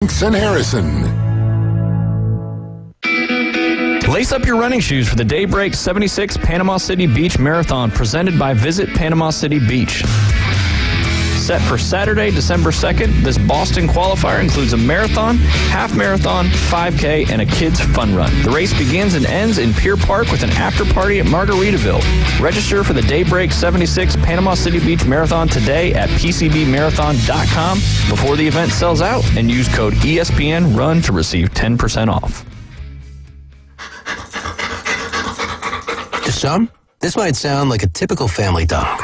and Harrison. Lace up your running shoes for the Daybreak 76 Panama City Beach Marathon presented by Visit Panama City Beach. Set for Saturday, December 2nd, this Boston qualifier includes a marathon, half marathon, 5K, and a kids fun run. The race begins and ends in Pier Park with an after party at Margaritaville. Register for the Daybreak 76 Panama City Beach Marathon today at pcbmarathon.com before the event sells out, and use code ESPNRUN to receive 10% off. To some, this might sound like a typical family dog.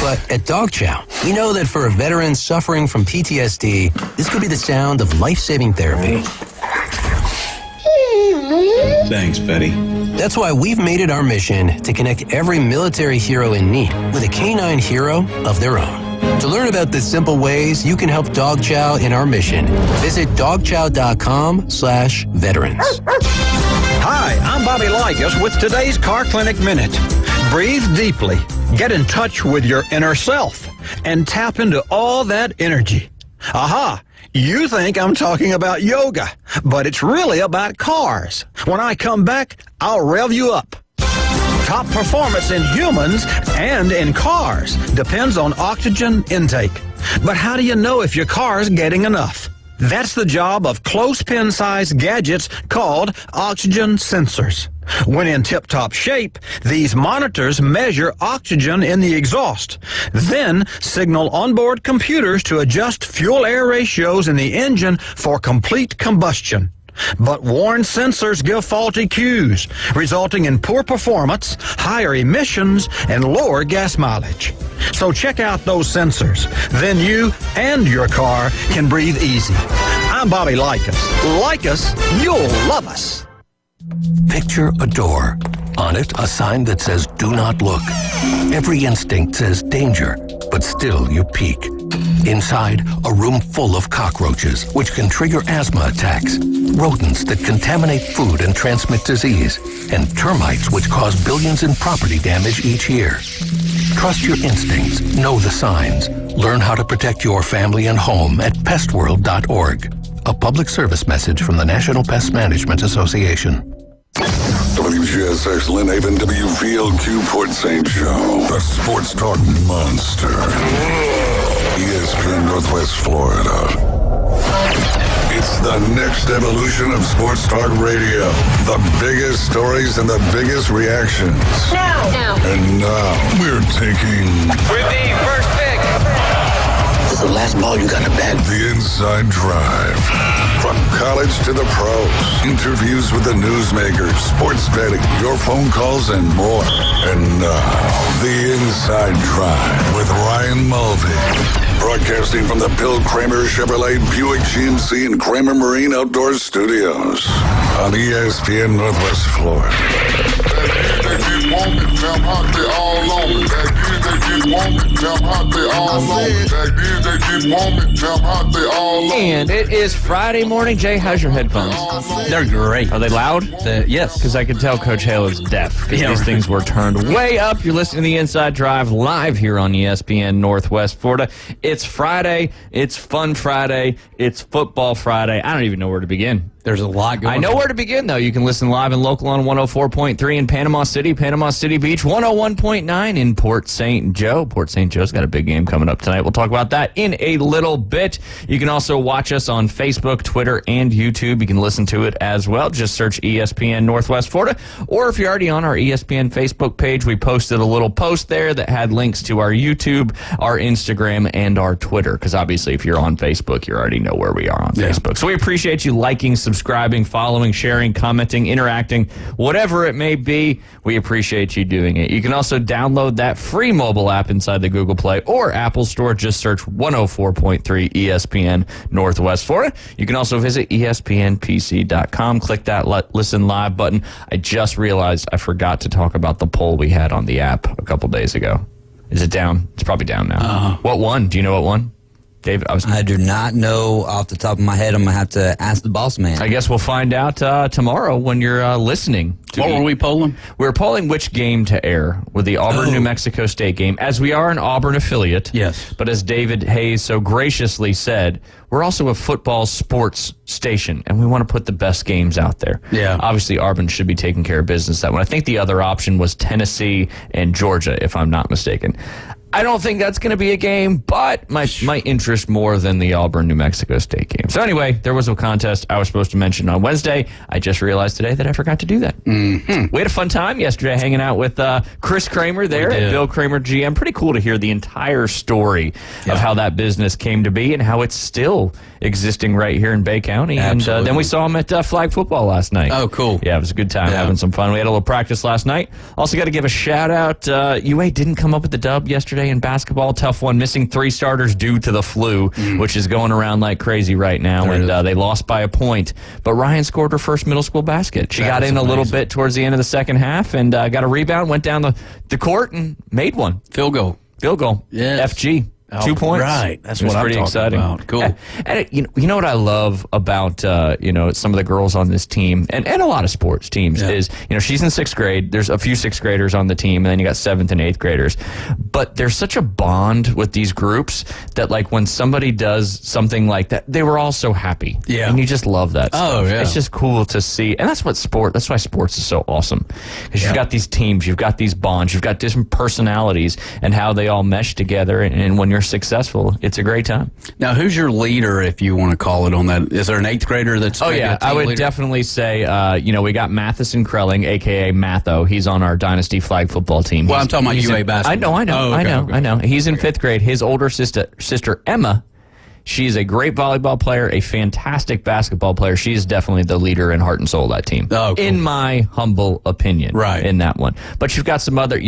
But at Dog Chow, we know that for a veteran suffering from PTSD, this could be the sound of life-saving therapy. Thanks, Betty. That's why we've made it our mission to connect every military hero in need with a canine hero of their own. To learn about the simple ways you can help Dog Chow in our mission, visit dogchow.com/veterans. Hi, I'm Bobby Likas with today's Car Clinic Minute. Breathe deeply, get in touch with your inner self, and tap into all that energy. Aha! You think I'm talking about yoga, but it's really about cars. When I come back, I'll rev you up. Top performance in humans and in cars depends on oxygen intake. But how do you know if your car's getting enough? That's the job of close-pin-sized gadgets called oxygen sensors. When in tip-top shape, these monitors measure oxygen in the exhaust, then signal onboard computers to adjust fuel-air ratios in the engine for complete combustion. But worn sensors give faulty cues, resulting in poor performance, higher emissions, and lower gas mileage. So check out those sensors. Then you and your car can breathe easy. I'm Bobby Likas. Like us, you'll love us. Picture a door. On it, a sign that says, "Do not look." Every instinct says danger, but still you peek. Inside, a room full of cockroaches, which can trigger asthma attacks, rodents that contaminate food and transmit disease, and termites which cause billions in property damage each year. Trust your instincts, know the signs. Learn how to protect your family and home at pestworld.org. A public service message from the National Pest Management Association. WGSX Lynn Haven, WVLQ Port St. Joe, the Sports Talk Monster. ESPN Northwest Florida. It's the next evolution of Sports Talk Radio. The biggest stories and the biggest reactions. Now. And now, we're taking... With the first pick. This is the last ball you got in the bag. The Inside Drive. From college to the pros. Interviews with the newsmakers, sports betting, your phone calls, and more. And now, The Inside Drive with Ryan Mulvey. Broadcasting from the Bill Kramer Chevrolet Buick GMC and Kramer Marine Outdoor Studios on ESPN Northwest Florida. And it is Friday morning. Jay, how's your headphones? They're great. Are they loud? Yes. Because I could tell Coach Halo's deaf. Because these things were turned way up. You're listening to The Inside Drive live here on ESPN Northwest Florida. It's Friday. It's Fun Friday. It's Football Friday. I don't even know where to begin. There's a lot going on. I know where to begin, though. You can listen live and local on 104.3 in Panama City Beach, 101.9 in Port St. Joe. Port St. Joe's got a big game coming up tonight. We'll talk about that in a little bit. You can also watch us on Facebook, Twitter, and YouTube. You can listen to it as well. Just search ESPN Northwest Florida. Or if you're already on our ESPN Facebook page, we posted a little post there that had links to our YouTube, our Instagram, and our Twitter. Because obviously, if you're on Facebook, you already know where we are on Facebook. So we appreciate you liking, subscribing, following, sharing, commenting, interacting, whatever it may be. We appreciate you doing it. You can also download that free mobile app inside the Google Play or Apple Store. Just search 104.3 ESPN Northwest Florida. You can also visit ESPNPC.com. Click that Listen Live button. I just realized I forgot to talk about the poll we had on the app a couple days ago. Is it down? It's probably down now. What won? Do you know what won? David, I do not know off the top of my head. I'm going to have to ask the boss man. I guess we'll find out tomorrow when you're listening. What were we polling? We're polling which game to air with the Auburn-New Mexico State game, as we are an Auburn affiliate. Yes. But as David Hayes so graciously said, we're also a football sports station, and we want to put the best games out there. Yeah. Obviously, Auburn should be taking care of business that one. I think the other option was Tennessee and Georgia, if I'm not mistaken. I don't think that's going to be a game, but my interest more than the Auburn-New Mexico State game. So anyway, there was a contest I was supposed to mention on Wednesday. I just realized today that I forgot to do that. Mm-hmm. We had a fun time yesterday hanging out with Chris Kramer there at Bill Kramer GM. Pretty cool to hear the entire story of how that business came to be and how it's still existing right here in Bay County. Absolutely. And then we saw him at flag football last night. Oh, cool. Yeah, it was a good time having some fun. We had a little practice last night. Also got to give a shout out. UA didn't come up with the dub yesterday in basketball. Tough one. Missing 3 starters due to the flu, which is going around like crazy right now. They lost by a point. But Ryan scored her first middle school basket. She got in a little bit towards the end of the second half and got a rebound, went down the court and made one. Field goal. Yes. FG. 2 points. Right. That's it was what I'm pretty talking exciting. about. Cool. And you know what I love about some of the girls on this team and a lot of sports teams is she's in 6th grade. There's a few 6th graders on the team, and then you got 7th and 8th graders. But there's such a bond with these groups that like when somebody does something like that, they were all so happy. Yeah. And you just love that stuff. Oh, yeah. It's just cool to see. And that's why sports is so awesome. Because you've got these teams, you've got these bonds, you've got different personalities and how they all mesh together. And when you're successful, it's a great time. Now, who's your leader, if you want to call it on that? Is there an 8th grader that's I would definitely say, we got Matheson Krelling, a.k.a. Matho. He's on our Dynasty flag football team. Well, I'm talking about UA basketball. I know. I know. He's in 5th grade. His older sister Emma, she's a great volleyball player, a fantastic basketball player. She's definitely the leader and heart and soul of that team. Oh, cool. In my humble opinion. Right. In that one. But you've got some other,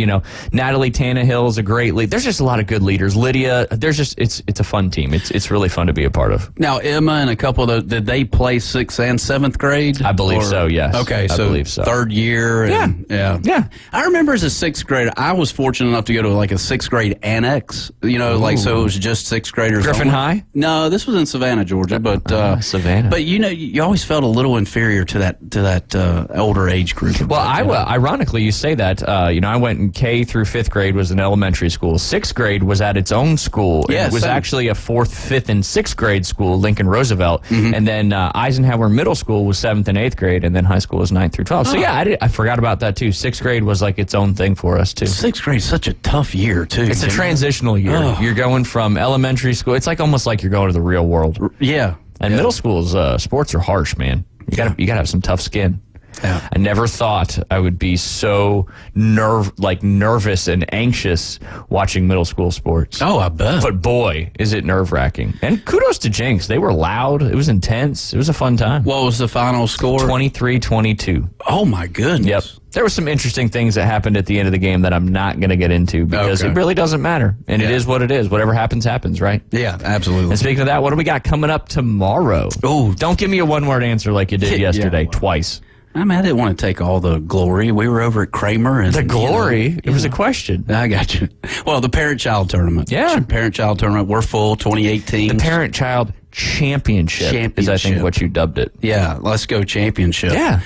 Natalie Tannehill is a great lead. There's just a lot of good leaders. Lydia, it's a fun team. It's really fun to be a part of. Now, Emma and a couple of those, did they play 6th and 7th grade? I believe so, yes. Okay, I believe so. 3rd year. Yeah. I remember as a 6th grader, I was fortunate enough to go to like a 6th grade annex, so it was just 6th graders. Griffin High? No, this was in Savannah, Georgia, but Savannah. But you always felt a little inferior to that older age group. Well, ironically, you say that. I went in K through 5th grade was an elementary school. 6th grade was at its own school. Yeah, it was actually a 4th, 5th, and 6th grade school, Lincoln Roosevelt, and then Eisenhower Middle School was 7th and 8th grade, and then high school was 9th through 12th. So I forgot about that too. 6th grade was like its own thing for us too. 6th grade is such a tough year too. It's a transitional year. Oh. You're going from elementary school. It's like almost like you're going to the real world. Yeah. And middle school's sports are harsh, man. You gotta have some tough skin. Yeah. I never thought I would be so nervous and anxious watching middle school sports. Oh, I bet. But boy, is it nerve-wracking. And kudos to Jinx. They were loud. It was intense. It was a fun time. What was the final score? 23-22. Oh, my goodness. Yep. There were some interesting things that happened at the end of the game that I'm not going to get into because it really doesn't matter. And it is what it is. Whatever happens, happens, right? Yeah, absolutely. And speaking of that, what do we got coming up tomorrow? Oh, don't give me a one-word answer like you did yesterday twice. I didn't want to take all the glory. We were over at Kramer. And, the glory? It was a question. I got you. Well, the parent-child tournament. Yeah. Parent-child tournament. We're full, 2018. The parent-child championship is, I think, what you dubbed it. Yeah, let's go championship. Yeah.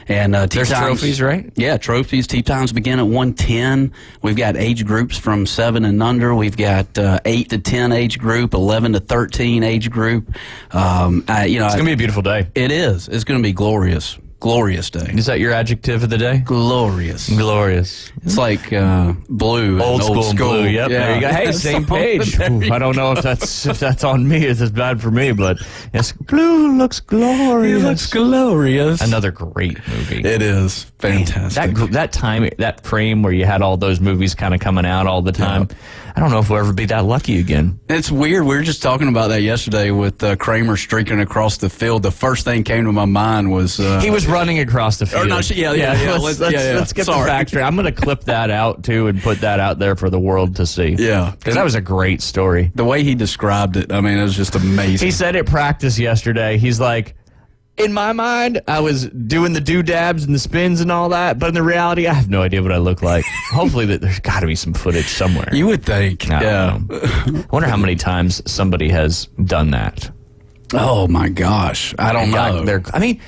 And there's trophies, right? Yeah, trophies. Tee times begin at 110. We've got age groups from 7 and under. We've got 8 to 10 age group, 11 to 13 age group. It's going to be a beautiful day. It is. It's going to be glorious. Glorious day. Is that your adjective of the day? Glorious. Glorious. It's like blue. Old school blue. Yep. Yeah. There you go. Hey, same page. I don't know if that's on me. It's bad for me, but yes, blue looks glorious. It looks glorious. Another great movie. It is fantastic. That frame where you had all those movies kind of coming out all the time. Yeah. I don't know if we'll ever be that lucky again. It's weird. We were just talking about that yesterday with Kramer streaking across the field. The first thing came to my mind was he was running across the field. Let's get the facts straight. I'm going to clip that out too and put that out there for the world to see. Yeah, because that was a great story. The way he described it, it was just amazing. He said at practice yesterday, he's like, in my mind, I was doing the doodabs and the spins and all that, but in the reality, I have no idea what I look like. Hopefully, there's got to be some footage somewhere. You would think. I wonder how many times somebody has done that. Oh my gosh, I don't know. I mean,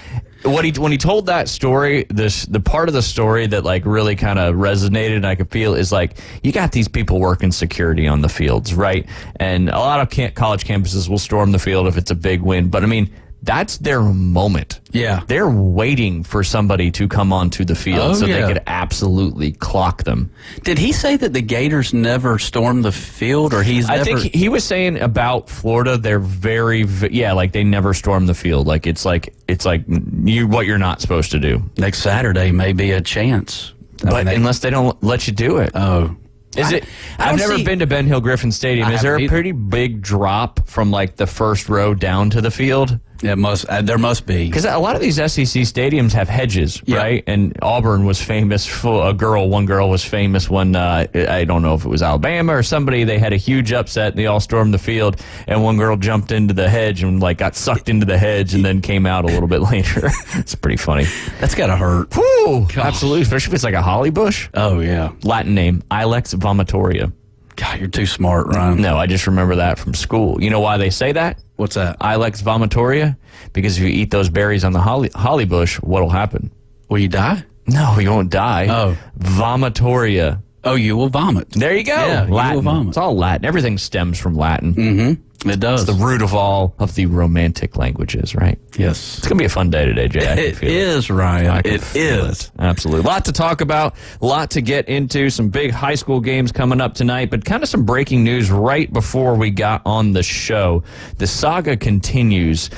when he told that story, the part of the story that like really kind of resonated and I could feel is like, you got these people working security on the fields, right? And a lot of college campuses will storm the field if it's a big win, but I mean, that's their moment. Yeah. They're waiting for somebody to come onto the field they could absolutely clock them. Did he say that the Gators never stormed the field, or I think he was saying about Florida, they're very, like they never storm the field. Like it's like what you're not supposed to do. Next Saturday may be a chance. But unless they don't let you do it. Oh. I've never been to Ben Hill Griffin Stadium. Is there a pretty big drop from like the first row down to the field? There must be. Because a lot of these SEC stadiums have hedges, right? And Auburn was famous for one girl was famous when, I don't know if it was Alabama or somebody, they had a huge upset and they all stormed the field and one girl jumped into the hedge and like got sucked into the hedge and then came out a little bit later. It's pretty funny. That's gotta hurt. Whew, absolutely, especially if it's like a holly bush. Oh, yeah. Latin name, Ilex vomitoria. God, you're too smart, Ryan. No, I just remember that from school. You know why they say that? What's that? Ilex vomitoria? Because if you eat those berries on the holly bush, what'll happen? Will you die? No, you won't die. Oh. Vomitoria. Oh, you will vomit. There you go. Yeah, Latin. you will vomit. It's all Latin. Everything stems from Latin. Mm-hmm. It does. It's the root of all of the romantic languages, right? Yes. It's going to be a fun day today, Jay. It is, Ryan. It is. Absolutely. A lot to talk about, a lot to get into, some big high school games coming up tonight, but kind of some breaking news right before we got on the show. The saga continues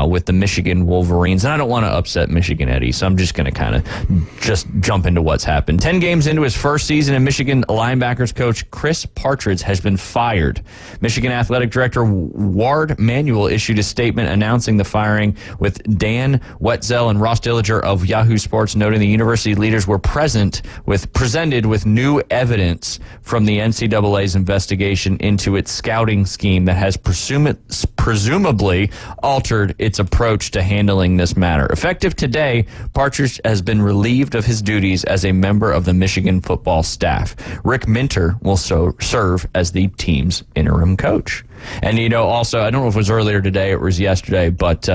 with the Michigan Wolverines, and I don't want to upset Michigan Eddie, so I'm just going to kind of just jump into what's happened. 10 games into his first season, and Michigan linebackers coach Chris Partridge has been fired. Michigan Athletic Director Ward Manuel issued a statement announcing the firing, with Dan Wetzel and Ross Dillinger of Yahoo Sports noting the university leaders were presented with new evidence from the NCAA's investigation into its scouting scheme that has presumably altered its approach to handling this matter. Effective today, Partridge has been relieved of his duties as a member of the Michigan football staff. Rick Minter will serve as the team's interim coach. And, also, I don't know if it was earlier today or it was yesterday, but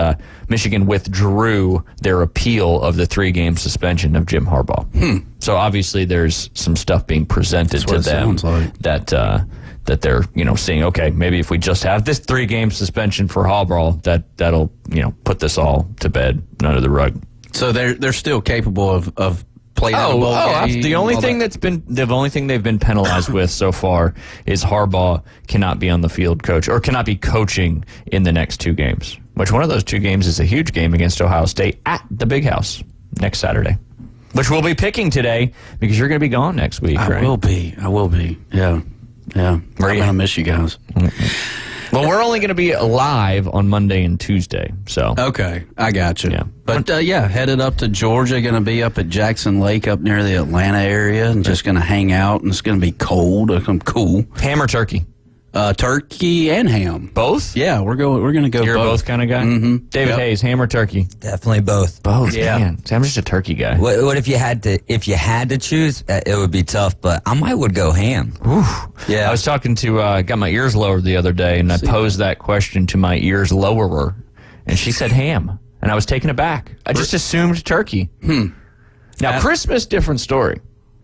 Michigan withdrew their appeal of the 3-game suspension of Jim Harbaugh. So, obviously, there's some stuff being presented to them that they're, seeing, okay, maybe if we just have this 3-game suspension for Harbaugh, that'll, put this all to bed, under the rug. So they're still capable of playing a bowl game? The only thing they've been penalized with so far is Harbaugh cannot be on the field coach or cannot be coaching in the next 2 games, which one of those 2 games is a huge game against Ohio State at the Big House next Saturday, which we'll be picking today because you're going to be gone next week, right? I will be. Yeah. I'm going to miss you guys. Well, we're only going to be live on Monday and Tuesday, so. Okay, I got you. Yeah. But, headed up to Georgia, going to be up at Jackson Lake up near the Atlanta area and just going to hang out, and it's going to be cold. Cool. Ham or turkey? Turkey and ham. Both? Yeah, we're going to go You're both. a both kind of guy? Mm-hmm. David Hayes, ham or turkey? Definitely both. Both, Yeah. man. See, I'm just a turkey guy. What if you had to choose? It would be tough, but I would go ham. Yeah. I was talking to, got my ears lowered the other day, and I posed that question to my ears lowerer, and she said ham, and I was taken aback. I just assumed turkey. Now, Christmas, different story.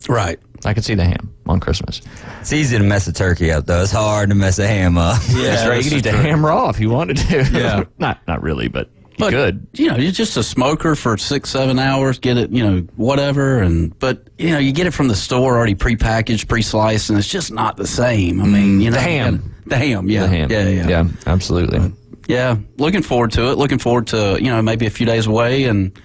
Right. I could see the ham on Christmas. It's easy to mess a turkey up, though. It's hard to mess a ham up. That's right. You could eat the ham raw if you wanted to. Yeah. not really, but you could. You're just a smoker for 6-7 hours, get it, whatever. But you get it from the store already prepackaged, pre-sliced, and it's just not the same. I mean, the ham. The ham, yeah. The ham. Yeah, absolutely. Yeah, looking forward to it. Looking forward to, maybe a few days away and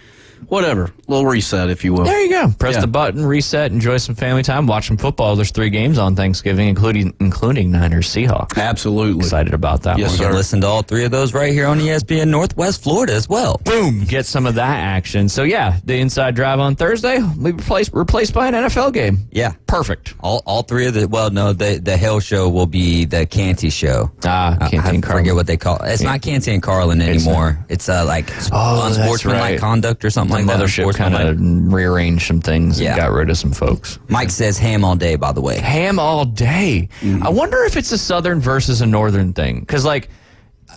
whatever, little reset, if you will. There you go. Press Yeah. the button, reset, enjoy some family time, watch some football. There's 3 games on Thanksgiving, including Niners Seahawks. Absolutely. Excited about that Yes, one. You sir. can listen to all 3 of those right here on ESPN Northwest Florida as well. Boom, get some of that action. So yeah, the inside drive on Thursday will be replaced by an NFL game. Yeah. Perfect. All 3 of the Hill show will be the Canty show. Canty and I Carlin. forget what they call it. It's not Canty and Carlin anymore. It's like that's unsportsmanlike right. conduct or something The like that. mothership kind of rearranged some things Yeah. and got rid of some folks. Mike says ham all day, by the way. Ham all day. I wonder if it's a southern versus a northern thing. Because, like,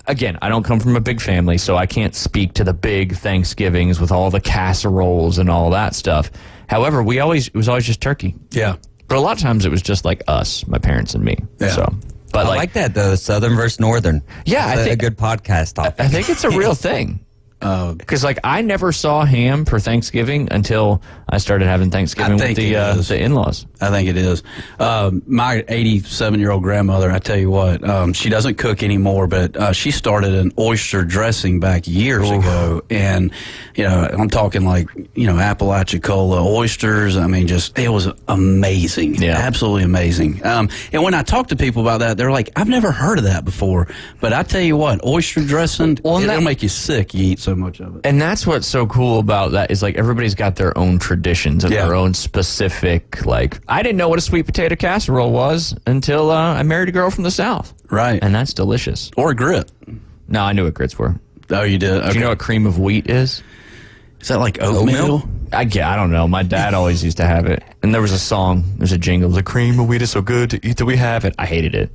again, I don't come from a big family, so I can't speak to the big Thanksgivings with all the casseroles and all that stuff. However, it was always just turkey. Yeah. But a lot of times it was just like us, my parents and me. Yeah. So, but I like that, though, southern versus northern. Yeah, That's I a think- good podcast topic. I think it's a real thing. Because like I never saw ham for Thanksgiving until I started having Thanksgiving with think it is. the in-laws. I think it is. My 87-year-old grandmother, I tell you what, she doesn't cook anymore, but she started an oyster dressing back years ago. And, I'm talking like, Apalachicola oysters. I mean, it was amazing. Yeah. Absolutely amazing. And when I talk to people about that, they're like, I've never heard of that before. But I tell you what, oyster dressing, Well, and it'll that- make you sick. You eat so much of it. And that's what's so cool about that is like everybody's got their own traditions and Yeah. their own specific, like, I didn't know what a sweet potato casserole was until I married a girl from the South. Right. And that's delicious. Or grit. No, I knew what grits were. Oh, you did? Okay. Do you know what cream of wheat is? Is that like oatmeal? I don't know. My dad always used to have it. And there was a song, there's a jingle, the cream of wheat is so good to eat that we have it. I hated it.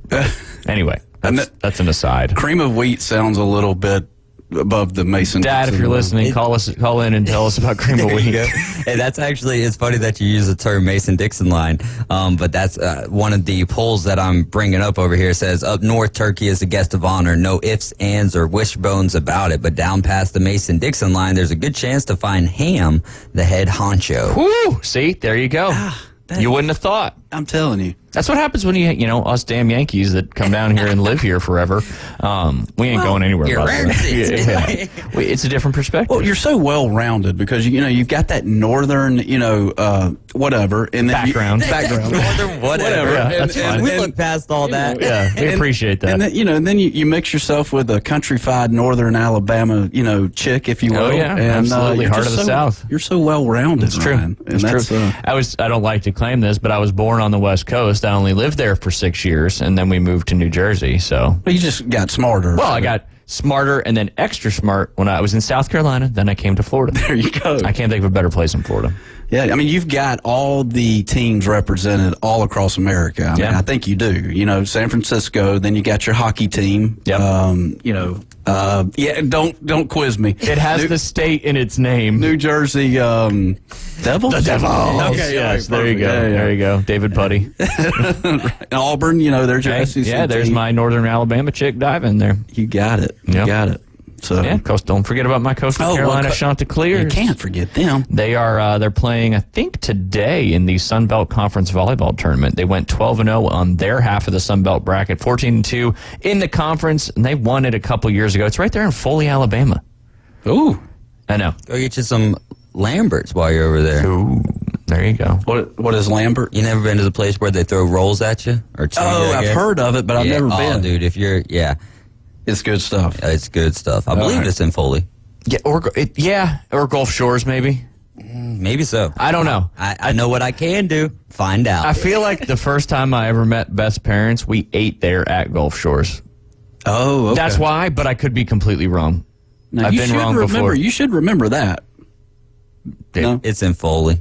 Anyway, And that's an aside. Cream of wheat sounds a little bit above the Mason. Dad, if you're listening, call in and tell us about cream of wheat. Hey, it's funny that you use the term Mason-Dixon line, but that's one of the polls that I'm bringing up over here. It says, up north, turkey is the guest of honor. No ifs, ands, or wishbones about it. But down past the Mason-Dixon line, there's a good chance to find ham, the head honcho. Woo! See, there you go. You wouldn't have thought. I'm telling you. That's what happens when us damn Yankees that come down here and live here forever. We ain't going anywhere. you're By the way. rare. It's a different perspective. Well, you're so well rounded because you've got that northern, whatever, and then Background. background, Northern whatever. Yeah, that's And- fine. We look past all that. Yeah, we appreciate that. And then you mix yourself with a countrified northern Alabama, chick, if you will. Oh, yeah, and, absolutely. you're Heart just of the South. You're so well rounded. It's true. And It's that's true. I don't like to claim this, but I was born on the West Coast. I only lived there for 6 years, and then we moved to New Jersey. So, you just got smarter. well, I got smarter and then extra smart when I was in South Carolina. Then I came to Florida. There you go. I can't think of a better place in Florida. Yeah, I mean, you've got all the teams represented all across America. I mean, Yeah. I think you do. San Francisco, then you got your hockey team. Yep. Don't quiz me. It has the state in its name. New Jersey Devils? The Devils. Okay, yes, all right, there you perfect. go. Yeah, yeah. There you go. David Putty. And Auburn, there's your Okay. SEC Yeah, there's team. my Northern Alabama chick diving there. You got it. You Yep. got it. So Yeah, don't forget about my Coastal Carolina Chanticleers. You can't forget them. They are they're playing, I think, today in the Sun Belt Conference volleyball tournament. They went 12-0 on their half of the Sun Belt bracket, 14-2 in the conference, and they won it a couple years ago. It's right there in Foley, Alabama. Ooh. I know. Go get you some Lamberts while you're over there. Ooh, there you go. What is Lambert? You never been to the place where they throw rolls at you? Or to you, I I've guess? heard of it, but I've Yeah. never Oh, been. dude, It's good stuff. it's good stuff. I believe right. it's in Foley. Yeah, or Gulf Shores maybe. Maybe so. I don't know. I know what I can do. Find out. I feel like the first time I ever met Beth's parents, we ate there at Gulf Shores. Oh, okay. That's why, but I could be completely wrong. Now, I've you been should wrong remember, before. You should remember that. No? It's in Foley.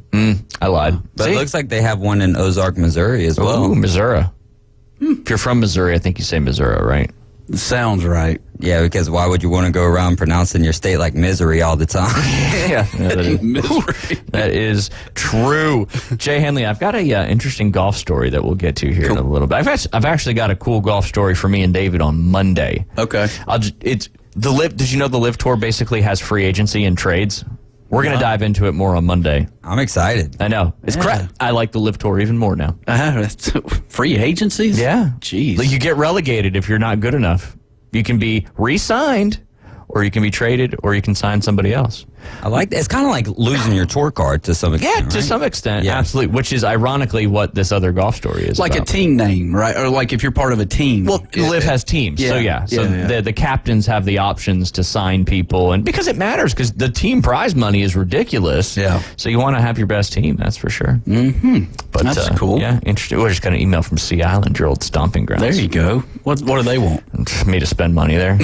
I lied. But See? it looks like they have one in Ozark, Missouri as well. Ooh, Missouri. If you're from Missouri, I think you say Missouri, right? Sounds right. Yeah, because why would you want to go around pronouncing your state like misery all the time? Yeah, that is true. Jay Henley, I've got a interesting golf story that we'll get to here in a little bit. I've actually got a cool golf story for me and David on Monday. Okay. It's the Live. Did you know the Live Tour basically has free agency and trades? We're going to dive into it more on Monday. I'm excited. I know. It's crap. I like the Live Tour even more now. Free agencies? Yeah. Jeez. Like you get relegated if you're not good enough. You can be re-signed, or you can be traded, or you can sign somebody else. I like that. It's kind of like losing your tour card to some extent. Yeah, to right? some extent, Yeah. absolutely. Which is ironically what this other golf story is Like about. a team name, right? Or like if you're part of a team. Well, Liv has teams, so Yeah, So yeah. the captains have the options to sign people, and because it matters, because the team prize money is ridiculous. Yeah. So you want to have your best team, that's for sure. Mm-hmm. But That's cool. Yeah, interesting. We just got an email from Sea Island, your old stomping grounds. There you go. What do they want? Me to spend money there.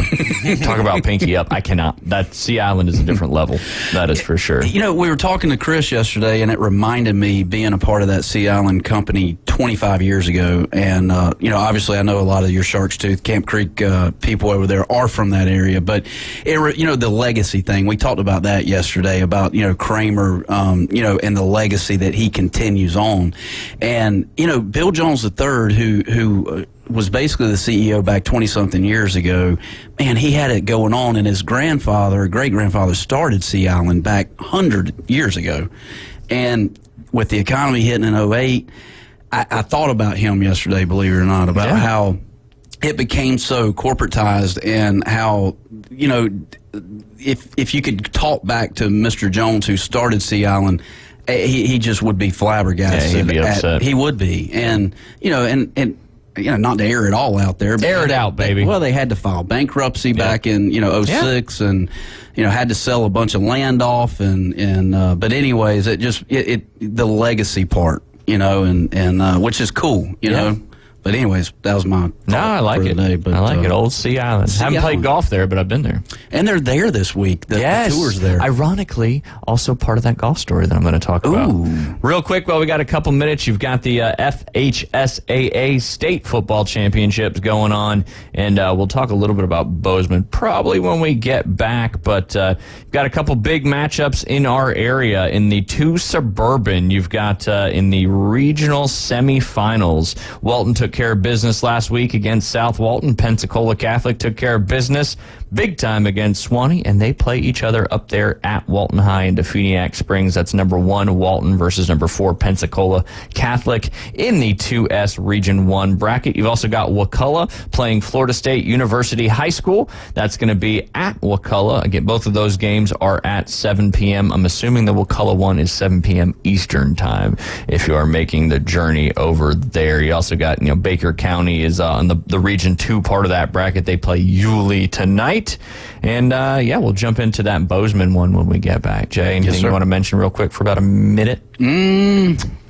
Talk about pinky up. I cannot. That Sea Island is a different level. That is for sure. You know, we were talking to Chris yesterday, and it reminded me being a part of that Sea Island company 25 years ago. And, you know, obviously I know a lot of your Shark's Tooth, Camp Creek people over there are from that area. But, you know, the legacy thing, we talked about that yesterday, about, you know, Kramer, you know, and the legacy that he continues on. And, you know, Bill Jones III, who was basically the CEO back 20-something years ago, man, he had it going on, and his great-grandfather started Sea Island back 100 years ago. And with the economy hitting in 2008, I thought about him yesterday, believe it or not, about how it became so corporatized, and how, you know, if you could talk back to Mr. Jones, who started Sea Island, he just would be flabbergasted. Yeah, he'd be upset. He would be. And, you know, and you know, not to air it all out there. But Air it out, baby. Well, they had to file bankruptcy back in, you know, 06, and, you know, had to sell a bunch of land off, and but anyways, the legacy part, you know, and which is cool, you know. But anyways, that was my No, I like it. today, but, I like it. Old Sea Island. Haven't played Island. golf there, but I've been there. And they're there this week. The tour's there. Ironically, also part of that golf story that I'm going to talk about. Real quick, while we got a couple minutes, you've got the FHSAA State Football Championships going on, and we'll talk a little bit about Bozeman probably when we get back, but you've got a couple big matchups in our area. In the 2 Suburban, you've got in the regional semifinals, Walton took care of business last week against South Walton. Pensacola Catholic took care of business big time against Swanee, and they play each other up there at Walton High in Defuniak Springs. That's number 1 Walton versus number 4 Pensacola Catholic in the 2S Region 1 bracket. You've also got Wakulla playing Florida State University High School. That's going to be at Wakulla. Again, both of those games are at 7 p.m. I'm assuming the Wakulla one is 7 p.m. Eastern time if you are making the journey over there. You also got, you know, Baker County is on the Region 2 part of that bracket. They play Yulee tonight. And, we'll jump into that Bozeman one when we get back. Jay, anything you want to mention real quick for about a minute?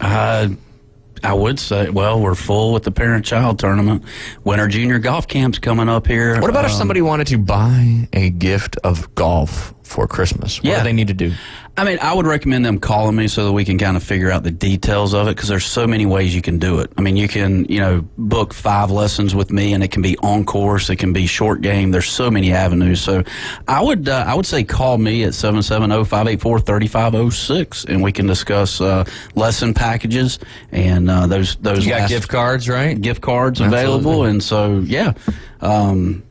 I would say, well, we're full with the parent-child tournament. Winter Junior Golf Camp's coming up here. What about if somebody wanted to buy a gift of golf for Christmas? What do they need to do? I mean, I would recommend them calling me so that we can kind of figure out the details of it, because there's so many ways you can do it. I mean, you can, you know, book 5 lessons with me, and it can be on course, it can be short game. There's so many avenues. So I would say call me at 770-584-3506, and we can discuss lesson packages and those. You got gift cards, right? Gift cards Absolutely. available, and so get it on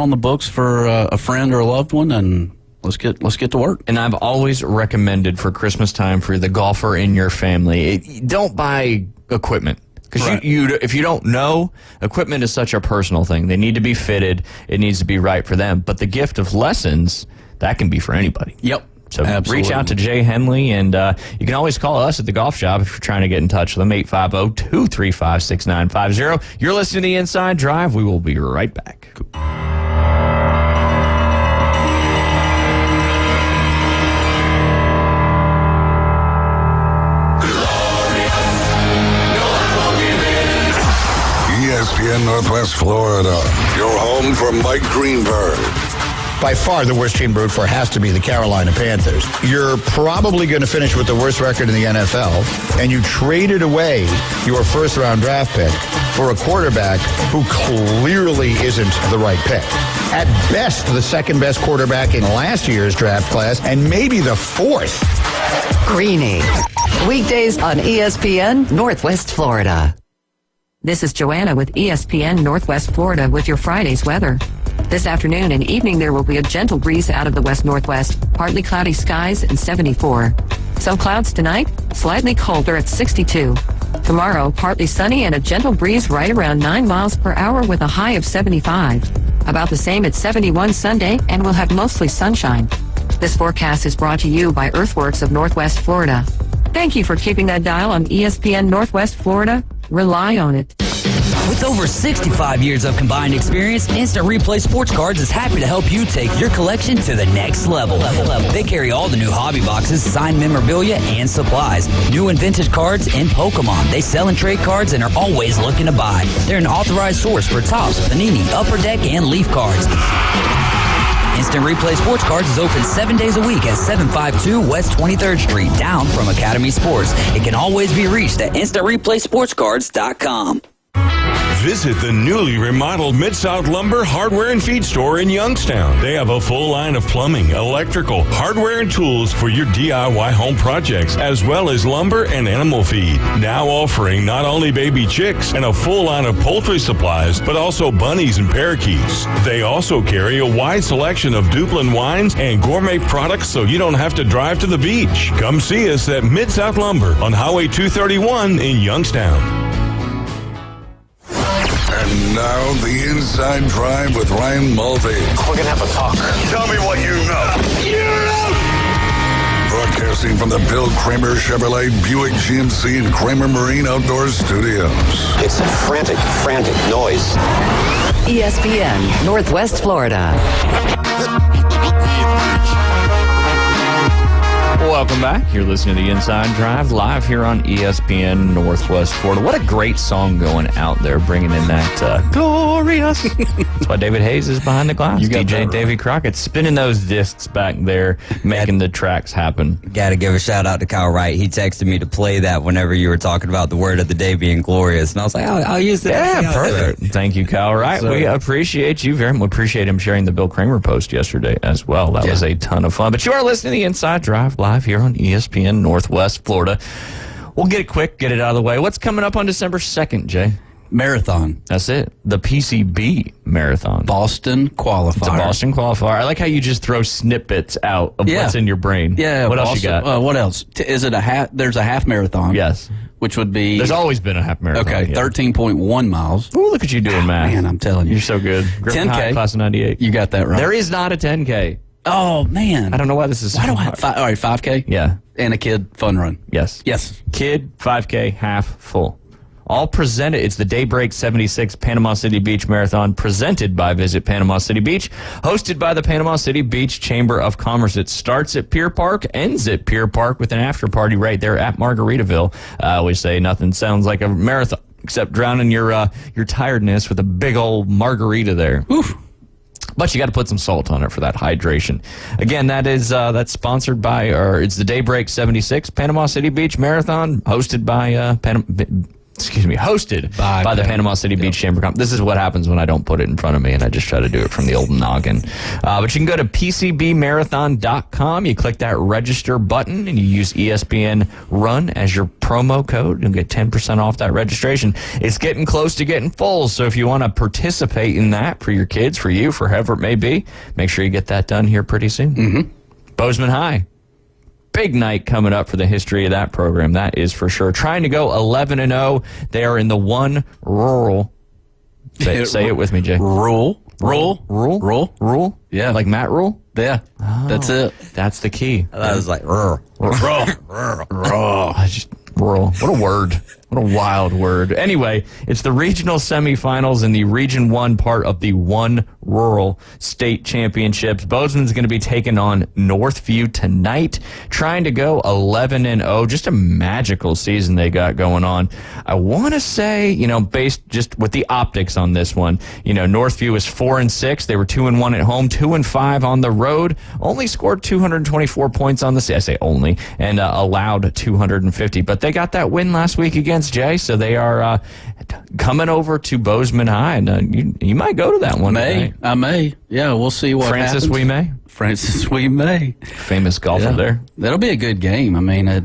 the books for a friend or a loved one, and let's get to work. And I've always recommended for Christmas time for the golfer in your family, don't buy equipment. Because if you don't know, equipment is such a personal thing. They need to be fitted. It needs to be right for them. But the gift of lessons, that can be for anybody. Yep. So Absolutely. Reach out to Jay Henley, and you can always call us at the golf shop if you're trying to get in touch with them, 850-235-6950. You're listening to The Inside Drive. We will be right back. ESPN Northwest Florida, your home for Mike Greenberg. By far the worst team to root for has to be the Carolina Panthers. You're probably going to finish with the worst record in the NFL, and you traded away your first-round draft pick for a quarterback who clearly isn't the right pick. At best, the second-best quarterback in last year's draft class, and maybe the fourth. Greeny. Weekdays on ESPN Northwest Florida. This is Joanna with ESPN Northwest Florida with your Friday's weather. This afternoon and evening there will be a gentle breeze out of the west-northwest, partly cloudy skies and 74. Some clouds tonight, slightly colder at 62. Tomorrow, partly sunny and a gentle breeze right around 9 miles per hour with a high of 75. About the same at 71 Sunday, and we'll have mostly sunshine. This forecast is brought to you by Earthworks of Northwest Florida. Thank you for keeping that dial on ESPN Northwest Florida. Rely on it. With over 65 years of combined experience, Instant Replay Sports Cards is happy to help you take your collection to the next level. They carry all the new hobby boxes, signed memorabilia, and supplies. New and vintage cards and Pokemon. They sell and trade cards and are always looking to buy. They're an authorized source for Topps, Panini, Upper Deck, and Leaf cards. Instant Replay Sports Cards is open 7 days a week at 752 West 23rd Street, down from Academy Sports. It can always be reached at InstantReplaySportsCards.com. Visit the newly remodeled Mid-South Lumber Hardware and Feed Store in Youngstown. They have a full line of plumbing, electrical, hardware, and tools for your DIY home projects, as well as lumber and animal feed. Now offering not only baby chicks and a full line of poultry supplies, but also bunnies and parakeets. They also carry a wide selection of Duplin wines and gourmet products, so you don't have to drive to the beach. Come see us at Mid-South Lumber on Highway 231 in Youngstown. And now the Inside Drive with Ryan Mulvey. We're going to have a talk. Tell me what you know. Broadcasting from the Bill Kramer Chevrolet Buick GMC and Kramer Marine Outdoor Studios. It's a frantic noise. ESPN Northwest Florida. Welcome back. You're listening to the Inside Drive live here on ESPN Northwest Florida. What a great song going out there, bringing in that glorious. That's why David Hayes is behind the glass. You got DJ that right. Davey Crockett spinning those discs back there, making the tracks happen. Got to give a shout out to Kyle Wright. He texted me to play that whenever you were talking about the word of the day being glorious, and I was like, I'll use it. Yeah, perfect. Thank you, Kyle Wright. So, we appreciate you very much. Appreciate him sharing the Bill Kramer post yesterday as well. That was a ton of fun. But you are listening to the Inside Drive live here on ESPN Northwest Florida. We'll get it quick, get it out of the way. What's coming up on December 2nd, Jay? Marathon. That's it. The PCB Marathon. Boston qualifier. It's a Boston qualifier. I like how you just throw snippets out of what's in your brain. Yeah. What else you got? What else? Is it a half? There's a half marathon. Yes. Which would be... There's always been a half marathon. Okay, yeah. 13.1 miles. Ooh, look at you doing math. Man, I'm telling you. You're so good. Griffin 10K. High, class of 98. You got that right. There is not a 10K. Oh, man. I don't know why this is Why so do I hard. have all right, 5K? Yeah. And a kid fun run. Yes. Yes. Kid, 5K, half, full. All presented. It's the Daybreak 76 Panama City Beach Marathon presented by Visit Panama City Beach, hosted by the Panama City Beach Chamber of Commerce. It starts at Pier Park, ends at Pier Park with an after party right there at Margaritaville. I always say nothing sounds like a marathon except drowning your tiredness with a big old margarita there. Oof. But you got to put some salt on it for that hydration. Again, that's sponsored by, or it's the Daybreak 76 Panama City Beach Marathon, hosted by hosted by the Panama City Beach Chamber of Commerce. This is what happens when I don't put it in front of me and I just try to do it from the old noggin. But you can go to PCBmarathon.com. You click that register button and you use ESPN Run as your promo code. You'll get 10% off that registration. It's getting close to getting full, so if you want to participate in that for your kids, for you, for whoever it may be, make sure you get that done here pretty soon. Mm-hmm. Bozeman High. Big night coming up for the history of that program, that is for sure. Trying to go 11-0. They are in the one rural. Say it with me, Jay. Rule. Yeah. Like Matt Rule? Yeah. Oh, that's it. That's the key. That was like, rural. Rural. What a word. What a wild word. Anyway, it's the regional semifinals in the Region 1 part of the One Rural State Championships. Bozeman's going to be taking on Northview tonight, trying to go 11-0. Just a magical season they got going on. I want to say, based just with the optics on this one, Northview is 4-6. They were 2-1 at home, 2-5 on the road. Only scored 224 points on the season. I say only, and allowed 250. But they got that win last week against Jay, so they are coming over to Bozeman High, and you might go to that one. I may. Yeah, we'll see what Francis happens. Francis We May. Famous golfer there. That'll be a good game. I mean, a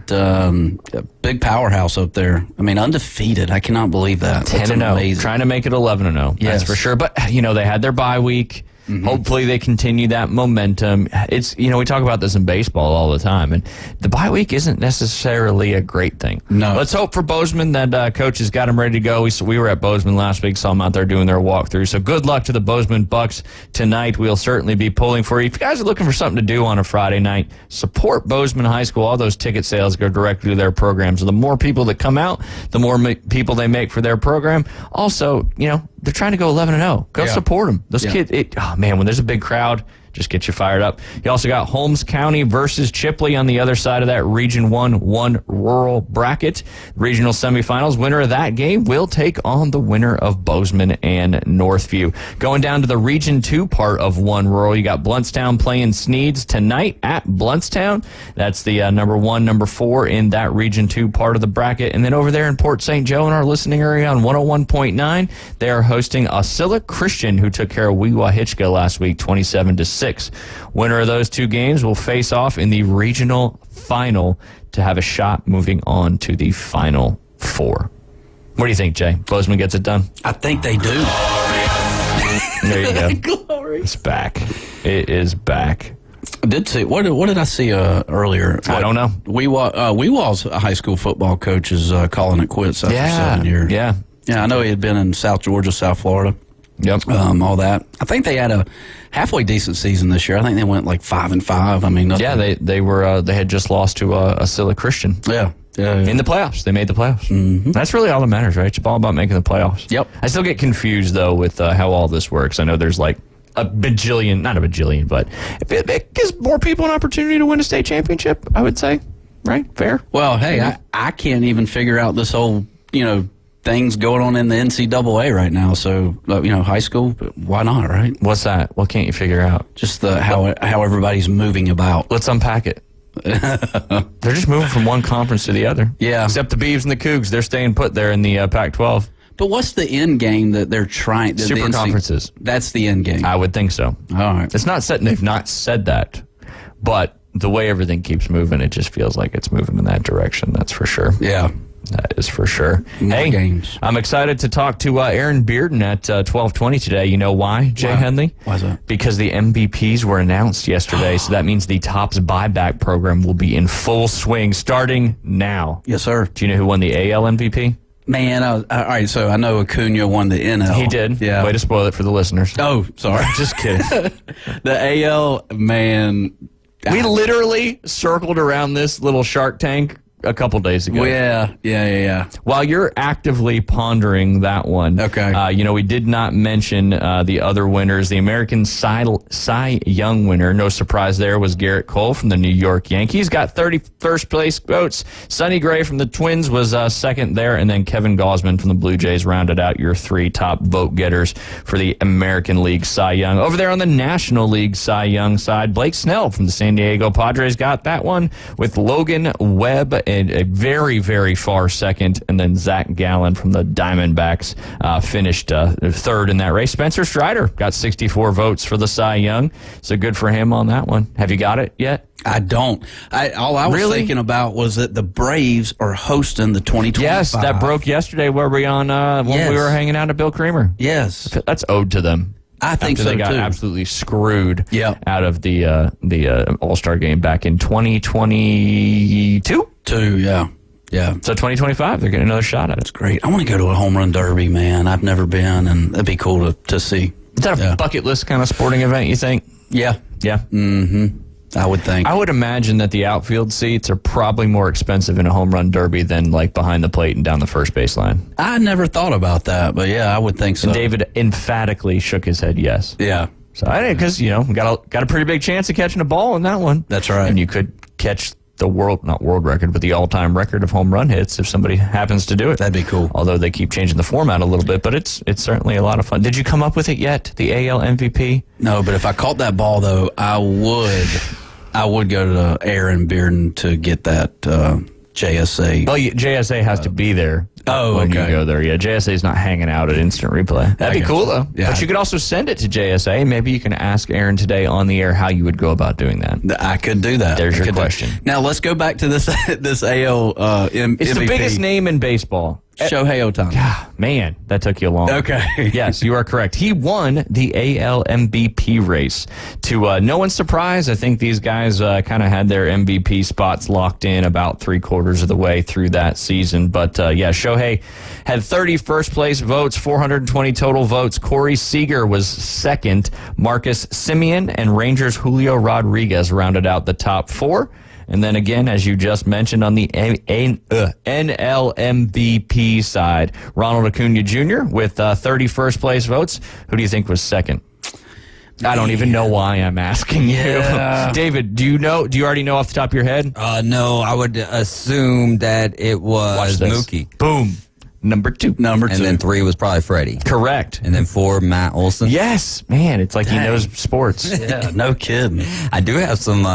big powerhouse up there. I mean, undefeated. I cannot believe that. 10-0. Trying to make it 11-0. Yes. That's for sure. But, they had their bye week. Hopefully they continue that momentum. It's, we talk about this in baseball all the time, and the bye week isn't necessarily a great thing. No. Let's hope for Bozeman that coach has got them ready to go. We were at Bozeman last week, saw them out there doing their walkthrough. So good luck to the Bozeman Bucks tonight. We'll certainly be pulling for you. If you guys are looking for something to do on a Friday night, support Bozeman High School. All those ticket sales go directly to their program. So the more people that come out, the more people they make for their program. Also, they're trying to go 11-0. Go support them. Those kids, when there's a big crowd, just get you fired up. You also got Holmes County versus Chipley on the other side of that Region 1 rural bracket. Regional semifinals. Winner of that game will take on the winner of Bozeman and Northview. Going down to the Region 2 part of 1 rural, you got Bluntstown playing Sneeds tonight at Bluntstown. That's the number 1, number 4 in that Region 2 part of the bracket. And then over there in Port St. Joe in our listening area on 101.9, they are hosting Osceola Christian, who took care of Weewa Hitchka last week, 27-6. Winner of those 2 games will face off in the regional final to have a shot moving on to the Final 4. What do you think, Jay? Bozeman gets it done? I think they do. There you go. Glory. It's back. It is back. I did see. What did I see earlier? I don't know. Weewall's high school football coach is calling it quits after 7 years. Yeah. I know he had been in South Georgia, South Florida. Yep. All that. I think they had a halfway decent season this year. I think they went like 5-5. I mean, nothing. they were. They had just lost to Osceola Christian. Yeah. In the playoffs. They made the playoffs. Mm-hmm. That's really all that matters, right? It's all about making the playoffs. Yep. I still get confused, though, with how all this works. I know there's like not a bajillion, but it gives more people an opportunity to win a state championship, I would say. Right? Fair? Well, hey, I can't even figure out this whole, things going on in the NCAA right now. So, high school, why not, right? What's that? What can't you figure out? Just how everybody's moving about. Let's unpack it. They're just moving from one conference to the other. Yeah. Except the Beavs and the Cougs, they're staying put there in the Pac-12. But what's the end game that they're trying? Super conferences. That's the end game. I would think so. All right. It's not set. They've not said that, but the way everything keeps moving, it just feels like it's moving in that direction. That's for sure. Yeah. That is for sure. More games. I'm excited to talk to Aaron Bearden at 12:20 today. You know why, Jay Henley? Why is that? Because the MVPs were announced yesterday, so that means the Topps buyback program will be in full swing starting now. Yes, sir. Do you know who won the AL MVP? Man, all right, so I know Acuna won the NL. He did. Yeah. Way to spoil it for the listeners. Oh, sorry. Just kidding. The AL, man. We literally circled around this little Shark Tank a couple days ago. Yeah. While you're actively pondering that one, okay. We did not mention the other winners. The American Cy Young winner, no surprise there, was Garrett Cole from the New York Yankees. Got 31st place votes. Sonny Gray from the Twins was second there, and then Kevin Gausman from the Blue Jays rounded out your 3 top vote getters for the American League Cy Young. Over there on the National League Cy Young side, Blake Snell from the San Diego Padres got that one, with Logan Webb a very, very far second, and then Zach Gallen from the Diamondbacks finished third in that race. Spencer Strider got 64 votes for the Cy Young, so good for him on that one. Have you got it yet? I don't. All I was thinking about was that the Braves are hosting the 2025. Yes, that broke yesterday where we when we were hanging out at Bill Creamer. Yes. That's owed to them. I think after so, they got too. absolutely screwed out of the All-Star game back in 2022. Yeah. So 2025, they're getting another shot at it. It's great. I want to go to a home run derby, man. I've never been, and that'd be cool to see. Is that a bucket list kind of sporting event, you think? Yeah. Mm-hmm. I would think. I would imagine that the outfield seats are probably more expensive in a home run derby than like behind the plate and down the first baseline. I never thought about that, but yeah, I would think so. And David emphatically shook his head yes. Yeah. So I didn't, because, got a pretty big chance of catching a ball in that one. That's right. And you could catch the not world record, but the all-time record of home run hits if somebody happens to do it. That'd be cool. Although they keep changing the format a little bit, but it's certainly a lot of fun. Did you come up with it yet, the AL MVP? No, but if I caught that ball, though, I would go to Aaron Bearden to get that JSA. Well, JSA has to be there. When you go there. Yeah, JSA's not hanging out at Instant Replay. That'd be cool, though. Yeah. But you could also send it to JSA. Maybe you can ask Aaron today on the air how you would go about doing that. I could do that. There's your question. Now, let's go back to this AL MVP. It's the biggest name in baseball. Shohei Ohtani. Man, that took you long. Okay. Yes, you are correct. He won the AL MVP race. To no one's surprise, I think these guys kind of had their MVP spots locked in about 3/4 of the way through that season. But Shohei had 30 first place votes, 420 total votes. Corey Seager was second. Marcus Semien and Rangers' Julio Rodriguez rounded out the top 4. And then again, as you just mentioned, on the NL MVP side, Ronald Acuna Jr. with 30 first place votes. Who do you think was second? I don't even know why I'm asking you. Yeah. David, do you already know off the top of your head? No, I would assume that it was Mookie. Boom. Number 2. And then 3 was probably Freddie. Correct. And then 4, Matt Olson. Yes. Man, it's like he knows sports. Yeah, no kidding. I do have some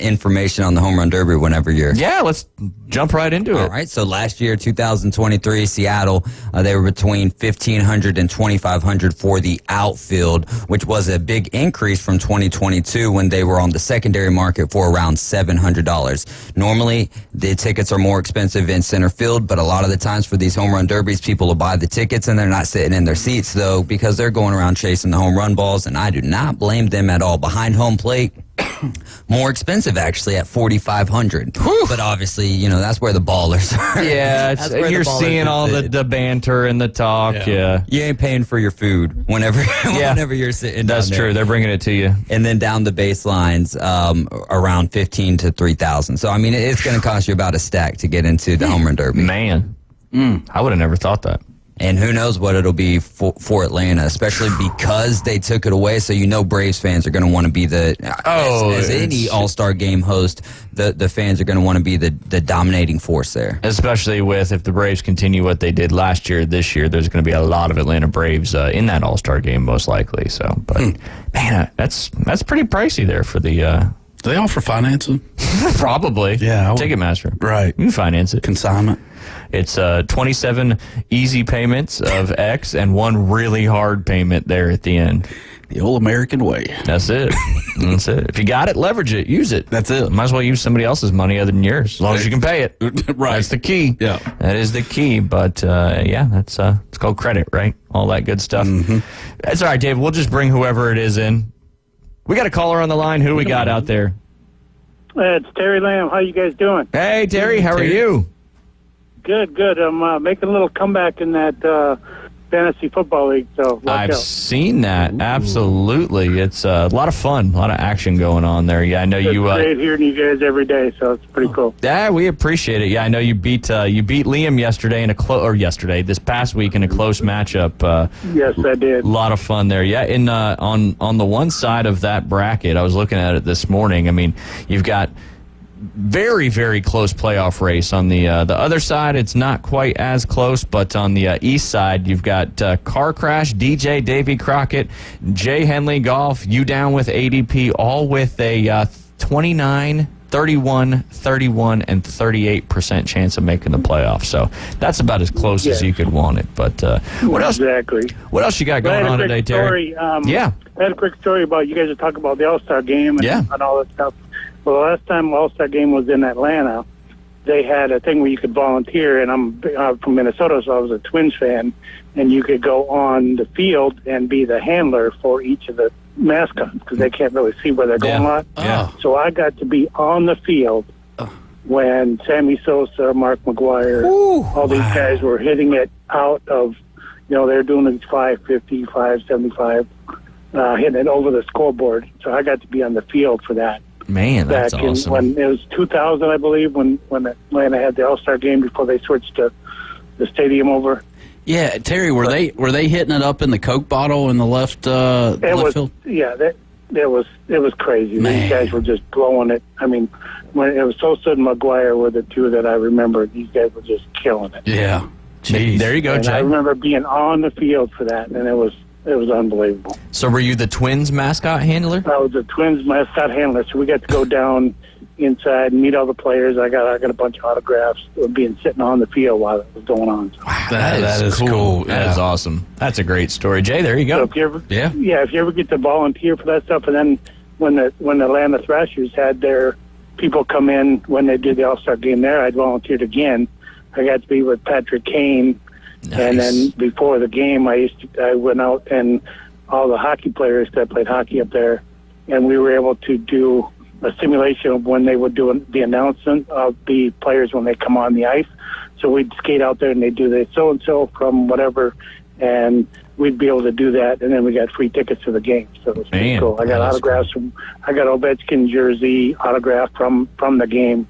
information on the Home Run Derby whenever you're... Yeah, let's jump right into it. All right, so last year, 2023, Seattle, they were between 1,500 and 2,500 for the outfield, which was a big increase from 2022 when they were on the secondary market for around $700. Normally, the tickets are more expensive in center field, but a lot of the times for these Home Run Derbies, people will buy the tickets and they're not sitting in their seats, though, because they're going around chasing the home run balls, and I do not blame them at all. Behind home plate, more expensive actually at $4,500. But obviously, that's where the ballers are. Yeah, you're seeing all the banter and the talk. Yeah. You ain't paying for your food whenever you're sitting down That's there. true. They're bringing it to you. And then down the baselines, around 15 to 3,000. So I mean, it's going to cost you about a stack to get into the Home Run Derby. Man, I would have never thought that. And who knows what it'll be for Atlanta, especially because they took it away. So Braves fans are going to want to be as any All-Star game host, the fans are going to want to be the dominating force there. Especially if the Braves continue what they did last year, this year, there's going to be a lot of Atlanta Braves in that All-Star game most likely. So, but man, that's pretty pricey there for the. Do they offer financing? Probably. Yeah. Ticketmaster. Right. You can finance it. Consignment. It's 27 easy payments of X and one really hard payment there at the end. The old American way. That's it. That's it. If you got it, leverage it. Use it. That's it. Might as well use somebody else's money other than yours, as long as you can pay it. Right. That's the key. Yeah. That is the key. But that's it's called credit, right? All that good stuff. Mm-hmm. That's all right, Dave. We'll just bring whoever it is in. We got a caller on the line. Who we got out there? It's Terry Lamb. How you guys doing? Hey, Terry. How are you? Good. I'm making a little comeback in that fantasy football league. So I've out. seen that. Ooh. Absolutely. It's a lot of fun, a lot of action going on there. Yeah, I know it's great hearing you guys every day, so it's pretty cool. Yeah, we appreciate it. Yeah, I know you beat Liam yesterday this past week in a close matchup. Yes, I did. A lot of fun there. Yeah, in on the one side of that bracket, I was looking at it this morning. I mean, you've got very, very close playoff race. On the other side, it's not quite as close, but on the east side, you've got Car Crash, DJ, Davy Crockett, Jay Henley Golf, you down with ADP, all with a 29, 31, 31, and 38% chance of making the playoffs. So that's about as close as you could want it. But what else? Exactly. What else you got going on today, Terry? I had a quick story about you guys are talking about the All-Star game and all that stuff. Well, the last time All-Star game was in Atlanta, they had a thing where you could volunteer, and I'm from Minnesota, so I was a Twins fan, and you could go on the field and be the handler for each of the mascots because they can't really see where they're going a lot. Yeah. So I got to be on the field when Sammy Sosa, Mark McGwire, all these guys were hitting it out of, they were doing it 550, 575, hitting it over the scoreboard. So I got to be on the field for that. Man, that's back awesome. When it was 2000, I believe, when Atlanta had the All-Star game before they switched the stadium over. Yeah, Terry, were they hitting it up in the Coke bottle in the left field? Yeah, it was crazy. Man. These guys were just blowing it. I mean, when it was Sosa and McGwire were the two that I remember. These guys were just killing it. Yeah. Jeez. There you go, and Jay. I remember being on the field for that, and it was unbelievable. So were you the Twins mascot handler? I was the Twins mascot handler, so we got to go down inside and meet all the players. I got a bunch of autographs being sitting on the field while it was going on. So. Wow, that is cool. That is awesome. That's a great story, Jay. There you go. So if you ever get to volunteer for that stuff, and then when the Atlanta Thrashers had their people come in when they did the All-Star game there, I'd volunteered again. I got to be with Patrick Kane Nice. And then before the game, I went out and all the hockey players that played hockey up there, and we were able to do a simulation of when they would do the announcement of the players when they come on the ice. So we'd skate out there and they'd do the so-and-so from whatever, and we'd be able to do that, and then we got free tickets to the game. So it was pretty cool. I got autographs I got Ovechkin's jersey autographed from the game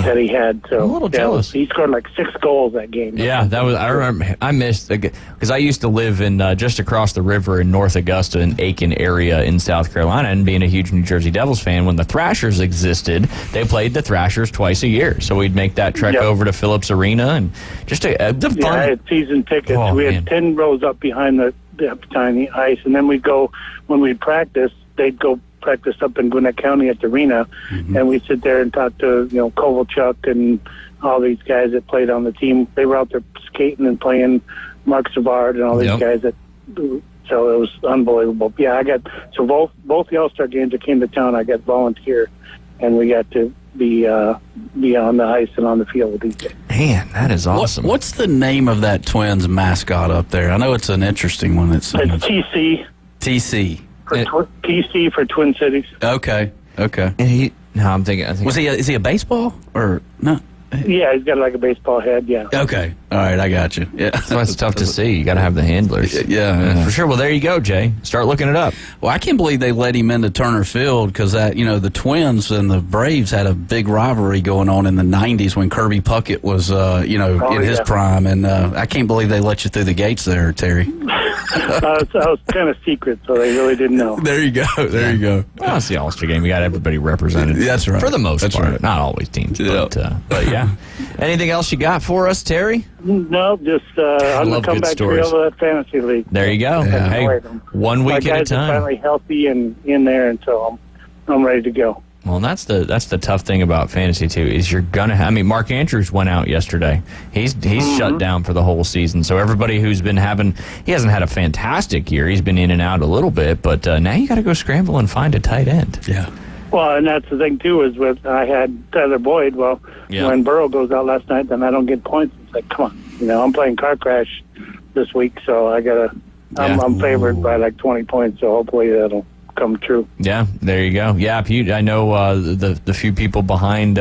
that he had. So I'm a little jealous. He scored like 6 goals that game. Yeah, that was. I remember. I missed because I used to live in just across the river in North Augusta and Aiken area in South Carolina, and being a huge New Jersey Devils fan, when the Thrashers existed, they played the Thrashers twice a year. So we'd make that trek over to Phillips Arena and just the fun. Yeah, I had season tickets. Oh, we had 10 rows up behind the ice, and then we'd go when we'd practice. They'd go practice up in Gwinnett County at the arena, and we'd sit there and talk to Kovalchuk and all these guys that played on the team. They were out there skating and playing Mark Savard and all these guys that. So it was unbelievable. Yeah, I got both the All-Star games that came to town. I got volunteer, and we got to be on the ice and on the field with these guys. Man, that is awesome. What's the name of that Twins mascot up there? I know it's an interesting one. It's TC. TC. TC for Twin Cities. Okay. And I'm thinking. Is he a baseball or no? Yeah, he's got like a baseball head. Yeah. Okay. All right, I got you. Yeah, that's tough to see. You got to have the handlers. Yeah, for sure. Well, there you go, Jay. Start looking it up. Well, I can't believe they let him into Turner Field because the Twins and the Braves had a big rivalry going on in the '90s when Kirby Puckett was in his prime, and I can't believe they let you through the gates there, Terry. I was kind of secret, so they really didn't know. There you go. There you go. Well, it's the All-Star game. We got everybody represented. That's right. For the most part. Right. Not always teams, but yeah. Anything else you got for us, Terry? No, just I'm going to come back stories. to that fantasy league. There you go. Yeah. Hey, 1 week at a time. My guys are finally healthy and in there, and so I'm ready to go. Well, that's the tough thing about fantasy too is you're gonna. Mark Andrews went out yesterday. He's shut down for the whole season. So everybody who's been he hasn't had a fantastic year. He's been in and out a little bit, but now you got to go scramble and find a tight end. Yeah. Well, and that's the thing too is I had Tyler Boyd. Well, when Burrow goes out last night, then I don't get points. It's like, come on, I'm playing Car Crash this week, so I gotta. I'm favored by like 20 points, so hopefully that'll come true. Yeah, there you go. Yeah, I know the few people behind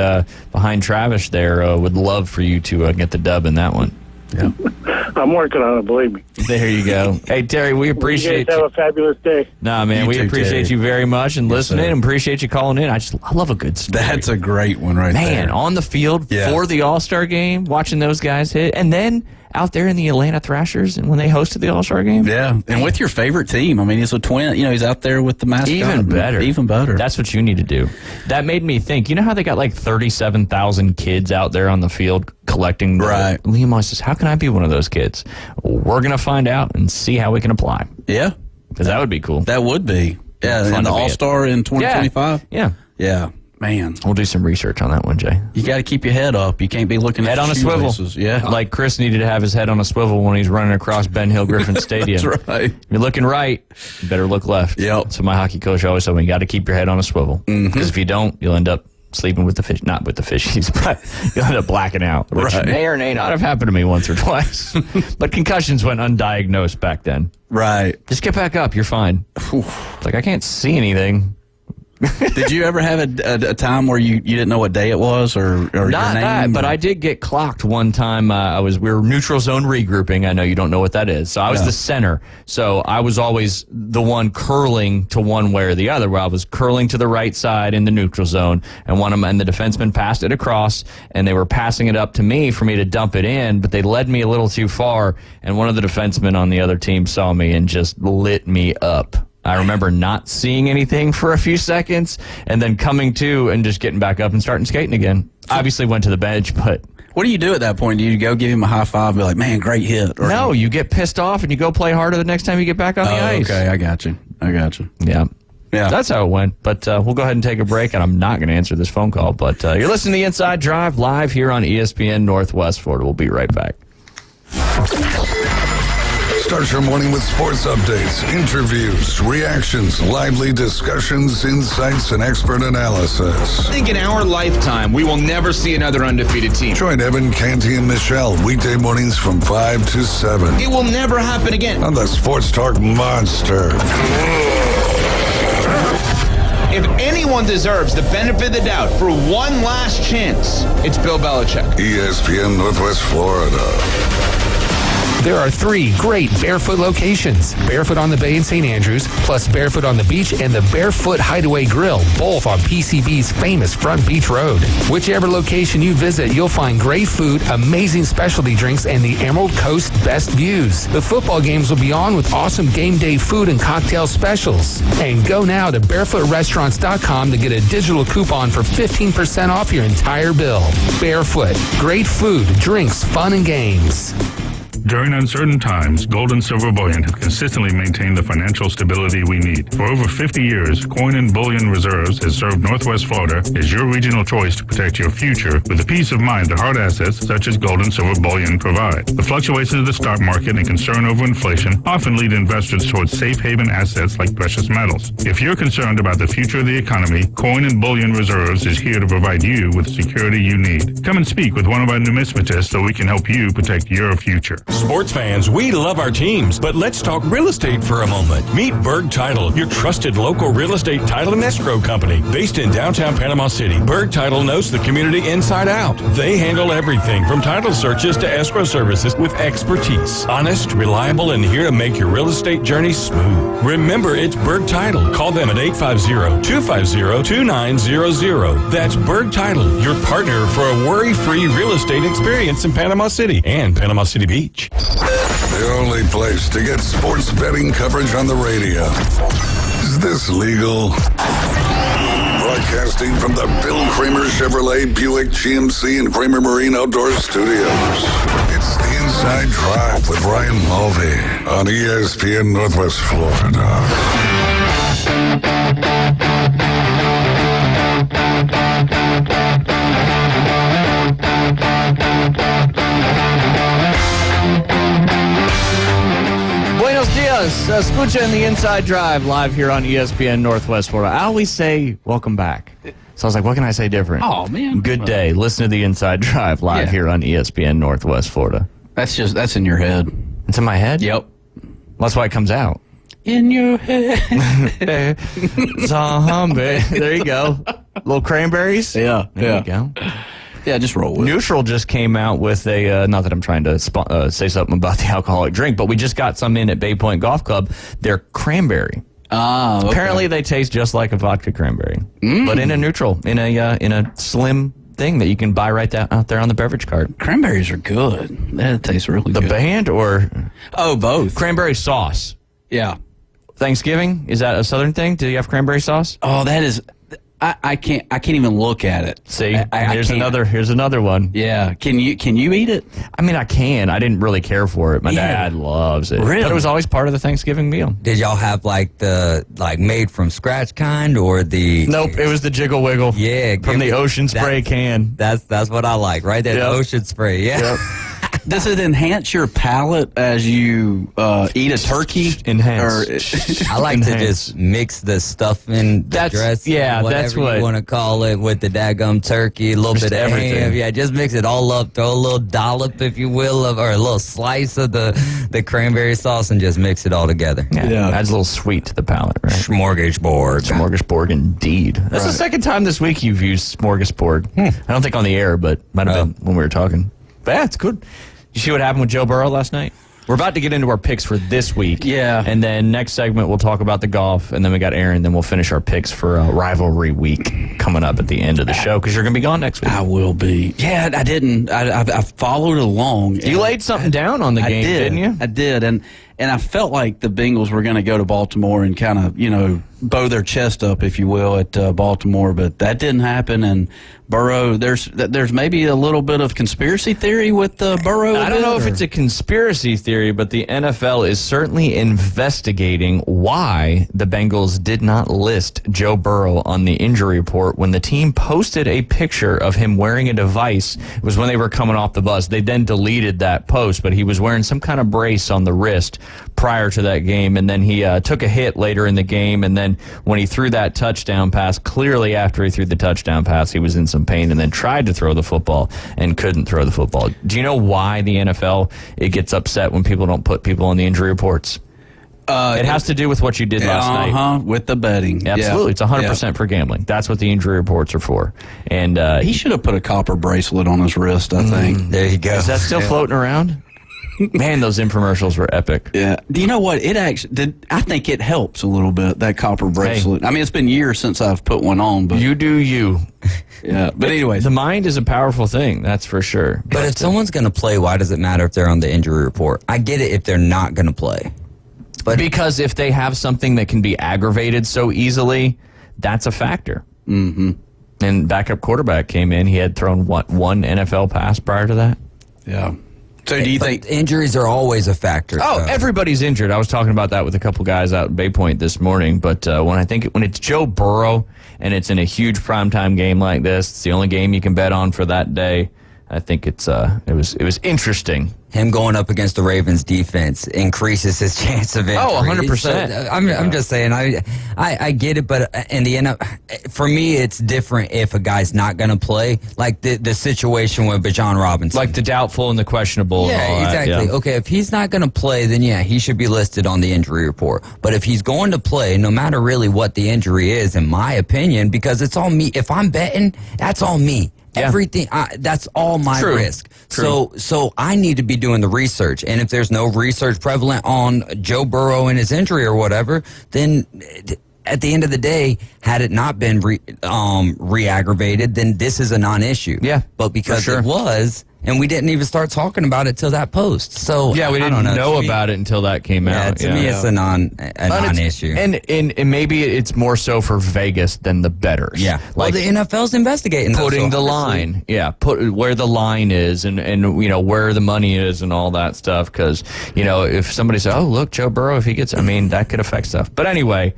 Travis there would love for you to get the dub in that one. Yeah, I'm working on it. Believe me. There you go. Hey Terry, we appreciate you. Guys have a fabulous day. Nah, man, we appreciate you very much and listening, and appreciate you calling in. I love a good story. That's a great one, right there. Man, on the field for the All-Star game, watching those guys hit, and then out there in the Atlanta Thrashers and when they hosted the All-Star game. Yeah, and with your favorite team. He's a Twin. He's out there with the mascot. Even better. That's what you need to do. That made me think. You know how they got like 37,000 kids out there on the field collecting? Right. Liam Moss says, how can I be one of those kids? We're going to find out and see how we can apply. Yeah. Because that would be cool. That would be. Yeah, and the All-Star in 2025? Yeah. Yeah. Man, we'll do some research on that one, Jay. You got to keep your head up. You can't be looking head at on a swivel. Yeah, like Chris needed to have his head on a swivel when he's running across Ben Hill Griffin Stadium. That's right. If you're looking right, you better look left. Yep. So my hockey coach always told me, you got to keep your head on a swivel because if you don't, you'll end up sleeping with the fish. Not with the fishies, but you'll end up blacking out, which may or may not have happened to me once or twice. But concussions went undiagnosed back then. Right. Just get back up. You're fine. It's like I can't see anything. Did you ever have a time where you didn't know what day it was or not your name? That, but I did get clocked one time. We were neutral zone regrouping. I know you don't know what that is. So I was the center. So I was always the one curling to one way or the other. Where I was curling to the right side in the neutral zone, and the defenseman passed it across, and they were passing it up to me for me to dump it in. But they led me a little too far, and one of the defensemen on the other team saw me and just lit me up. I remember not seeing anything for a few seconds and then coming to and just getting back up and starting skating again. Obviously went to the bench, but... What do you do at that point? Do you go give him a high five and be like, man, great hit? Or no, you get pissed off and you go play harder the next time you get back on the ice. Okay, I got you. Yeah. That's how it went. But we'll go ahead and take a break, and I'm not going to answer this phone call. But you're listening to The Inside Drive live here on ESPN Northwest Florida. We'll be right back. Start your morning with sports updates, interviews, reactions, lively discussions, insights, and expert analysis. I think in our lifetime, we will never see another undefeated team. Join Evan, Canty, and Michelle weekday mornings from 5 to 7. It will never happen again. On the Sports Talk Monster. If anyone deserves the benefit of the doubt for one last chance, it's Bill Belichick. ESPN Northwest Florida. There are 3 great Barefoot locations. Barefoot on the Bay in St. Andrews, plus Barefoot on the Beach and the Barefoot Hideaway Grill, both on PCB's famous Front Beach Road. Whichever location you visit, you'll find great food, amazing specialty drinks, and the Emerald Coast best views. The football games will be on with awesome game day food and cocktail specials. And go now to barefootrestaurants.com to get a digital coupon for 15% off your entire bill. Barefoot, great food, drinks, fun, and games. During uncertain times, Gold and Silver Bullion have consistently maintained the financial stability we need. For over 50 years, Coin and Bullion Reserves has served Northwest Florida as your regional choice to protect your future with the peace of mind that hard assets such as Gold and Silver Bullion provide. The fluctuations of the stock market and concern over inflation often lead investors towards safe haven assets like precious metals. If you're concerned about the future of the economy, Coin and Bullion Reserves is here to provide you with the security you need. Come and speak with one of our numismatists so we can help you protect your future. Sports fans, we love our teams, but let's talk real estate for a moment. Meet Berg Title, your trusted local real estate title and escrow company. Based in downtown Panama City, Berg Title knows the community inside out. They handle everything from title searches to escrow services with expertise. Honest, reliable, and here to make your real estate journey smooth. Remember, it's Berg Title. Call them at 850-250-2900. That's Berg Title, your partner for a worry-free real estate experience in Panama City and Panama City Beach. The only place to get sports betting coverage on the radio. Is this legal? Broadcasting from the Bill Kramer Chevrolet Buick GMC and Kramer Marine Outdoor Studios. It's the Inside Drive with Ryan Mulvey on ESPN Northwest Florida. Buenos dias. Escucha in the Inside Drive live here on ESPN Northwest Florida. I always say welcome back. So I was like, what can I say different? Oh, man. Good day. Listen to the Inside Drive live here on ESPN Northwest Florida. That's in your head. It's in my head? Yep. That's why it comes out. In your head. Zombie. There you go. Little cranberries? Yeah. There you go. Yeah, just roll with it. Neutral just came out with a, not that I'm trying to say something about the alcoholic drink, but we just got some in at Bay Point Golf Club. They're cranberry. Ah, okay. Apparently they taste just like a vodka cranberry, but in a neutral, in a slim thing that you can buy right out there on the beverage cart. Cranberries are good. That tastes really good. The band or? Oh, both. Cranberry sauce. Yeah. Thanksgiving, is that a Southern thing? Do you have cranberry sauce? Oh, that is. I can't even look at it. See, here's another one. Yeah, can you eat it? I mean, I can. I didn't really care for it. My dad loves it. Really? But it was always part of the Thanksgiving meal. Did y'all have the made from scratch kind or the? Nope, it was the Jiggle Wiggle. Yeah, from the Ocean Spray can. That's what I like right there. Yep. The Ocean Spray. Yeah. Yep. Does it enhance your palate as you eat a turkey? Enhance. I like to just mix the stuff in the dressing, whatever you want to call it, with the daggum turkey, a little bit of ham. Yeah, just mix it all up. Throw a little dollop, if you will, or a little slice of the cranberry sauce, and just mix it all together. Yeah. Adds a little sweet to the palate, right? Smorgasbord. Smorgasbord, indeed. That's the second time this week you've used smorgasbord. I don't think on the air, but might have been when we were talking. But yeah, it's good. You see what happened with Joe Burrow last night? We're about to get into our picks for this week. Yeah. And then next segment, we'll talk about the golf. And then we got Aaron. Then we'll finish our picks for rivalry week coming up at the end of the show because you're going to be gone next week. I will be. Yeah, I didn't. I followed along. You laid something down on the game, didn't you? I did. And I felt like the Bengals were going to go to Baltimore and kind of, bow their chest up, if you will, at Baltimore, but that didn't happen. And Burrow, there's maybe a little bit of conspiracy theory with Burrow. I don't know if it's a conspiracy theory, but the NFL is certainly investigating why the Bengals did not list Joe Burrow on the injury report when the team posted a picture of him wearing a device. It was when they were coming off the bus. They then deleted that post, but he was wearing some kind of brace on the wrist prior to that game, and then he took a hit later in the game, and then when he threw that touchdown pass, clearly after he threw the touchdown pass, he was in some pain and then tried to throw the football and couldn't throw the football. Do you know why the NFL gets upset when people don't put people on the injury reports? It has to do with what you did last night. With the betting. Absolutely. It's 100% for gambling. That's what the injury reports are for. And he should have put a copper bracelet on his wrist, I think. There you go. Is that still floating around? Man, those infomercials were epic. Yeah. Do you know what? It actually did. I think it helps a little bit, that copper bracelet. I mean, it's been years since I've put one on, but you do you. Yeah. But anyway, the mind is a powerful thing, that's for sure. But if someone's going to play, why does it matter if they're on the injury report? I get it if they're not going to play. But because if they have something that can be aggravated so easily, that's a factor. Mm-hmm. And backup quarterback came in. He had thrown, one NFL pass prior to that? Yeah. So do you think injuries are always a factor? Oh, everybody's injured. I was talking about that with a couple guys out at Bay Point this morning. But when it's Joe Burrow and it's in a huge primetime game like this, it's the only game you can bet on for that day. I think it was interesting. Him going up against the Ravens defense increases his chance of injury. Oh, 100%. So, I'm just saying, I get it, but in the end, for me, it's different if a guy's not going to play. Like the situation with Bijan Robinson. Like the doubtful and the questionable. Yeah, and all exactly. That, yeah. Okay, if he's not going to play, then yeah, he should be listed on the injury report. But if he's going to play, no matter really what the injury is, in my opinion, because it's all me. If I'm betting, that's all me. Yeah. Everything, that's all my risk. True. So I need to be doing the research. And if there's no research prevalent on Joe Burrow and his injury or whatever, then at the end of the day, had it not been re-aggravated, then this is a non-issue. Yeah, but because it was, and we didn't even start talking about it till that post. So yeah, we didn't know about it until that came out. To me, it's a non-issue. And maybe it's more so for Vegas than the bettors. Yeah, like the NFL's investigating putting the line. Yeah, put where the line is and where the money is and all that stuff. Because if somebody says, "Oh, look, Joe Burrow, if he gets," that could affect stuff. But anyway.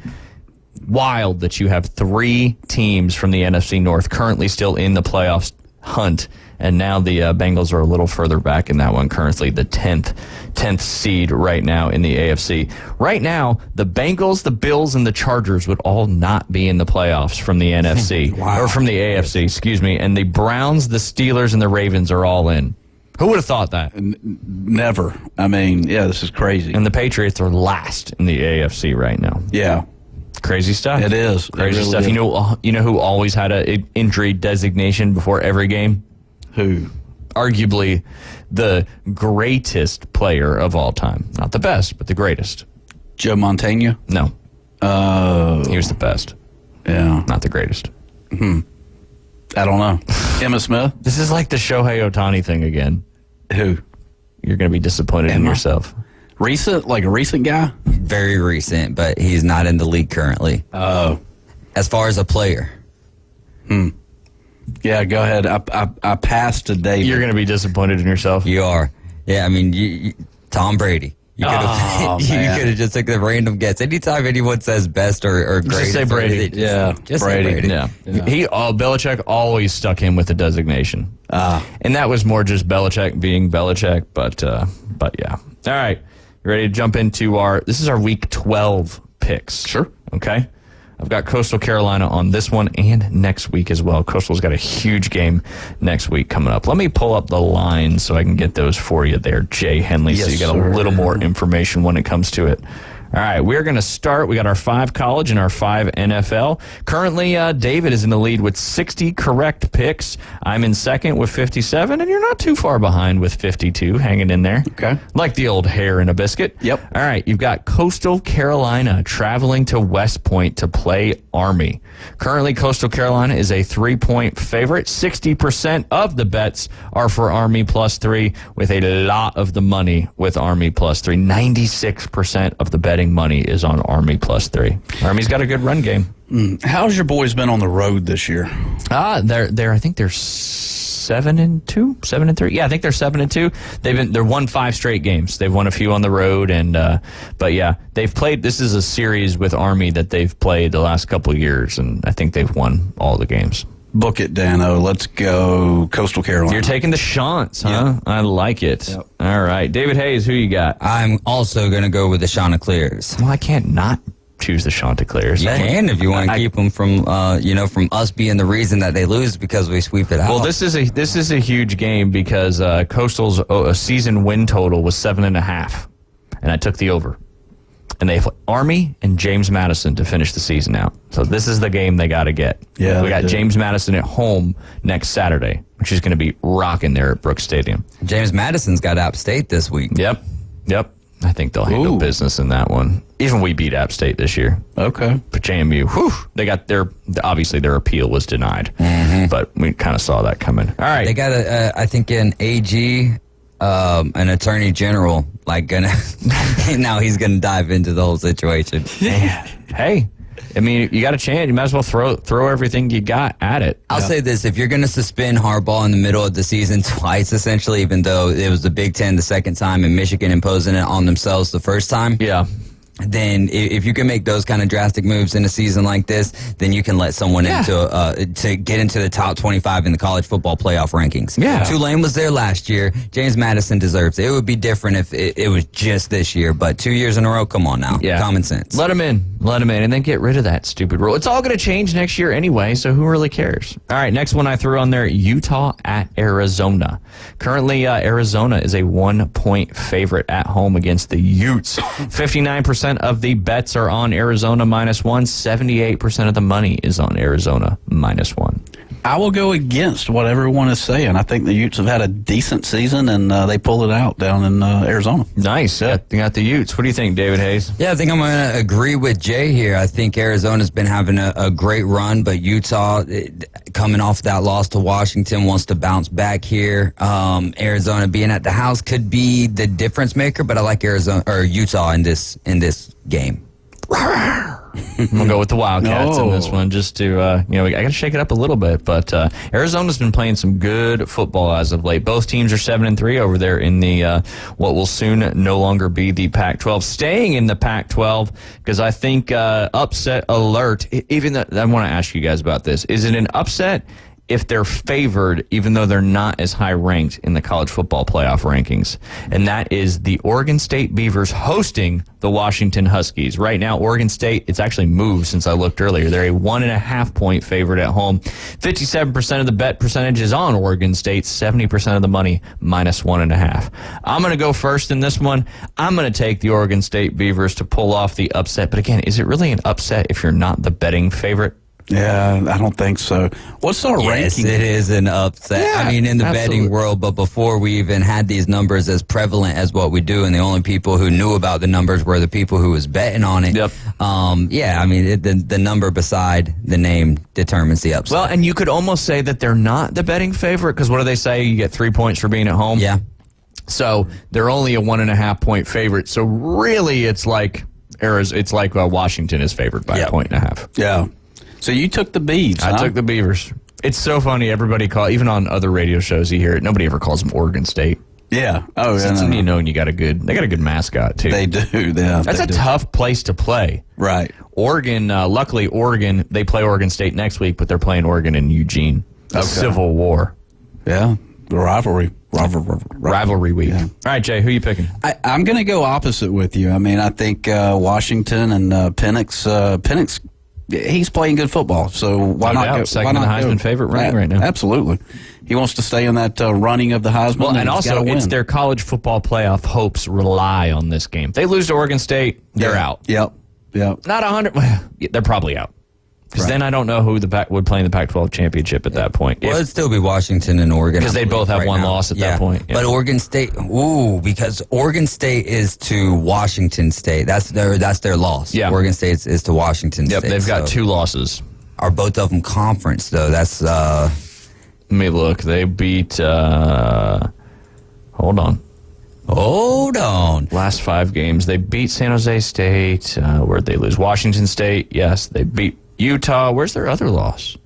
Wild that you have 3 teams from the NFC North currently still in the playoffs hunt, and now the Bengals are a little further back in that one, currently the 10th seed right now in the AFC. Right now, the Bengals, the Bills, and the Chargers would all not be in the playoffs from the NFC, or from the AFC, excuse me, and the Browns, the Steelers, and the Ravens are all in. Who would have thought that? Never. I mean, yeah, this is crazy. And the Patriots are last in the AFC right now. Yeah. Crazy stuff. It is. Crazy really stuff. Is. You know who always had an injury designation before every game? Who? Arguably the greatest player of all time. Not the best, but the greatest. Joe Montana? No. He was the best. Yeah. Not the greatest. I don't know. Emma Smith? This is like the Shohei Ohtani thing again. Who? You're going to be disappointed in yourself. Recent? Like a recent guy? Very recent, but he's not in the league currently. Oh. As far as a player. Yeah, go ahead. I passed to David. You're going to be disappointed in yourself. You are. Yeah, I mean, Tom Brady. You could have just took the random guess. Anytime anyone says best or greatest. Just say Brady. Just Brady. say Brady. Yeah. Belichick always stuck him with a designation. And that was more just Belichick being Belichick, but yeah. All right. You ready to jump into this is our week 12 picks. Sure. Okay. I've got Coastal Carolina on this one and next week as well. Coastal's got a huge game next week coming up. Let me pull up the lines so I can get those for you there, Jay Henley, so you got a little more information when it comes to it. All right, we're going to start. We got our 5 college and our 5 NFL. Currently, David is in the lead with 60 correct picks. I'm in second with 57, and you're not too far behind with 52, hanging in there. Okay. Like the old hair in a biscuit. Yep. All right, you've got Coastal Carolina traveling to West Point to play Army. Currently, Coastal Carolina is a 3-point favorite. 60% of the bets are for Army +3, with a lot of the money with Army +3. 96% of the betting betting money is on Army +3. Army's got a good run game. How's your boys been on the road this year? They're I think they're 7-2, 7-3. Yeah, I think they're 7-2. They're won 5 straight games. They've won a few on the road, and but yeah, they've played. This is a series with Army that they've played the last couple of years, and I think they've won all the games. Book it, Dano. Let's go Coastal Carolina. You're taking the Chants, huh? Yep. I like it. Yep. All right, David Hayes, who you got? I'm also going to go with the Chanticleers. Well, I can't not choose the Chanticleers. You can if you want to keep them from from us being the reason that they lose because we sweep it out. Well, this is a huge game because Coastal's season win total was 7.5, and I took the over. And they have Army and James Madison to finish the season out. So this is the game they got to get. Yeah, we got James Madison at home next Saturday, which is going to be rocking there at Brooks Stadium. James Madison's got App State this week. Yep. I think they'll handle business in that one. Even we beat App State this year. Okay. But JMU, they got obviously their appeal was denied. But we kind of saw that coming. All right. They got I think an AG, an attorney general, now he's gonna dive into the whole situation. Hey, I mean, you got a chance. You might as well throw everything you got at it. I'll say this: if you're gonna suspend Harbaugh in the middle of the season twice, essentially, even though it was the Big Ten the second time and Michigan imposing it on themselves the first time, then if you can make those kind of drastic moves in a season like this, then you can let someone to get into the top 25 in the college football playoff rankings. Yeah. Tulane was there last year. James Madison deserves it. It would be different if it was just this year, but 2 years in a row, come on now. Yeah. Common sense. Let them in, and then get rid of that stupid rule. It's all going to change next year anyway, so who really cares? All right, next one I threw on there, Utah at Arizona. Currently, Arizona is a 1-point favorite at home against the Utes. 59% of the bets are on Arizona -1. 78% of the money is on Arizona -1. I will go against what everyone is saying. I think the Utes have had a decent season, and they pulled it out down in Arizona. Nice. Yeah, they got the Utes. What do you think, David Hayes? Yeah, I think I'm going to agree with Jay here. I think Arizona's been having a great run, but Utah, coming off that loss to Washington, wants to bounce back here. Arizona being at the house could be the difference maker, but I like Utah in this game. I'm going to go with the Wildcats in this one just to, I got to shake it up a little bit. But Arizona's been playing some good football as of late. Both teams are 7-3 over there in the what will soon no longer be the Pac-12. Staying in the Pac-12 because I think upset alert. Even though, I want to ask you guys about this. Is it an upset if they're favored, even though they're not as high ranked in the college football playoff rankings? And that is the Oregon State Beavers hosting the Washington Huskies. Right now, Oregon State, it's actually moved since I looked earlier. They're a 1.5-point favorite at home. 57% of the bet percentage is on Oregon State, 70% of the money -1.5. I'm going to go first in this one. I'm going to take the Oregon State Beavers to pull off the upset. But again, is it really an upset if you're not the betting favorite? Yeah, I don't think so. What's our ranking? Yes, it is an upset. Yeah, I mean, in the absolutely. betting world, but before we even had these numbers as prevalent as what we do, and the only people who knew about the numbers were the people who was betting on it. Yep. I mean, the number beside the name determines the upset. Well, and you could almost say that they're not the betting favorite because what do they say? You get 3 points for being at home. Yeah. So they're only a 1.5-point favorite. So really, it's like Washington is favored by 1.5. Yeah. So you took the Beavs, I took the Beavers. It's so funny. Everybody even on other radio shows you hear it. Nobody ever calls them Oregon State. Yeah. Oh, yeah. So you know, and they got a good mascot too. They do. Yeah. That's a tough place to play. Right. Oregon, luckily Oregon, they play Oregon State next week, but they're playing Oregon in Eugene. A Civil War. Yeah. The rivalry week. Yeah. All right, Jay, who are you picking? I'm going to go opposite with you. I mean, I think Washington and Penix, he's playing good football, so why not go? Second Heisman favorite right now. Absolutely. He wants to stay in that running of the Heisman. Well, and also it's their college football playoff hopes rely on this game. If they lose to Oregon State, they're out. Yep. Not 100. They're probably out. Because then I don't know who would play in the Pac-12 championship at that point. Well, it'd still be Washington and Oregon. Because they both have one loss at that point. Yeah. But Oregon State, because Oregon State is to Washington State. That's their loss. Yeah. Oregon State is to Washington State. Yep, they've got 2 losses. Are both of them conference, though? That's, Let me look. They beat, hold on. Hold on. Last 5 games, they beat San Jose State. Where'd they lose? Washington State. Yes, they beat Utah. Where's their other loss?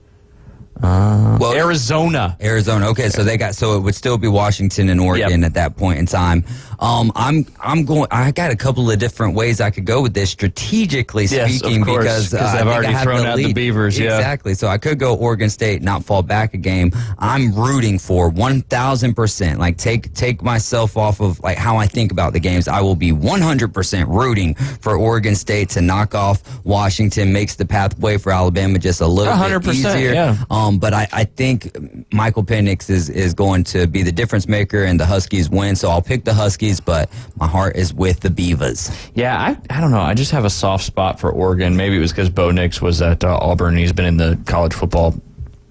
Arizona. Okay, so it would still be Washington and Oregon at that point in time. I got a couple of different ways I could go with this strategically speaking, of course, because they've already thrown out the Beavers. Exactly. So I could go Oregon State, not fall back a game. I'm rooting for 1,000%. Like take myself off of like how I think about the games. I will be 100% rooting for Oregon State to knock off Washington. Makes the pathway for Alabama just a little bit easier. Yeah. But I think Michael Penix is going to be the difference maker, and the Huskies win. So I'll pick the Huskies, but my heart is with the Beavers. Yeah, I don't know. I just have a soft spot for Oregon. Maybe it was because Bo Nix was at Auburn. He's been in the college football.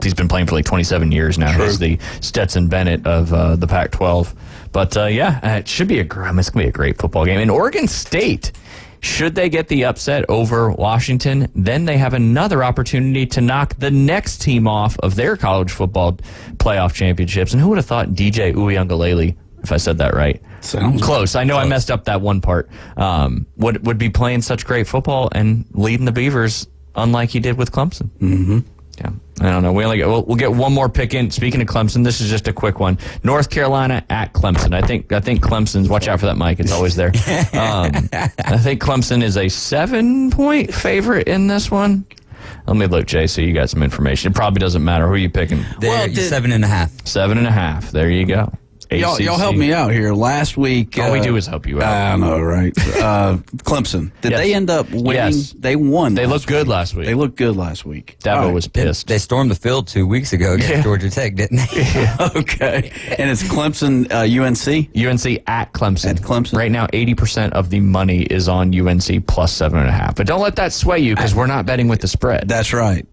He's been playing for like 27 years now. He's the Stetson Bennett of the Pac-12. But it should be it's going to be a great football game. And Oregon State, should they get the upset over Washington, then they have another opportunity to knock the next team off of their college football playoff championships. And who would have thought DJ Uiagalelei, if I said that right? Sounds close. I know I messed up that one part. Would be playing such great football and leading the Beavers, unlike he did with Clemson. Mm-hmm. Yeah, I don't know. We'll get one more pick in. Speaking of Clemson, this is just a quick one. North Carolina at Clemson. I think Clemson's. Watch out for that mic. It's always there. I think Clemson is a 7-point favorite in this one. Let me look, Jay, so you got some information. It probably doesn't matter. Who are you picking? 7.5. 7.5. There you go. Y'all help me out here. Last week, all we do is help you out. I know, right? Clemson. Did they end up winning? Yes. They won. They looked good last week. Dabo was pissed. They stormed the field 2 weeks ago against Georgia Tech, didn't they? Okay. And it's Clemson, UNC? UNC at Clemson. At Clemson. Right now, 80% of the money is on UNC plus 7.5. But don't let that sway you, because we're not betting with the spread. That's right.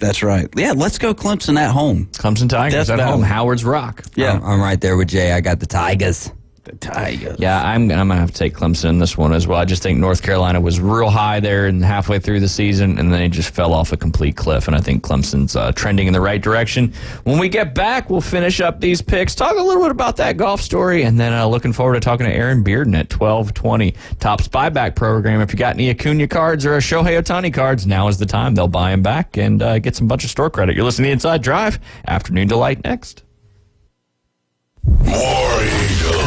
Yeah, let's go Clemson at home. Clemson Tigers at home. Howard's Rock. Yeah. I'm right there with Jay. I got the Tigers. The Tigers. Yeah, I'm going to have to take Clemson in this one as well. I just think North Carolina was real high there and halfway through the season, and then it just fell off a complete cliff, and I think Clemson's trending in the right direction. When we get back, we'll finish up these picks, talk a little bit about that golf story, and then looking forward to talking to Aaron Bearden at 12:20. Topps buyback program. If you got any Acuna cards or a Shohei Ohtani cards, now is the time. They'll buy them back and get some bunch of store credit. You're listening to Inside Drive. Afternoon Delight next. War Eagle.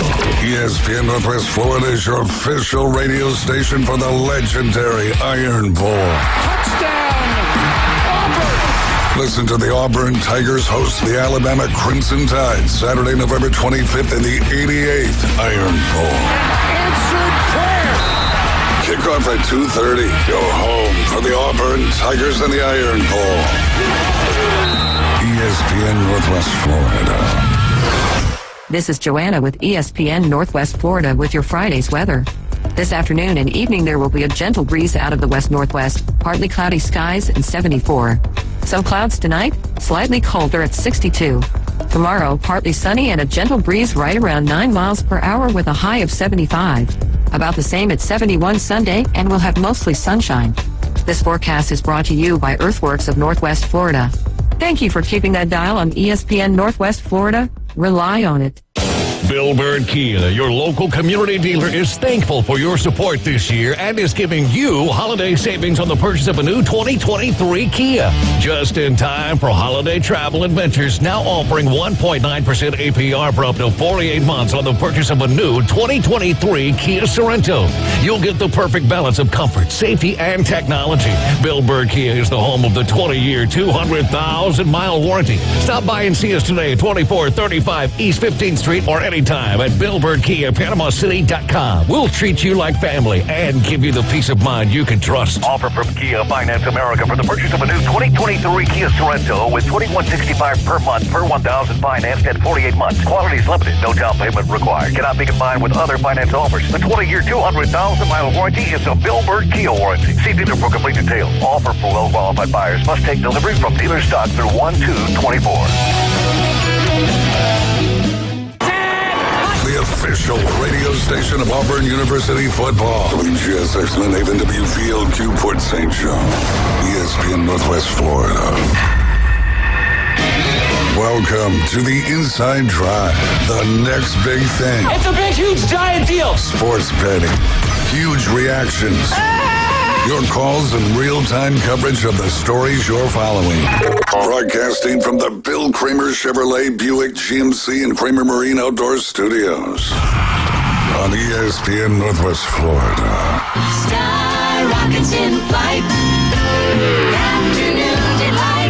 ESPN Northwest Florida is your official radio station for the legendary Iron Bowl. Touchdown, Auburn! Listen to the Auburn Tigers host the Alabama Crimson Tide Saturday, November 25th in the 88th Iron Bowl. Answered prayer! Kickoff at 2:30. Your home for the Auburn Tigers and the Iron Bowl. ESPN Northwest Florida. This is Joanna with ESPN Northwest Florida with your Friday's weather. This afternoon and evening there will be a gentle breeze out of the west-northwest, partly cloudy skies and 74. Some clouds tonight, slightly colder at 62. Tomorrow, partly sunny and a gentle breeze right around 9 miles per hour with a high of 75. About the same at 71 Sunday, and we'll have mostly sunshine. This forecast is brought to you by Earthworks of Northwest Florida. Thank you for keeping that dial on ESPN Northwest Florida. Rely on it. Bill Bird Kia, your local community dealer, is thankful for your support this year and is giving you holiday savings on the purchase of a new 2023 Kia. Just in time for holiday travel adventures, now offering 1.9% APR for up to 48 months on the purchase of a new 2023 Kia Sorento. You'll get the perfect balance of comfort, safety, and technology. Bill Bird Kia is the home of the 20-year, 200,000-mile warranty. Stop by and see us today at 2435 East 15th Street or anytime at BillBirdKia.PanamaCity.com. We'll treat you like family and give you the peace of mind you can trust. Offer from Kia Finance America for the purchase of a new 2023 Kia Sorento with $2,165 per month per 1,000 financed at 48 months. Quality is limited. No down payment required. Cannot be combined with other finance offers. The 20-year, 200,000-mile warranty is a Bill Bird Kia warranty. See dealer for complete details. Offer for well-qualified buyers. Must take delivery from dealer stock through 1/2/24. The official radio station of Auburn University football. WGSX Nathan W. Field, Q, Port St. Joe. ESPN Northwest Florida. Welcome to the Inside Drive, the next big thing. It's a big, huge, giant deal. Sports betting, huge reactions, your calls and real-time coverage of the stories you're following. Broadcasting from the Bill Kramer Chevrolet Buick GMC and Kramer Marine Outdoor Studios on ESPN Northwest Florida. Sky rockets in flight. Afternoon delight.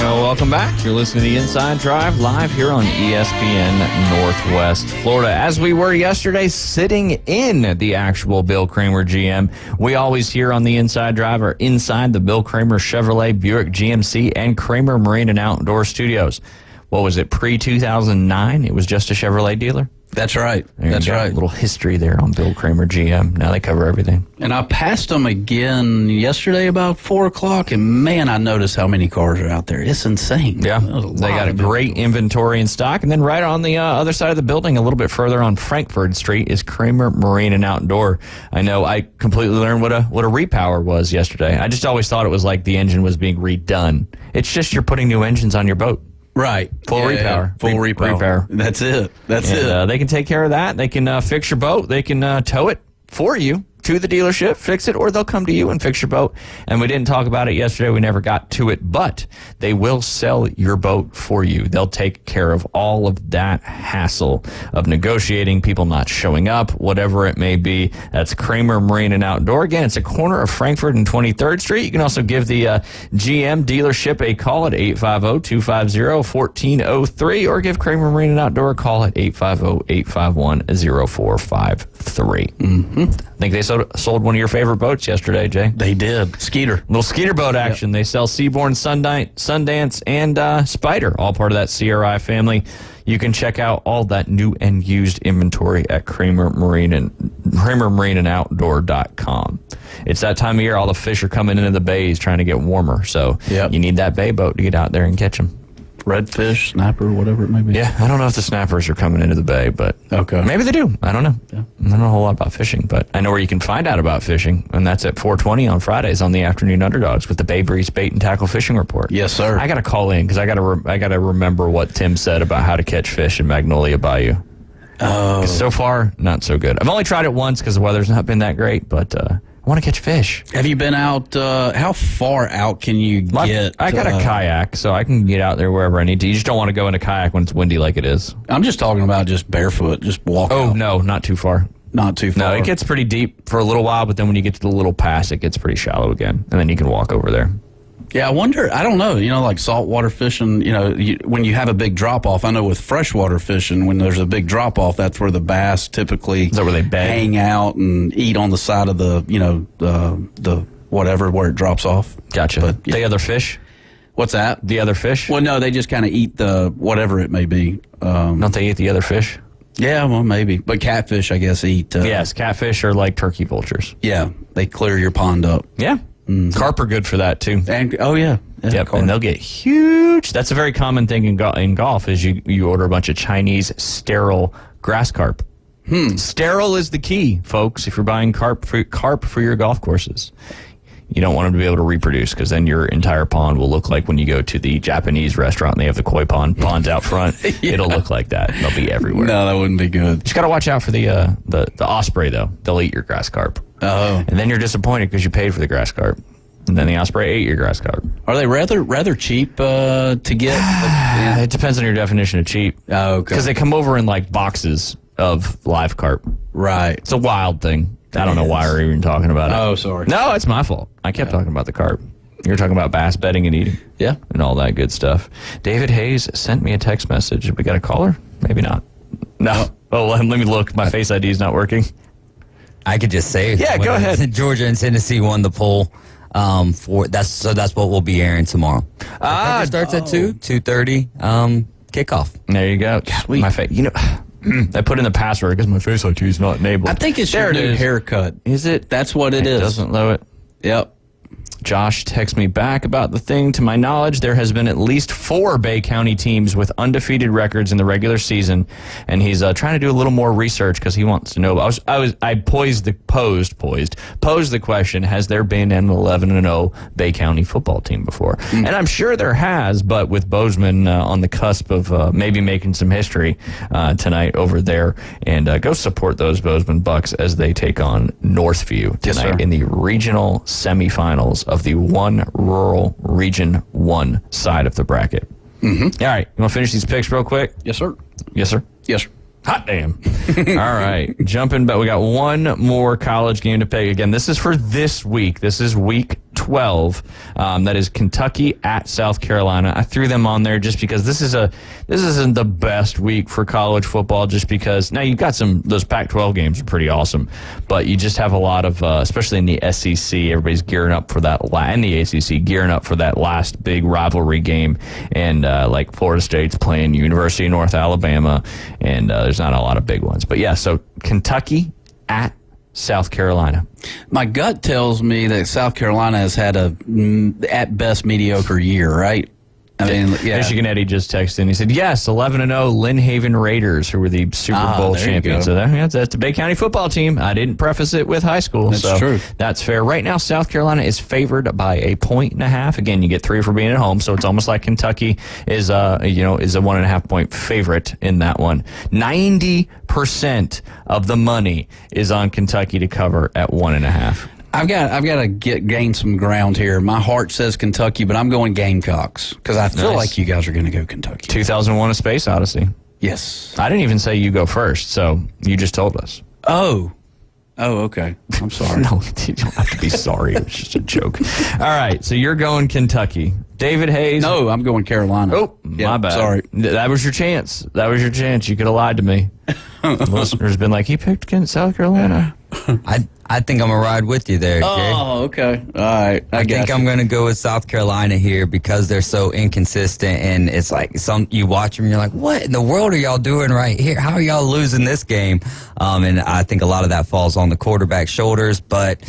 And welcome back. You're listening to the Inside Drive live here on ESPN Northwest Florida. As we were yesterday, sitting in the actual Bill Kramer GM. We always here on the Inside Drive are inside the Bill Kramer Chevrolet Buick GMC and Kramer Marine and Outdoor Studios. What was it, pre-2009? It was just a Chevrolet dealer? That's right. That's right. A little history there on Bill Kramer GM. Now they cover everything. And I passed them again yesterday about 4 o'clock, and man, I noticed how many cars are out there. It's insane. Yeah, they got a great inventory in stock. And then right on the other side of the building, a little bit further on Frankfurt Street, is Kramer Marine and Outdoor. I know I completely learned what a repower was yesterday. I just always thought it was like the engine was being redone. It's just you're putting new engines on your boat. Right. Full repower. Full repower. That's it. That's it. They can take care of that. They can fix your boat. They can tow it for you to the dealership, fix it, or they'll come to you and fix your boat. And we didn't talk about it yesterday. We never got to it, but they will sell your boat for you. They'll take care of all of that hassle of negotiating, people not showing up, whatever it may be. That's Kramer Marine and Outdoor. Again, it's a corner of Frankfurt and 23rd Street. You can also give the GM dealership a call at 850-250-1403 or give Kramer Marine and Outdoor a call at 850-851-0453. Mm-hmm. I think they sold one of your favorite boats yesterday, Jay. They did. Skeeter. Little Skeeter boat action. Yep. They sell Seabourn, Sundance, and Spider, all part of that CRI family. You can check out all that new and used inventory at KramerMarineandOutdoor.com. It's that time of year, all the fish are coming into the bays trying to get warmer. So you need that bay boat to get out there and catch them. Redfish, snapper, whatever it may be. Yeah, I don't know if the snappers are coming into the bay, but maybe they do. I don't know. Yeah. I don't know a whole lot about fishing, but I know where you can find out about fishing, and that's at 4:20 on Fridays on the Afternoon Underdogs with the Bay Breeze Bait and Tackle Fishing Report. Yes, sir. I got to call in because I got to remember what Tim said about how to catch fish in Magnolia Bayou. Oh. So far, not so good. I've only tried it once because the weather's not been that great, but I want to catch fish. Have you been out? How far out can you get? I got a kayak, so I can get out there wherever I need to. You just don't want to go in a kayak when it's windy like it is. I'm just talking about just barefoot, just walk out. No, not too far. Not too far. No, it gets pretty deep for a little while, but then when you get to the little pass, it gets pretty shallow again, and then you can walk over there. Yeah, I wonder, I don't know, like saltwater fishing, when you have a big drop-off, I know with freshwater fishing, when there's a big drop-off, that's where the bass typically is that where they hang out and eat on the side of the, the whatever, where it drops off. Gotcha. But the other fish? What's that? The other fish? Well, no, they just kind of eat the, whatever it may be. Don't they eat the other fish? Yeah, well, maybe. But catfish, I guess, eat. Yes, catfish are like turkey vultures. Yeah, they clear your pond up. Yeah. Mm-hmm. Carp are good for that too. And yep, carp. And they'll get huge. That's a very common thing in golf is you order a bunch of Chinese sterile grass carp. Sterile is the key, folks. If you're buying carp for your golf courses, you don't want them to be able to reproduce because then your entire pond will look like when you go to the Japanese restaurant and they have the koi ponds out front. Yeah. It'll look like that. They'll be everywhere. No, that wouldn't be good. Just got to watch out for the osprey though. They'll eat your grass carp. Oh. And then you're disappointed because you paid for the grass carp. And then the osprey ate your grass carp. Are they rather cheap to get? It depends on your definition of cheap. Oh, okay. Because they come over in like boxes of live carp. Right. It's a wild thing. I don't know why we're even talking about it. Oh, sorry. No, it's my fault. I kept talking about the carp. You're talking about bass bedding and eating. Yeah. And all that good stuff. David Hayes sent me a text message. We got a caller? Maybe not. No. Oh, let me look. My Face ID is not working. I could just say, yeah, go ahead. Georgia and Tennessee won the poll. That's what we'll be airing tomorrow. It starts at 2:30. Kickoff. There you go. Sweet. My face. I put in the password because my Face ID is not enabled. I think it's your new haircut. Is it? That's what it is. Doesn't know it. Yep. Josh texts me back about the thing. To my knowledge, there has been at least 4 Bay County teams with undefeated records in the regular season, and he's trying to do a little more research because he wants to know. I posed the question: has there been an 11-0 Bay County football team before? And I'm sure there has, but with Bozeman on the cusp of maybe making some history tonight over there, and go support those Bozeman Bucks as they take on Northview tonight in the regional semifinals of the One Rural Region 1 side of the bracket. All right, you want to finish these picks real quick? Yes, sir. Yes, sir. Yes, sir. Hot damn. All right, jumping back. We got one more college game to pick. Again, this is for this week. This is week 12. That is Kentucky at South Carolina. I threw them on there just because this isn't the best week for college football. Just because now you've got those Pac-12 games are pretty awesome, but you just have a lot of especially in the SEC, everybody's gearing up for that, and the ACC gearing up for that last big rivalry game. And like Florida State's playing University of North Alabama, and there's not a lot of big ones. But yeah, so Kentucky at South Carolina. My gut tells me that South Carolina has had a, at best, mediocre year, right? I mean, yeah. Michigan Eddie just texted and he said, yes, 11-0 Lynn Haven Raiders, who were the Super Bowl champions. So that's the Bay County football team. I didn't preface it with high school. That's true. That's fair. Right now, South Carolina is favored by 1.5. Again, you get 3 for being at home, so it's almost like Kentucky is a 1.5 point favorite in that one. 90% of the money is on Kentucky to cover at 1.5. I've got to gain some ground here. My heart says Kentucky, but I'm going Gamecocks because I feel like you guys are going to go Kentucky. 2001: A Space Odyssey. Yes. I didn't even say you go first, so you just told us. Oh, okay. I'm sorry. No, you don't have to be sorry. It was just a joke. All right, so you're going Kentucky. David Hayes. No, I'm going Carolina. Oh, my bad. Sorry. That was your chance. You could have lied to me. The listener's been like, he picked South Carolina. I think I'm going to ride with you there, Jay. Oh, okay. All right. I think I'm going to go with South Carolina here because they're so inconsistent, and it's like you watch them and you're like, what in the world are y'all doing right here? How are y'all losing this game? And I think a lot of that falls on the quarterback's shoulders, but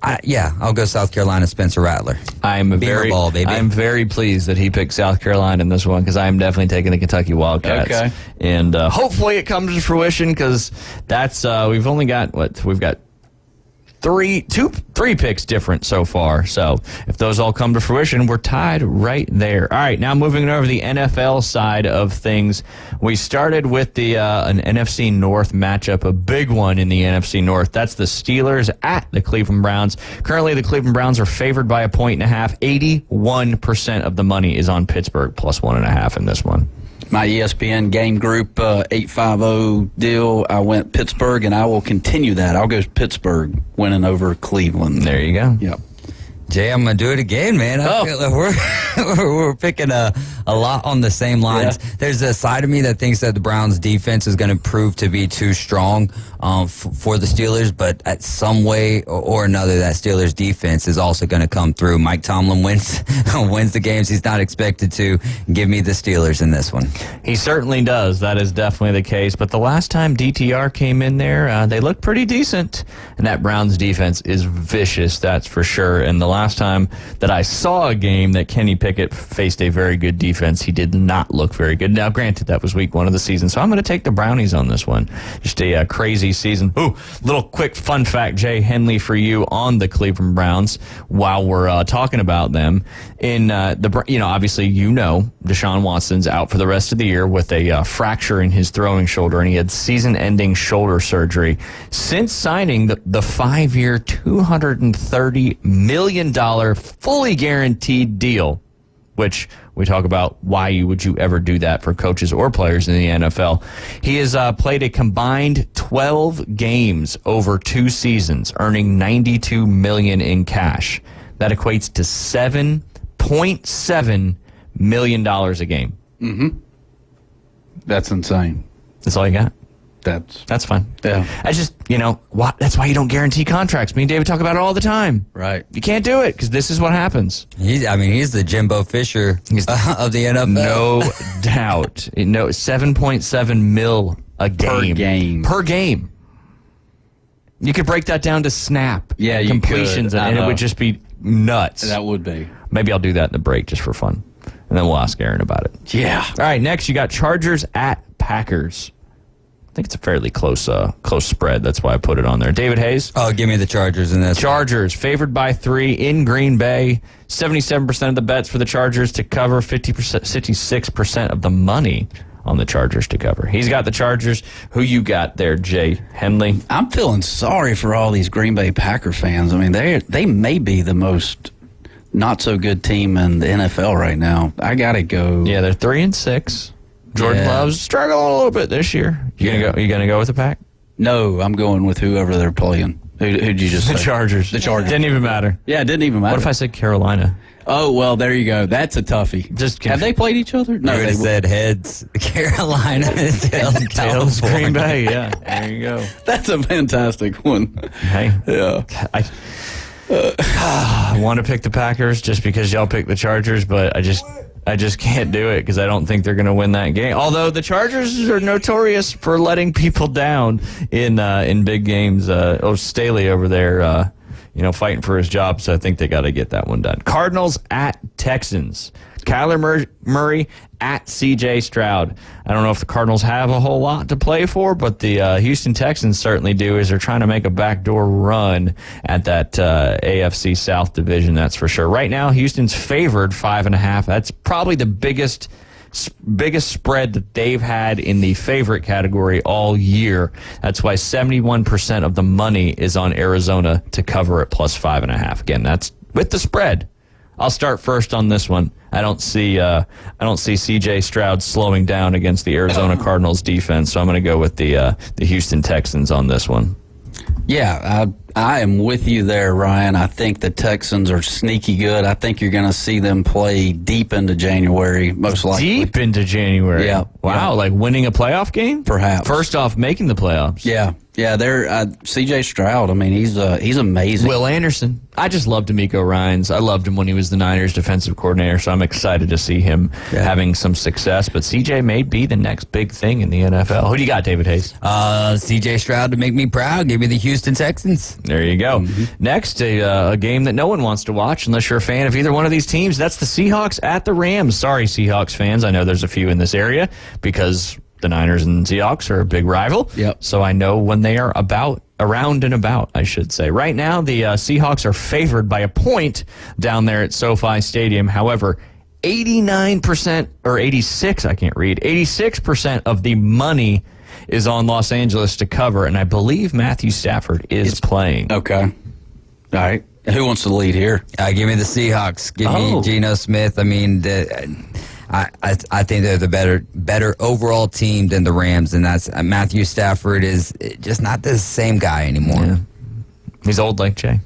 I'll go South Carolina, Spencer Rattler. I'm very pleased that he picked South Carolina in this one because I'm definitely taking the Kentucky Wildcats. Okay. And hopefully it comes to fruition because that's we've only got three picks different so far. So if those all come to fruition, we're tied right there. All right, now moving over to the NFL side of things. We started with the an NFC North matchup, a big one in the NFC North. That's the Steelers at the Cleveland Browns. Currently, the Cleveland Browns are favored by 1.5. 81% of the money is on Pittsburgh plus 1.5 in this one. My ESPN game group 850 deal, I went Pittsburgh, and I will continue that. I'll go Pittsburgh winning over Cleveland. There you go. Yep. Jay, I'm going to do it again, man. I feel like we're picking a lot on the same lines. Yeah. There's a side of me that thinks that the Browns' defense is going to prove to be too strong for the Steelers, but at some way or another, that Steelers' defense is also going to come through. Mike Tomlin wins the games he's not expected to. Give me the Steelers in this one. He certainly does. That is definitely the case. But the last time DTR came in there, they looked pretty decent. And that Browns defense is vicious, that's for sure. And the last time that I saw a game that Kenny Pickett faced a very good defense, he did not look very good. Now, granted, that was week 1 of the season, so I'm going to take the Brownies on this one. Just a crazy season. Ooh, little quick fun fact, Jay Henley, for you on the Cleveland Browns while we're talking about them. In obviously, Deshaun Watson's out for the rest of the year with a fracture in his throwing shoulder, and he had season-ending shoulder surgery. Since signing the 5-year, $230 million fully guaranteed deal, which we talk about why would you ever do that for coaches or players in the NFL. He has played a combined 12 games over 2 seasons, earning $92 million in cash. That equates to $7.7 million a game. Mm-hmm. That's insane. That's all you got? That's fine. Yeah. I just, that's why you don't guarantee contracts. Me and David talk about it all the time. Right. You can't do it because this is what happens. He's the Jimbo Fisher of the NFL. No doubt. 7.7 mil a game. Per game. You could break that down to snap completions, and it would just be nuts. That would be. Maybe I'll do that in the break just for fun, and then we'll ask Aaron about it. Yeah. All right, next you got Chargers at Packers. I think it's a fairly close spread. That's why I put it on there. David Hayes. Oh, give me the Chargers in this. Chargers favored by 3 in Green Bay. 77% of the bets for the Chargers to cover. 56% of the money on the Chargers to cover. He's got the Chargers. Who you got there, Jay Henley? I'm feeling sorry for all these Green Bay Packer fans. I mean, they may be the most not so good team in the NFL right now. I gotta go. Yeah, they're 3-6. Jordan Love's struggling a little bit this year. You gonna go with the Pack? No, I'm going with whoever they're playing. Who'd you just say? The Chargers. The Chargers. Didn't even matter. Yeah, it didn't even matter. What if I said Carolina? Oh, well, there you go. That's a toughie. Have they played each other? No, they said heads Carolina, tails Green Bay. Yeah, there you go. That's a fantastic one. Hey, yeah. I want to pick the Packers just because y'all picked the Chargers, but I just can't do it because I don't think they're going to win that game. Although the Chargers are notorious for letting people down in big games. Staley over there, fighting for his job, so I think they got to get that one done. Cardinals at Texans. Kyler Murray at C.J. Stroud. I don't know if the Cardinals have a whole lot to play for, but the Houston Texans certainly do, as they're trying to make a backdoor run at that AFC South division, that's for sure. Right now, Houston's favored 5.5. That's probably the biggest spread that they've had in the favorite category all year. That's why 71% of the money is on Arizona to cover it plus 5.5. Again, that's with the spread. I'll start first on this one. I don't see C.J. Stroud slowing down against the Arizona Cardinals defense, so I'm going to go with the Houston Texans on this one. Yeah, I am with you there, Ryan. I think the Texans are sneaky good. I think you're going to see them play deep into January, most likely. Deep into January? Yeah. Wow, like winning a playoff game? Perhaps. First off, making the playoffs. Yeah. Yeah, they're C.J. Stroud. I mean, he's amazing. Will Anderson. I just loved D'Amico Ryans. I loved him when he was the Niners defensive coordinator, so I'm excited to see him having some success. But C.J. may be the next big thing in the NFL. Who do you got, David Hayes? C.J. Stroud to make me proud. Give me the Houston Texans. There you go. Mm-hmm. Next, a game that no one wants to watch unless you're a fan of either one of these teams. That's the Seahawks at the Rams. Sorry, Seahawks fans. I know there's a few in this area because the Niners and Seahawks are a big rival. Yep. So I know when they are around and about, I should say. Right now, the Seahawks are favored by a point down there at SoFi Stadium. However, 89% or 86% of the money is on Los Angeles to cover, and I believe Matthew Stafford is playing. Okay. All right. Who wants to lead here? Give me the Seahawks. Give me Geno Smith. I mean, I think they're the better overall team than the Rams, and that's Matthew Stafford is just not the same guy anymore. Yeah. He's old like Jay.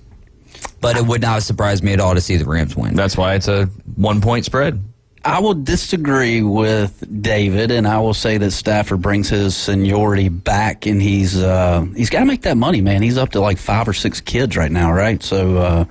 But it would not surprise me at all to see the Rams win. That's why it's a 1-point spread. I will disagree with David, and I will say that Stafford brings his seniority back, and he's got to make that money, man. He's up to like 5 or 6 kids right now, right? So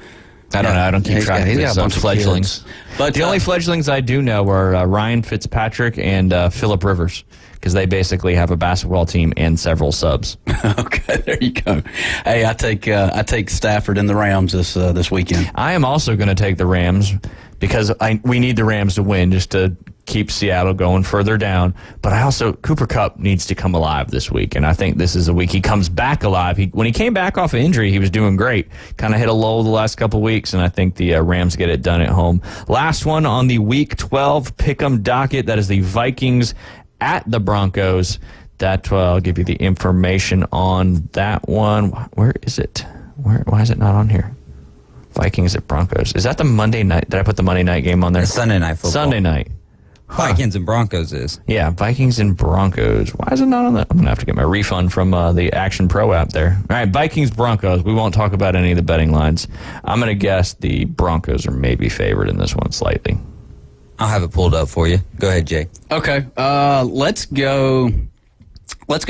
I don't know. I don't keep track of He's got a bunch of fledglings. But the only fledglings I do know are Ryan Fitzpatrick and Phillip Rivers, because they basically have a basketball team and several subs. Okay, there you go. Hey, I take Stafford and the Rams this weekend. I am also going to take the Rams because we need the Rams to win just to keep Seattle going further down. But Cooper Kupp needs to come alive this week, and I think this is a week he comes back alive. When he came back off of injury, he was doing great. Kind of hit a lull the last couple weeks, and I think the Rams get it done at home. Last one on the Week 12 Pick'em docket, that is the Vikings at the Broncos. I'll give you the information on that one. Where is it? Why is it not on here? Vikings at Broncos. Is that the Monday night? Did I put the Monday night game on there? The Sunday night football. Sunday night. Vikings and Broncos is. Yeah, Vikings and Broncos. Why is it not on that? I'm going to have to get my refund from the Action Pro app there. All right, Vikings, Broncos. We won't talk about any of the betting lines. I'm going to guess the Broncos are maybe favored in this one slightly. I'll have it pulled up for you. Go ahead, Jay. Okay, let's go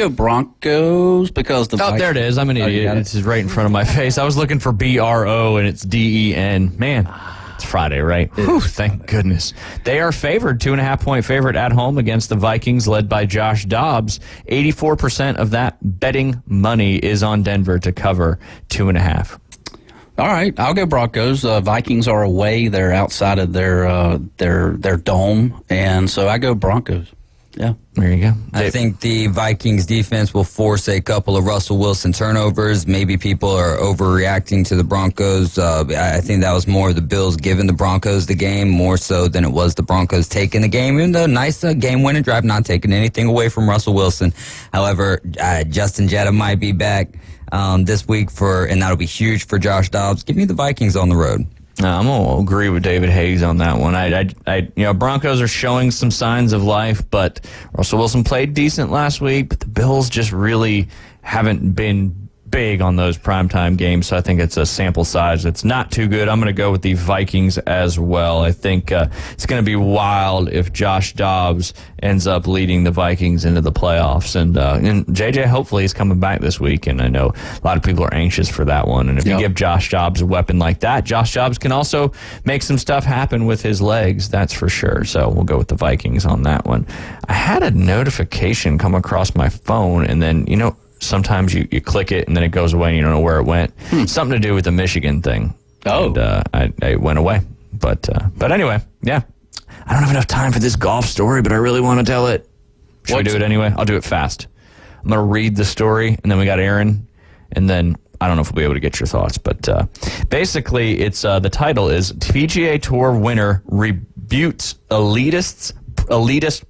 Broncos because the there it is. I'm an idiot. It's right in front of my face. I was looking for BRO and it's DEN. Man, It's Friday, right? Whew, thank goodness. They are favored, 2.5-point favorite at home against the Vikings, led by Josh Dobbs. 84% of that betting money is on Denver to cover 2.5. All right, I'll go Broncos. Vikings are away; they're outside of their dome, and so I go Broncos. Yeah, there you go. I think the Vikings defense will force a couple of Russell Wilson turnovers. Maybe people are overreacting to the Broncos. I think that was more of the Bills giving the Broncos the game, more so than it was the Broncos taking the game. Even though nice game-winning drive, not taking anything away from Russell Wilson. However, Justin Jetta might be back this week and that'll be huge for Josh Dobbs. Give me the Vikings on the road. I'm going to agree with David Hayes on that one. Broncos are showing some signs of life, but Russell Wilson played decent last week, but the Bills just really haven't been big on those primetime games, so I think it's a sample size that's not too good. I'm going to go with the Vikings as well. I think it's going to be wild if Josh Dobbs ends up leading the Vikings into the playoffs. And JJ hopefully is coming back this week, and I know a lot of people are anxious for that one. And if you give Josh Dobbs a weapon like that, Josh Dobbs can also make some stuff happen with his legs, that's for sure. So we'll go with the Vikings on that one. I had a notification come across my phone, and then, sometimes you click it and then it goes away and you don't know where it went. Something to do with the Michigan thing. Oh. And it went away. But anyway, yeah. I don't have enough time for this golf story, but I really want to tell it. Should we do it anyway? I'll do it fast. I'm going to read the story, and then we got Aaron, and then I don't know if we'll be able to get your thoughts. But basically, it's the title is PGA Tour winner rebukes elitist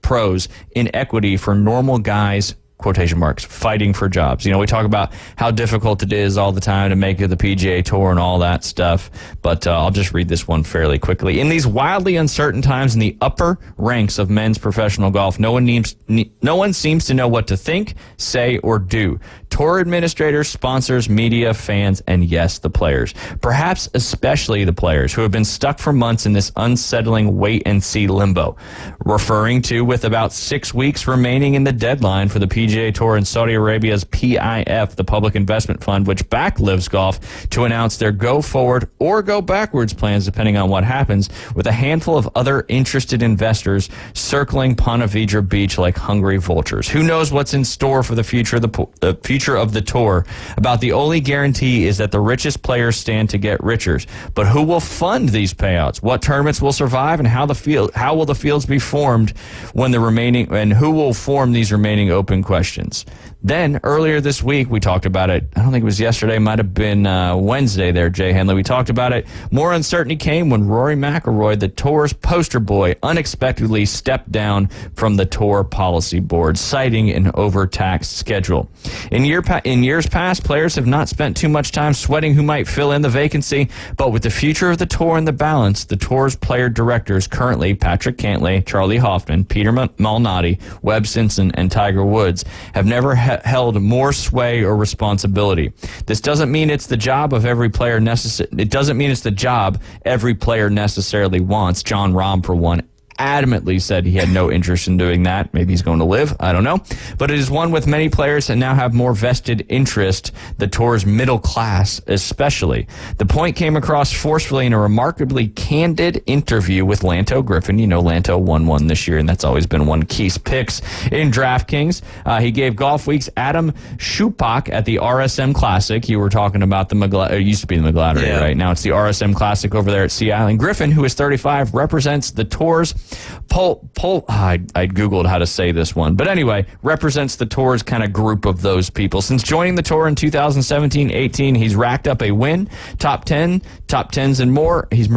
pros inequity for normal guys, quotation marks, fighting for jobs. We talk about how difficult it is all the time to make it the PGA Tour and all that stuff, but I'll just read this one fairly quickly. In these wildly uncertain times in the upper ranks of men's professional golf, no one seems to know what to think, say, or do. Tour administrators, sponsors, media, fans, and yes, the players. Perhaps especially the players who have been stuck for months in this unsettling wait-and-see limbo. Referring to with about 6 weeks remaining in the deadline for the PGA Tour and Saudi Arabia's PIF, the Public Investment Fund, which backed Liv's Golf, to announce their go-forward or go-backwards plans, depending on what happens, with a handful of other interested investors circling Ponte Vedra Beach like hungry vultures. Who knows what's in store for the future of the tour? About the only guarantee is that the richest players stand to get richer. But who will fund these payouts? What tournaments will survive, and how will the fields be formed when who will form these remaining open questions? Then, earlier this week, we talked about it. I don't think it was yesterday. Might have been Wednesday there, Jay Henley. We talked about it. More uncertainty came when Rory McIlroy, the Tour's poster boy, unexpectedly stepped down from the Tour Policy Board, citing an overtaxed schedule. In years past, players have not spent too much time sweating who might fill in the vacancy, but with the future of the Tour in the balance, the Tour's player directors, currently Patrick Cantlay, Charlie Hoffman, Peter Malnati, Webb Simpson, and Tiger Woods, have never held more sway or responsibility. This doesn't mean it's the job of every player It doesn't mean it's the job every player necessarily wants. Jon Rahm, for one, adamantly said he had no interest in doing that. Maybe he's going to live. I don't know. But it is one with many players that now have more vested interest, the Tour's middle class especially. The point came across forcefully in a remarkably candid interview with Lanto Griffin. Lanto won one this year, and that's always been one of Keith's picks in DraftKings. He gave Golf Week's Adam Schupak at the RSM Classic. You were talking about it used to be the McGladrey, right? Now it's the RSM Classic over there at Sea Island. Griffin, who is 35, represents the Tour's I Googled how to say this one. But anyway, represents the Tour's kind of group of those people. Since joining the Tour in 2017-18, he's racked up a win, top 10s and more. He's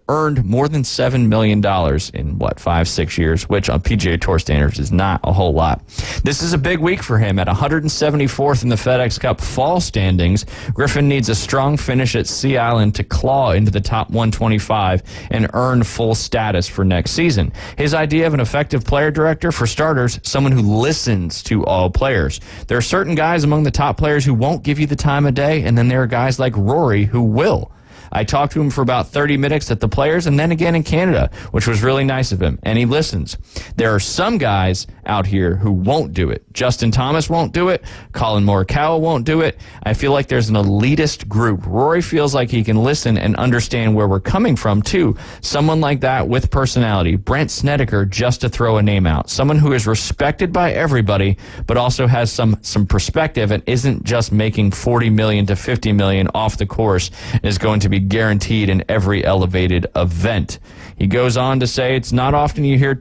earned more than $7 million in 5-6 years, which on PGA Tour standards is not a whole lot. This is a big week for him. At 174th in the FedEx Cup fall standings, Griffin needs a strong finish at Sea Island to claw into the top 125 and earn full status for next season. His idea of an effective player director, for starters, someone who listens to all players. There are certain guys among the top players who won't give you the time of day, and then there are guys like Rory who will. I talked to him for about 30 minutes at the Players and then again in Canada, which was really nice of him. And he listens. There are some guys out here who won't do it. Justin Thomas won't do it. Colin Morikawa won't do it. I feel like there's an elitist group. Rory feels like he can listen and understand where we're coming from, too. Someone like that with personality. Brent Snedeker, just to throw a name out. Someone who is respected by everybody, but also has some perspective and isn't just making $40 million to $50 million off the course and is going to be guaranteed in every elevated event. He goes on to say it's not often you hear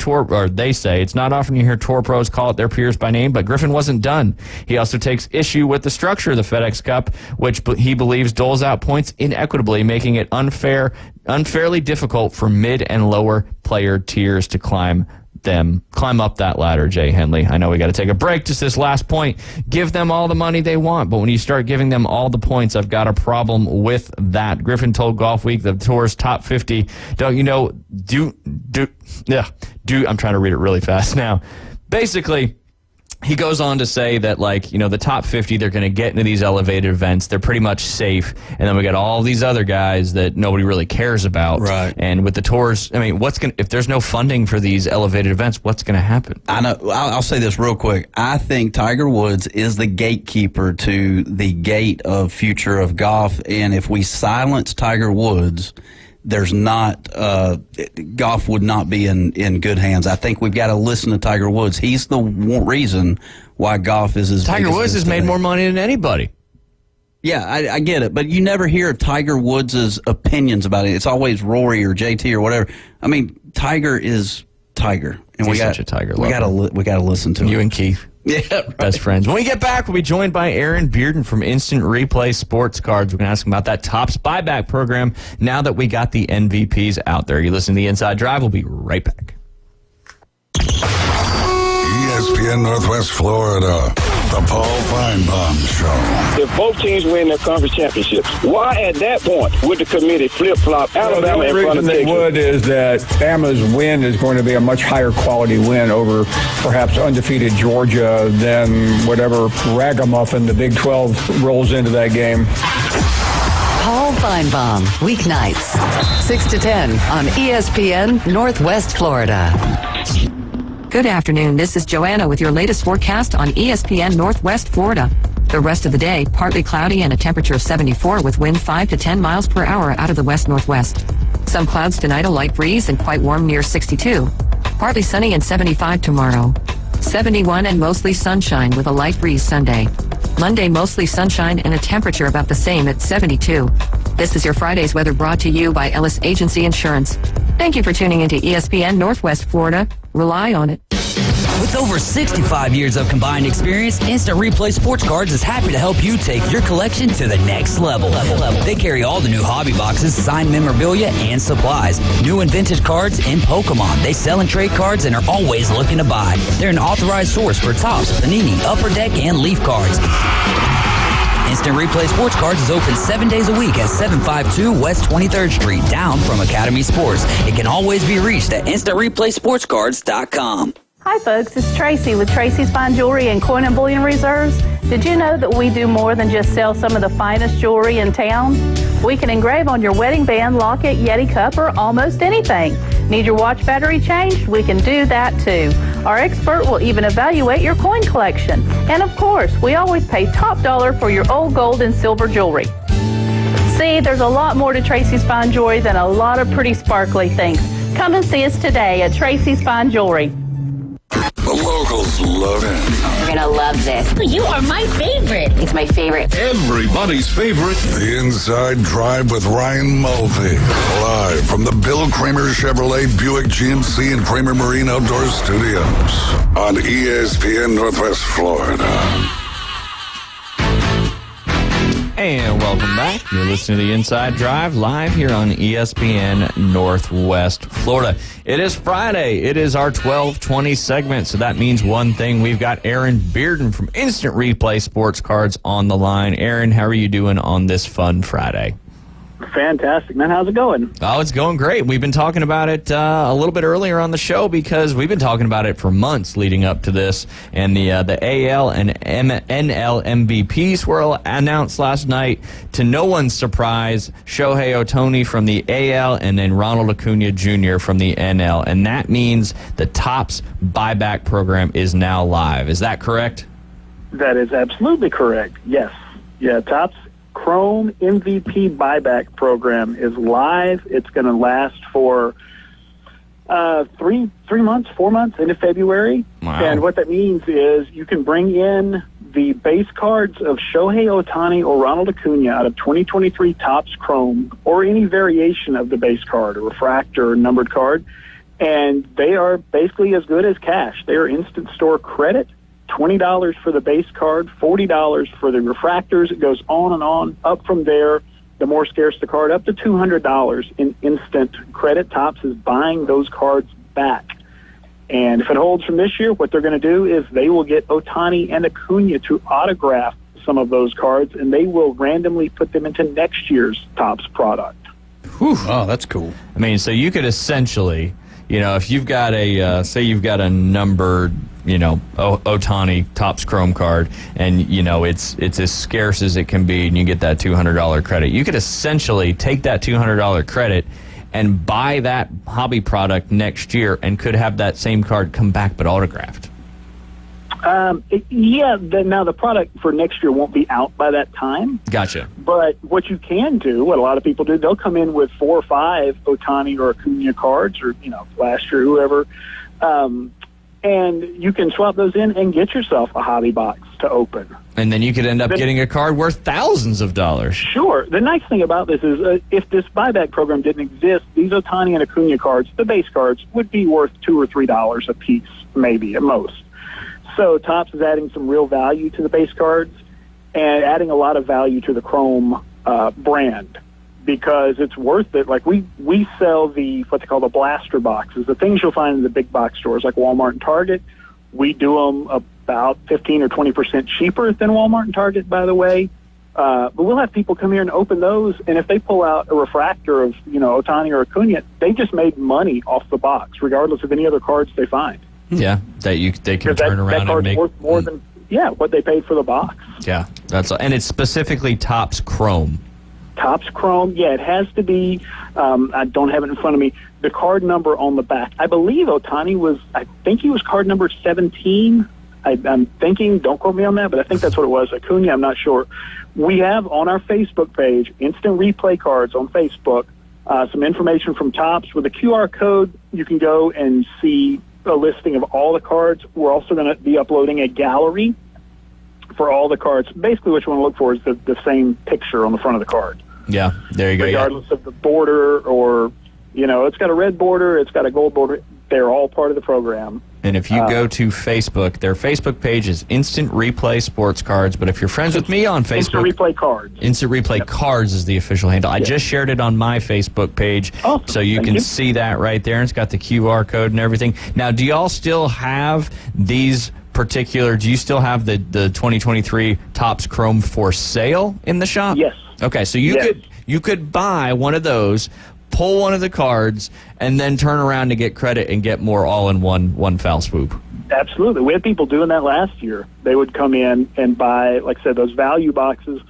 they say it's not often you hear tour pros call out their peers by name, but Griffin wasn't done. He also takes issue with the structure of the FedEx Cup, which he believes doles out points inequitably, making it unfairly difficult for mid and lower player tiers to climb up that ladder. Jay Henley, I know we got to take a break. Just this last point, give them all the money they want, but when you start giving them all the points, I've got a problem with that. Griffin told Golf Week the tour's top 50, don't you know, I'm trying to read it really fast now. Basically, he goes on to say that, the top 50, they're going to get into these elevated events. They're pretty much safe. And then we got all these other guys that nobody really cares about. Right. And with the tours, if there's no funding for these elevated events, what's going to happen? I know. I'll say this real quick. I think Tiger Woods is the gatekeeper to the gate of future of golf. And if we silence Tiger Woods, there's not golf would not be in good hands. I think we've got to listen to Tiger Woods. He's the reason why golf is as Tiger big as Woods has made more money than anybody. Yeah, I get it, but you never hear Tiger Woods' opinions about it. It's always Rory or JT or whatever. Tiger is Tiger, and He's such a Tiger lover. We got to listen to him. You and Keith. Yeah, right. Best friends. When we get back, we'll be joined by Aaron Bearden from Instant Replay Sports Cards. We're going to ask him about that Topps buyback program now that we got the MVPs out there. You listen to The Inside Drive. We'll be right back. ESPN Northwest Florida, the Paul Feinbaum Show. If both teams win their conference championships, why at that point would the committee flip-flop Alabama in front of Texas? The reason they would is that Bama's win is going to be a much higher quality win over perhaps undefeated Georgia than whatever ragamuffin the Big 12 rolls into that game. Paul Feinbaum, weeknights, 6 to 10 on ESPN Northwest Florida. Good afternoon. This is Joanna with your latest forecast on ESPN Northwest Florida. The rest of the day, partly cloudy and a temperature of 74 with wind 5 to 10 miles per hour out of the west-northwest. Some clouds tonight, a light breeze and quite warm near 62. Partly sunny and 75 tomorrow. 71 and mostly sunshine with a light breeze Sunday. Monday, mostly sunshine and a temperature about the same at 72. This is your Friday's weather brought to you by Ellis Agency Insurance. Thank you for tuning into ESPN Northwest Florida. Rely on it. With over 65 years of combined experience, Instant Replay Sports Cards is happy to help you take your collection to the next level. They carry all the new hobby boxes, signed memorabilia, and supplies. New and vintage cards and Pokemon. They sell and trade cards and are always looking to buy. They're an authorized source for Topps, Panini, Upper Deck, and Leaf cards. Instant Replay Sports Cards is open 7 days a week at 752 West 23rd Street, down from Academy Sports. It can always be reached at InstantReplaySportsCards.com. Hi folks, it's Tracy with Tracy's Fine Jewelry and Coin and Bullion Reserves. Did you know that we do more than just sell some of the finest jewelry in town? We can engrave on your wedding band, locket, Yeti cup, or almost anything. Need your watch battery changed? We can do that too. Our expert will even evaluate your coin collection. And of course, we always pay top dollar for your old gold and silver jewelry. See, there's a lot more to Tracy's Fine Jewelry than a lot of pretty sparkly things. Come and see us today at Tracy's Fine Jewelry. The locals love it. You're going to love this. You are my favorite. It's my favorite. Everybody's favorite. The Inside Drive with Ryan Mulvey. Live from the Bill Kramer Chevrolet Buick GMC and Kramer Marine Outdoor Studios on ESPN Northwest Florida. And welcome back. You're listening to the Inside Drive live here on ESPN Northwest Florida. It is Friday. It is our 12:20 segment, so that means one thing. We've got Aaron Bearden from Instant Replay Sports Cards on the line. Aaron, how are you doing on this fun Friday? Fantastic, man. How's it going? Oh, it's going great. We've been talking about it a little bit earlier on the show because we've been talking about it for months leading up to this. And the AL and NL MVPs were announced last night. To no one's surprise, Shohei Ohtani from the AL and then Ronald Acuna Jr. from the NL. And that means the Topps buyback program is now live. Is that correct? That is absolutely correct, yes. Yeah, Topps Chrome MVP buyback program is live. It's going to last for 4 months into February. Wow. And what that means is you can bring in the base cards of Shohei Ohtani or Ronald Acuna out of 2023 Topps Chrome or any variation of the base card, a refractor or numbered card, and they are basically as good as cash. They are instant store credit. $20 for the base card, $40 for the refractors. It goes on and on. Up from there, the more scarce the card, up to $200 in instant credit. Topps is buying those cards back. And if it holds from this year, what they're going to do is they will get Ohtani and Acuna to autograph some of those cards, and they will randomly put them into next year's Topps product. Whew. Oh, that's cool. I mean, so you could essentially, if you've got say you've got a numbered, Ohtani Topps Chrome card, and, it's as scarce as it can be, and you get that $200 credit. You could essentially take that $200 credit and buy that hobby product next year and could have that same card come back but autographed. Now the product for next year won't be out by that time. Gotcha. But what you can do, what a lot of people do, they'll come in with 4 or 5 Ohtani or Acuna cards, or last year, whoever, and you can swap those in and get yourself a hobby box to open. And then you could end up getting a card worth thousands of dollars. Sure. The nice thing about this is if this buyback program didn't exist, these Ohtani and Acuna cards, the base cards, would be worth $2 or $3 a piece, maybe at most. So Topps is adding some real value to the base cards and adding a lot of value to the Chrome brand, because it's worth it. Like we sell what they call the blaster boxes, the things you'll find in the big box stores like Walmart and Target. We do them about 15 or 20% cheaper than Walmart and Target, by the way. But we'll have people come here and open those, and if they pull out a refractor of Ohtani or Acuna, they just made money off the box, regardless of any other cards they find. Yeah, they can turn around and make worth more than what they paid for the box. Yeah, and it's specifically Topps Chrome. Topps Chrome, yeah, it has to be. I don't have it in front of me. The card number on the back. I believe Ohtani I think he was card number 17. I'm thinking, don't quote me on that, but I think that's what it was. Acuna, I'm not sure. We have on our Facebook page, Instant Replay Cards on Facebook, some information from Topps with a QR code. You can go and see a listing of all the cards. We're also going to be uploading a gallery for all the cards. Basically, what you want to look for is the same picture on the front of the card. Yeah, there you go. Regardless of the border or, it's got a red border, it's got a gold border. They're all part of the program. And if you go to Facebook, their Facebook page is Instant Replay Sports Cards. But if you're friends with me on Facebook, Instant Replay Cards. Instant Replay Cards is the official handle. I just shared it on my Facebook page, so you can see that right there. And it's got the QR code and everything. Now, do y'all still have these particular? Do you still have the 2023 Topps Chrome for sale in the shop? Yes. Okay, so you could buy one of those, pull one of the cards, and then turn around to get credit and get more all in one foul swoop. Absolutely. We had people doing that last year. They would come in and buy, like I said, those value boxes.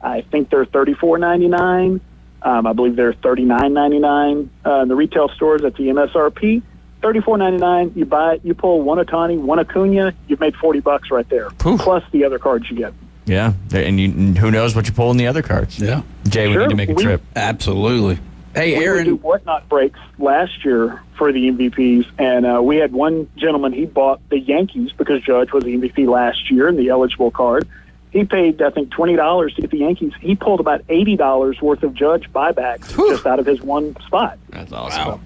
I think they're $34.99. I believe they're $39.99 in the retail stores at the MSRP. $34.99. You buy it, you pull one Ohtani, one Acuna, you've made $40 right there, plus the other cards you get. Yeah, and who knows what you pull in the other cards. Yeah. Jay, we need to make a trip. Absolutely. Hey, Aaron. We would do whatnot breaks last year for the MVPs, and we had one gentleman, he bought the Yankees because Judge was the MVP last year in the eligible card. He paid, I think, $20 to get the Yankees. He pulled about $80 worth of Judge buybacks just out of his one spot. That's awesome. Wow.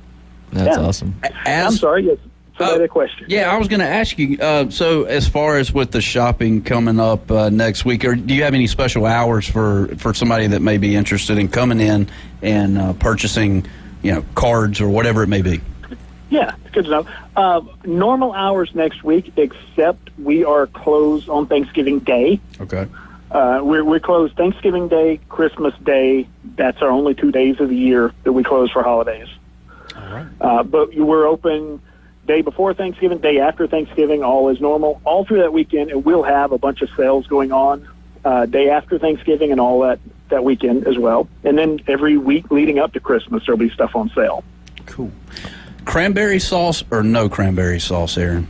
That's awesome. I'm sorry, yes. Somebody had a question. Yeah, I was going to ask you, so as far as with the shopping coming up next week, do you have any special hours for somebody that may be interested in coming in and purchasing, cards or whatever it may be? Yeah, it's good to know. Normal hours next week, except we are closed on Thanksgiving Day. Okay. We close Thanksgiving Day, Christmas Day. That's our only 2 days of the year that we close for holidays. All right. But we're open day before Thanksgiving, day after Thanksgiving, all is normal. All through that weekend, and we'll have a bunch of sales going on day after Thanksgiving and all that weekend as well. And then every week leading up to Christmas, there'll be stuff on sale. Cool. Cranberry sauce or no cranberry sauce, Aaron?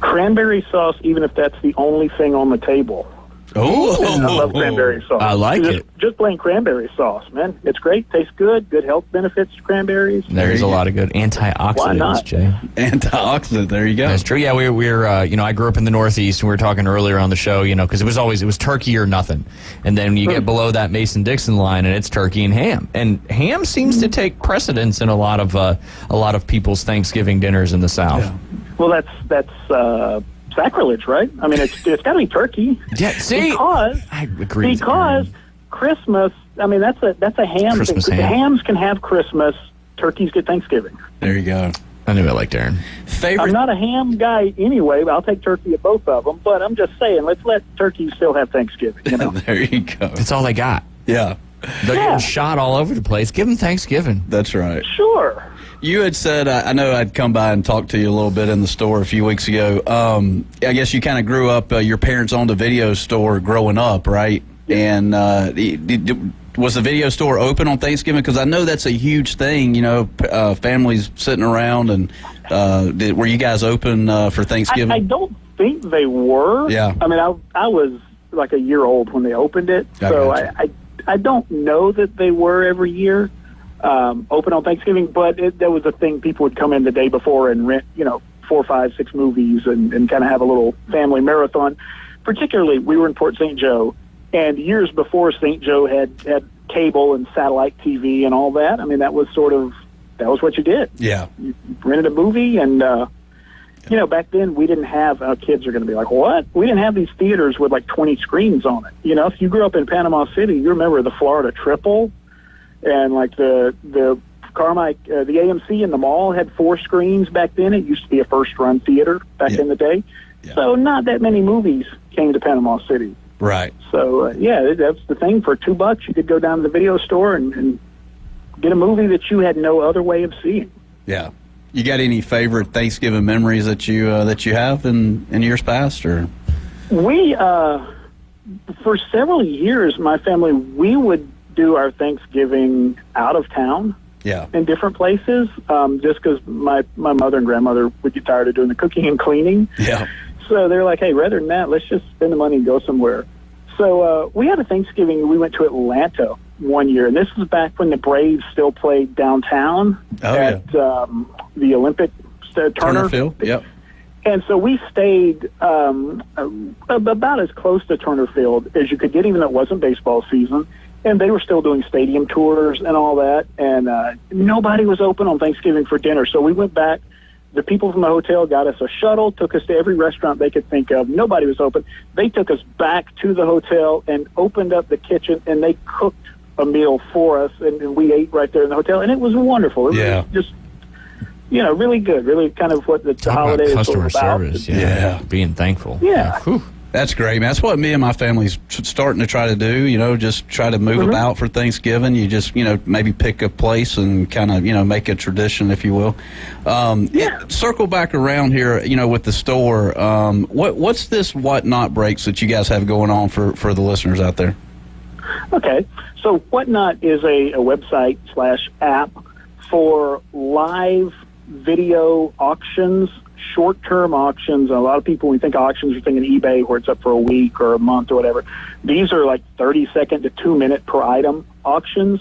Cranberry sauce, even if that's the only thing on the table. Oh, I love cranberry sauce. I like it. Just plain cranberry sauce, man. It's great. Tastes good. Good health benefits to cranberries. There's a lot of good antioxidants, Why not? Jay. Antioxidant. There you go. That's true. Yeah, we're I grew up in the Northeast, and we were talking earlier on the show, because it was turkey or nothing. And then you get below that Mason-Dixon line, and it's turkey and ham. And ham seems to take precedence in a lot of people's Thanksgiving dinners in the South. Yeah. Well, that's sacrilege, right? I mean, it's got to be turkey. Yeah, see, because I agree. Because Christmas, I mean, that's a ham Christmas thing. ham. Hams can have Christmas. Turkeys get Thanksgiving. There you go. I knew I liked Aaron. Favorite? I'm not a ham guy anyway, but I'll take turkey at both of them. But I'm just saying, let's let turkeys still have Thanksgiving. There you go. That's all they got. Yeah. They're getting shot all over the place. Give them Thanksgiving. That's right. Sure. You had said, I know I'd come by and talk to you a little bit in the store a few weeks ago. I guess you kind of grew up, your parents owned a video store growing up, right? And was the video store open on Thanksgiving? Because I know that's a huge thing, families sitting around. And were you guys open for Thanksgiving? I don't think they were. Yeah. I mean, I was like a year old when they opened it. So I don't know that they were every year. Open on Thanksgiving, but that was a thing. People would come in the day before and rent, 4, 5, 6 movies and kind of have a little family marathon. Particularly, we were in Port St. Joe, and years before St. Joe had cable and satellite TV and all that. I mean, that was what you did. Yeah. You rented a movie, and back then we didn't have. Our kids are going to be like, what? We didn't have these theaters with like 20 screens on it. If you grew up in Panama City, you remember the Florida Triple. And like the Carmike, the AMC in the mall had 4 screens back then. It used to be a first-run theater back in the day. Yeah. So not that many movies came to Panama City. Right. So, that's the thing. For $2, you could go down to the video store and get a movie that you had no other way of seeing. Yeah. You got any favorite Thanksgiving memories that you have in years past? Or We, for several years, my family, we would do our Thanksgiving out of town. Yeah. In different places, just because my mother and grandmother would get tired of doing the cooking and cleaning. Yeah. So they're like, hey, rather than that, let's just spend the money and go somewhere. So we had a Thanksgiving. We went to Atlanta one year, and this was back when the Braves still played downtown at the Olympic Turner Field. Yep. And so we stayed about as close to Turner Field as you could get, even though it wasn't baseball season. And they were still doing stadium tours and all that. And nobody was open on Thanksgiving for dinner. So we went back. The people from the hotel got us a shuttle, took us to every restaurant they could think of. Nobody was open. They took us back to the hotel and opened up the kitchen, and they cooked a meal for us. And we ate right there in the hotel. And it was wonderful. It was just, really good. Really kind of what the holiday is all customer about. service. Yeah. Being thankful. Yeah. Whew. That's great, man. That's what me and my family's starting to try to do, just try to move about for Thanksgiving. You just, maybe pick a place and kind of, make a tradition, if you will. Circle back around here, with the store. What's this Whatnot breaks that you guys have going on for the listeners out there? Okay. So Whatnot is a website / app for live video auctions, short-term auctions. A lot of people, when you think auctions, are thinking eBay, where it's up for a week or a month or whatever. These are like 30-second to 2-minute per item auctions.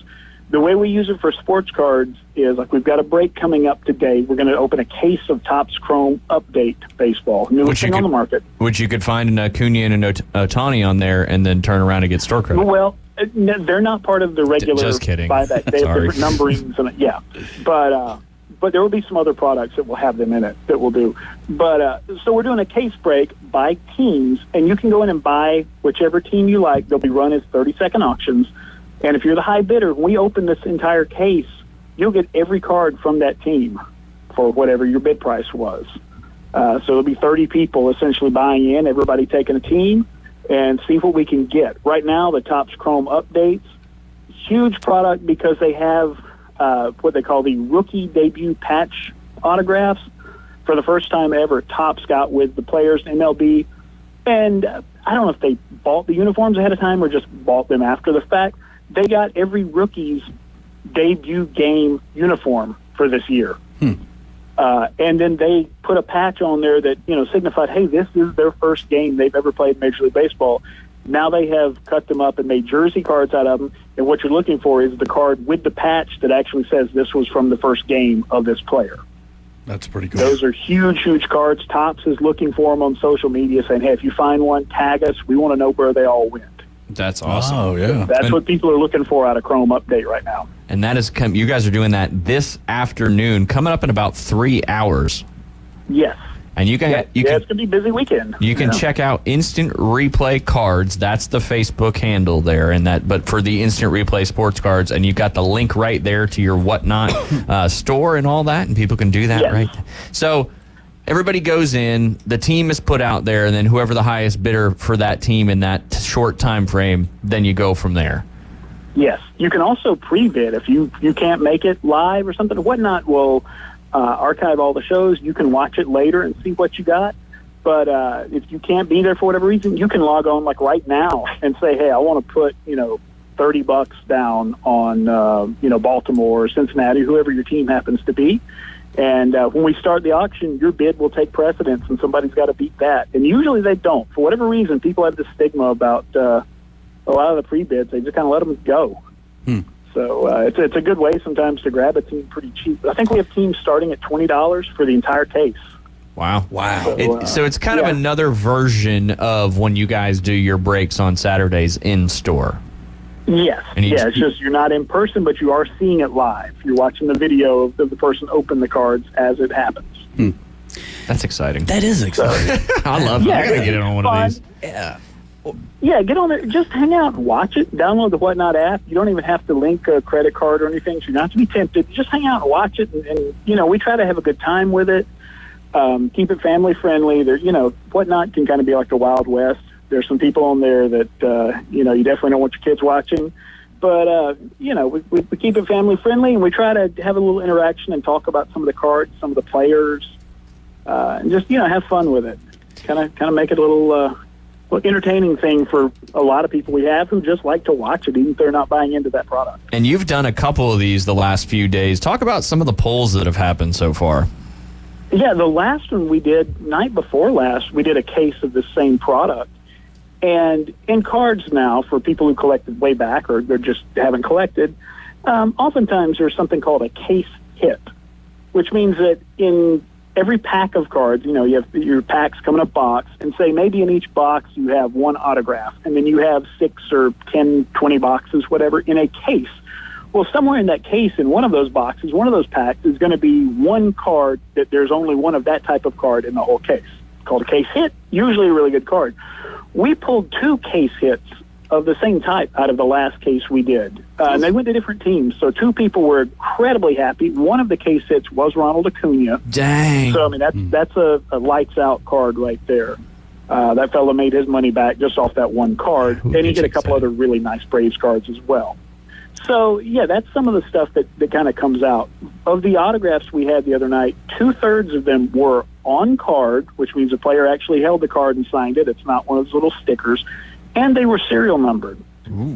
The way we use it for sports cards is like we've got a break coming up today. We're going to open a case of Topps Chrome Update baseball, newest thing on the market. Which you could find an Acuna and an Ohtani on there and then turn around and get store credit. Well, they're not part of the regular Just kidding. buyback. They have different numberings. But there will be some other products that will have them in it that we'll do. But so we're doing a case break by teams, and you can go in and buy whichever team you like. They'll be run as 30-second auctions. And if you're the high bidder, when we open this entire case, you'll get every card from that team for whatever your bid price was. So it'll be 30 people essentially buying in, everybody taking a team, and see what we can get. Right now, the Topps Chrome updates, huge product because they have what they call the rookie debut patch autographs. For the first time ever, Topps got with the players in MLB, and I don't know if they bought the uniforms ahead of time or just bought them after the fact. They got every rookie's debut game uniform for this year. And then they put a patch on there that, signified, hey, this is their first game they've ever played Major League Baseball. Now they have cut them up and made jersey cards out of them, and what you're looking for is the card with the patch that actually says this was from the first game of this player. That's pretty cool. Those are huge, huge cards. Topps is looking for them on social media, saying, hey, if you find one, tag us. We want to know where they all went. That's awesome. Oh, yeah. That's what people are looking for out of Chrome Update right now. And that is, you guys are doing that this afternoon, coming up in about 3 hours. Yes. And you can, it's going to be a busy weekend. You can check out Instant Replay Cards. That's the Facebook handle there, but for the Instant Replay Sports Cards, and you've got the link right there to your Whatnot store and all that, and people can do that right. So everybody goes in, the team is put out there, and then whoever the highest bidder for that team in that short time frame, then you go from there. Yes. You can also pre-bid if you can't make it live or something. Whatnot will archive all the shows. You can watch it later and see what you got. But if you can't be there for whatever reason, you can log on like right now and say, hey, I want to put, $30 down on, Baltimore or Cincinnati, whoever your team happens to be. And when we start the auction, your bid will take precedence, and somebody's got to beat that. And usually they don't. For whatever reason, people have this stigma about a lot of the pre-bids. They just kind of let them go. So it's a good way sometimes to grab a team pretty cheap. I think we have teams starting at $20 for the entire case. Wow. So it's kind of another version of when you guys do your breaks on Saturdays in store. Yes. It's just you're not in person, but you are seeing it live. You're watching the video of the person open the cards as it happens. That's exciting. That is exciting. I love it. I got to get in on one of these. Yeah, get on there. Just hang out and watch it. Download the Whatnot app. You don't even have to link a credit card or anything, so you're not have to be tempted. Just hang out and watch it. And we try to have a good time with it. Keep it family friendly. There, Whatnot can kind of be like the Wild West. There's some people on there that, you definitely don't want your kids watching. But, we keep it family friendly, and we try to have a little interaction and talk about some of the cards, some of the players, and just, have fun with it. Kind of make it a little entertaining thing for a lot of people we have who just like to watch it, even if they're not buying into that product. And you've done a couple of these the last few days. Talk about some of the polls that have happened so far. Yeah, the last one we did, night before last, we did a case of the same product. And in cards now, for people who collected way back or they just haven't collected, oftentimes there's something called a case hit, which means that in every pack of cards, you have your packs come in a box, and say maybe in each box you have one autograph, and then you have 6 or 10, 20 boxes, whatever, in a case. Well, somewhere in that case, in one of those boxes, one of those packs is going to be one card that there's only one of that type of card in the whole case. It's called a case hit, usually a really good card. We pulled 2 case hits of the same type out of the last case we did. And they went to different teams. So 2 people were incredibly happy. One of the case hits was Ronald Acuna. Dang. So, that's a lights out card right there. That fella made his money back just off that one card. And he did a couple other really nice Braves cards as well. So, that's some of the stuff that kind of comes out. Of the autographs we had the other night, 2/3 of them were on card, which means the player actually held the card and signed it. It's not one of those little stickers. And they were serial numbered.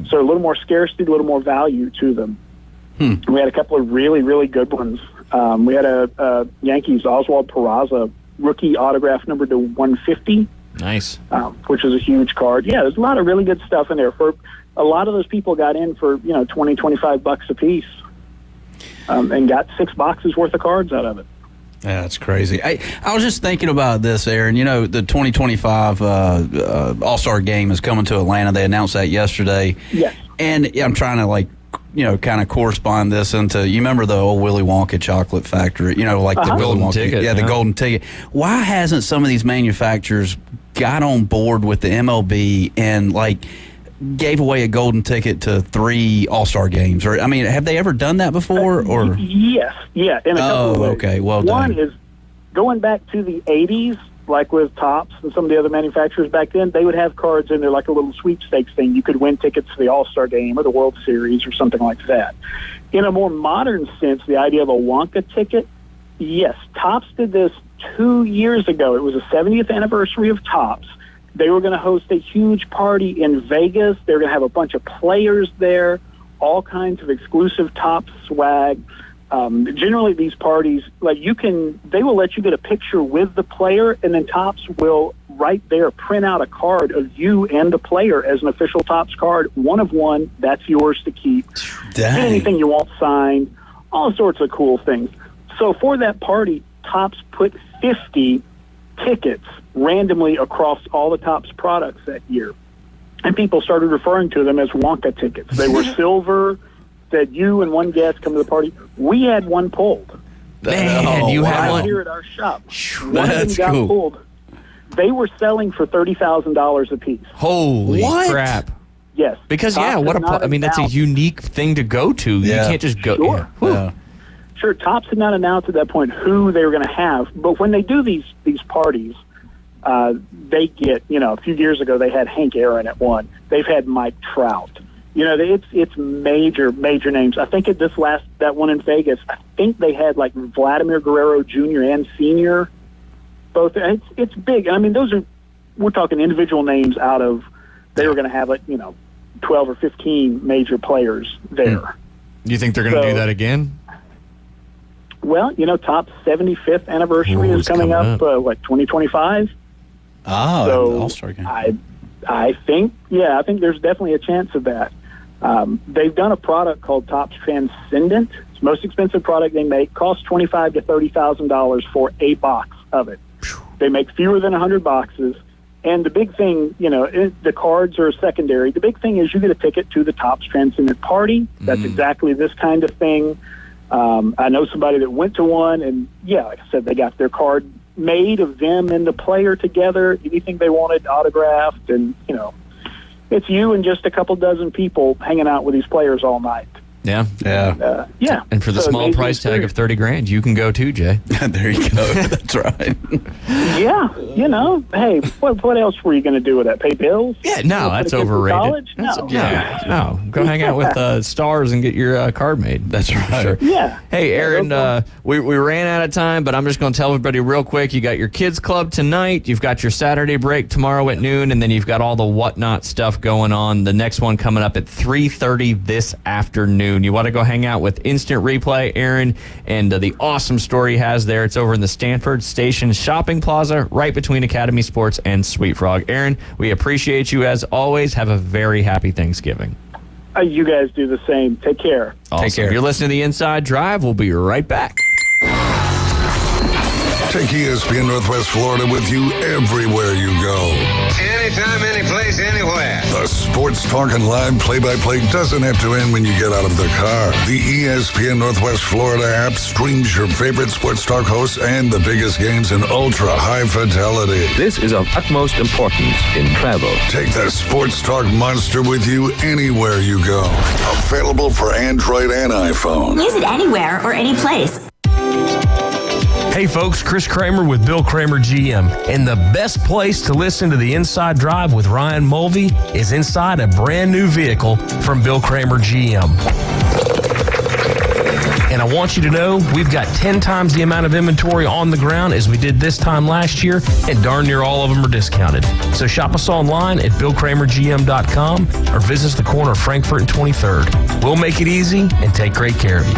So a little more scarcity, a little more value to them. We had a couple of really, really good ones. We had a Yankees Oswald Peraza rookie autograph number to 150. Nice. Which is a huge card. Yeah, there's a lot of really good stuff in there. For a lot of those people got in for, $20, $25 a piece and got 6 boxes worth of cards out of it. Yeah, that's crazy. I was just thinking about this, Aaron. The 2025 All-Star Game is coming to Atlanta. They announced that yesterday. Yes. And I'm trying to, kind of correspond this into, you remember the old Willy Wonka chocolate factory, the Willy Wonka ticket. Yeah, the golden ticket. Why hasn't some of these manufacturers got on board with the MLB and, gave away a golden ticket to 3 All-Star games? Or have they ever done that before? Or yes, in a couple of ways. Okay. Well, one is going back to the 80s. like with Topps and some of the other manufacturers back then, they would have cards in there like a little sweepstakes thing. You could win tickets to the All-Star Game or the World Series or something like that. In a more modern sense, the idea of a Wonka ticket, yes, Topps did this 2 years ago. It was the 70th anniversary of Topps. They were going to host a huge party in Vegas. They were going to have a bunch of players there, all kinds of exclusive Topps swag. Generally, these parties, they will let you get a picture with the player, and then Topps will right there print out a card of you and the player as an official Topps card, one of one. That's yours to keep. Dang. Anything you want signed, all sorts of cool things. So for that party, Topps put 50 tickets randomly across all the Topps products that year, and people started referring to them as Wonka tickets. They were silver. Said you and one guest come to the party. We had one pulled. Man, you had one here at our shop. One of them That's got cool. pulled. They were selling for $30,000 a piece. Holy crap! Yes, Because Topps what had not that's a announced- unique thing to go to. Yeah. You can't just go. Sure. Yeah. Sure, Topps had not announced at that point who they were going to have, but when they do these parties, they get, a few years ago they had Hank Aaron at one. They've had Mike Trout. It's major names. I think at that one in Vegas, I think they had like Vladimir Guerrero Jr. and Sr. Both. It's big. I mean, we're talking individual names out of, they were going to have 12 or 15 major players there. You think they're going to do that again? Well, Topps 75th anniversary is it's coming coming up, 2025? Oh, So, All-Star Game. I think there's definitely a chance of that. They've done a product called Topps Transcendent. It's the most expensive product they make. Costs $25,000 to $30,000 for a box of it. They make fewer than 100 boxes. And the big thing, the cards are secondary. The big thing is you get a ticket to the Topps Transcendent party. That's exactly this kind of thing. I know somebody that went to one, and like I said, they got their card made of them and the player together, anything they wanted autographed, and it's you and just a couple dozen people hanging out with these players all night. Yeah. Yeah. And for the So small amazing price tag of experience. $30,000, you can go too, Jay. There you go. That's right. Yeah, hey, what else were you going to do with that? Pay bills? Yeah, no, that's overrated. College? No. No. Go hang out with stars and get your card made. That's right. Sure. Yeah. Hey, Aaron, we ran out of time, but I'm just going to tell everybody real quick. You got your kids club tonight. You've got your Saturday break tomorrow at noon, and then you've got all the whatnot stuff going on. The next one coming up at 3:30 this afternoon. You want to go hang out with Instant Replay, Aaron, and the awesome store he has there. It's over in the Stanford Station Shopping Plaza, right between Academy Sports and Sweet Frog. Aaron, we appreciate you as always. Have a very happy Thanksgiving. You guys do the same. Take care. Awesome. Take care. You're listening to The Inside Drive. We'll be right back. Take ESPN Northwest Florida with you everywhere you go. Anytime, anyplace, anywhere. The Sports Talk and live play-by-play doesn't have to end when you get out of the car. The ESPN Northwest Florida app streams your favorite Sports Talk hosts and the biggest games in ultra-high fidelity. This is of utmost importance in travel. Take the Sports Talk monster with you anywhere you go. Available for Android and iPhone. Use it anywhere or any place. Hey folks, Chris Kramer with Bill Kramer GM. And the best place to listen to the Inside Drive with Ryan Mulvey is inside a brand new vehicle from Bill Kramer GM. And I want you to know we've got 10 times the amount of inventory on the ground as we did this time last year, and darn near all of them are discounted. So shop us online at BillKramerGM.com or visit us the corner of Frankfurt and 23rd. We'll make it easy and take great care of you.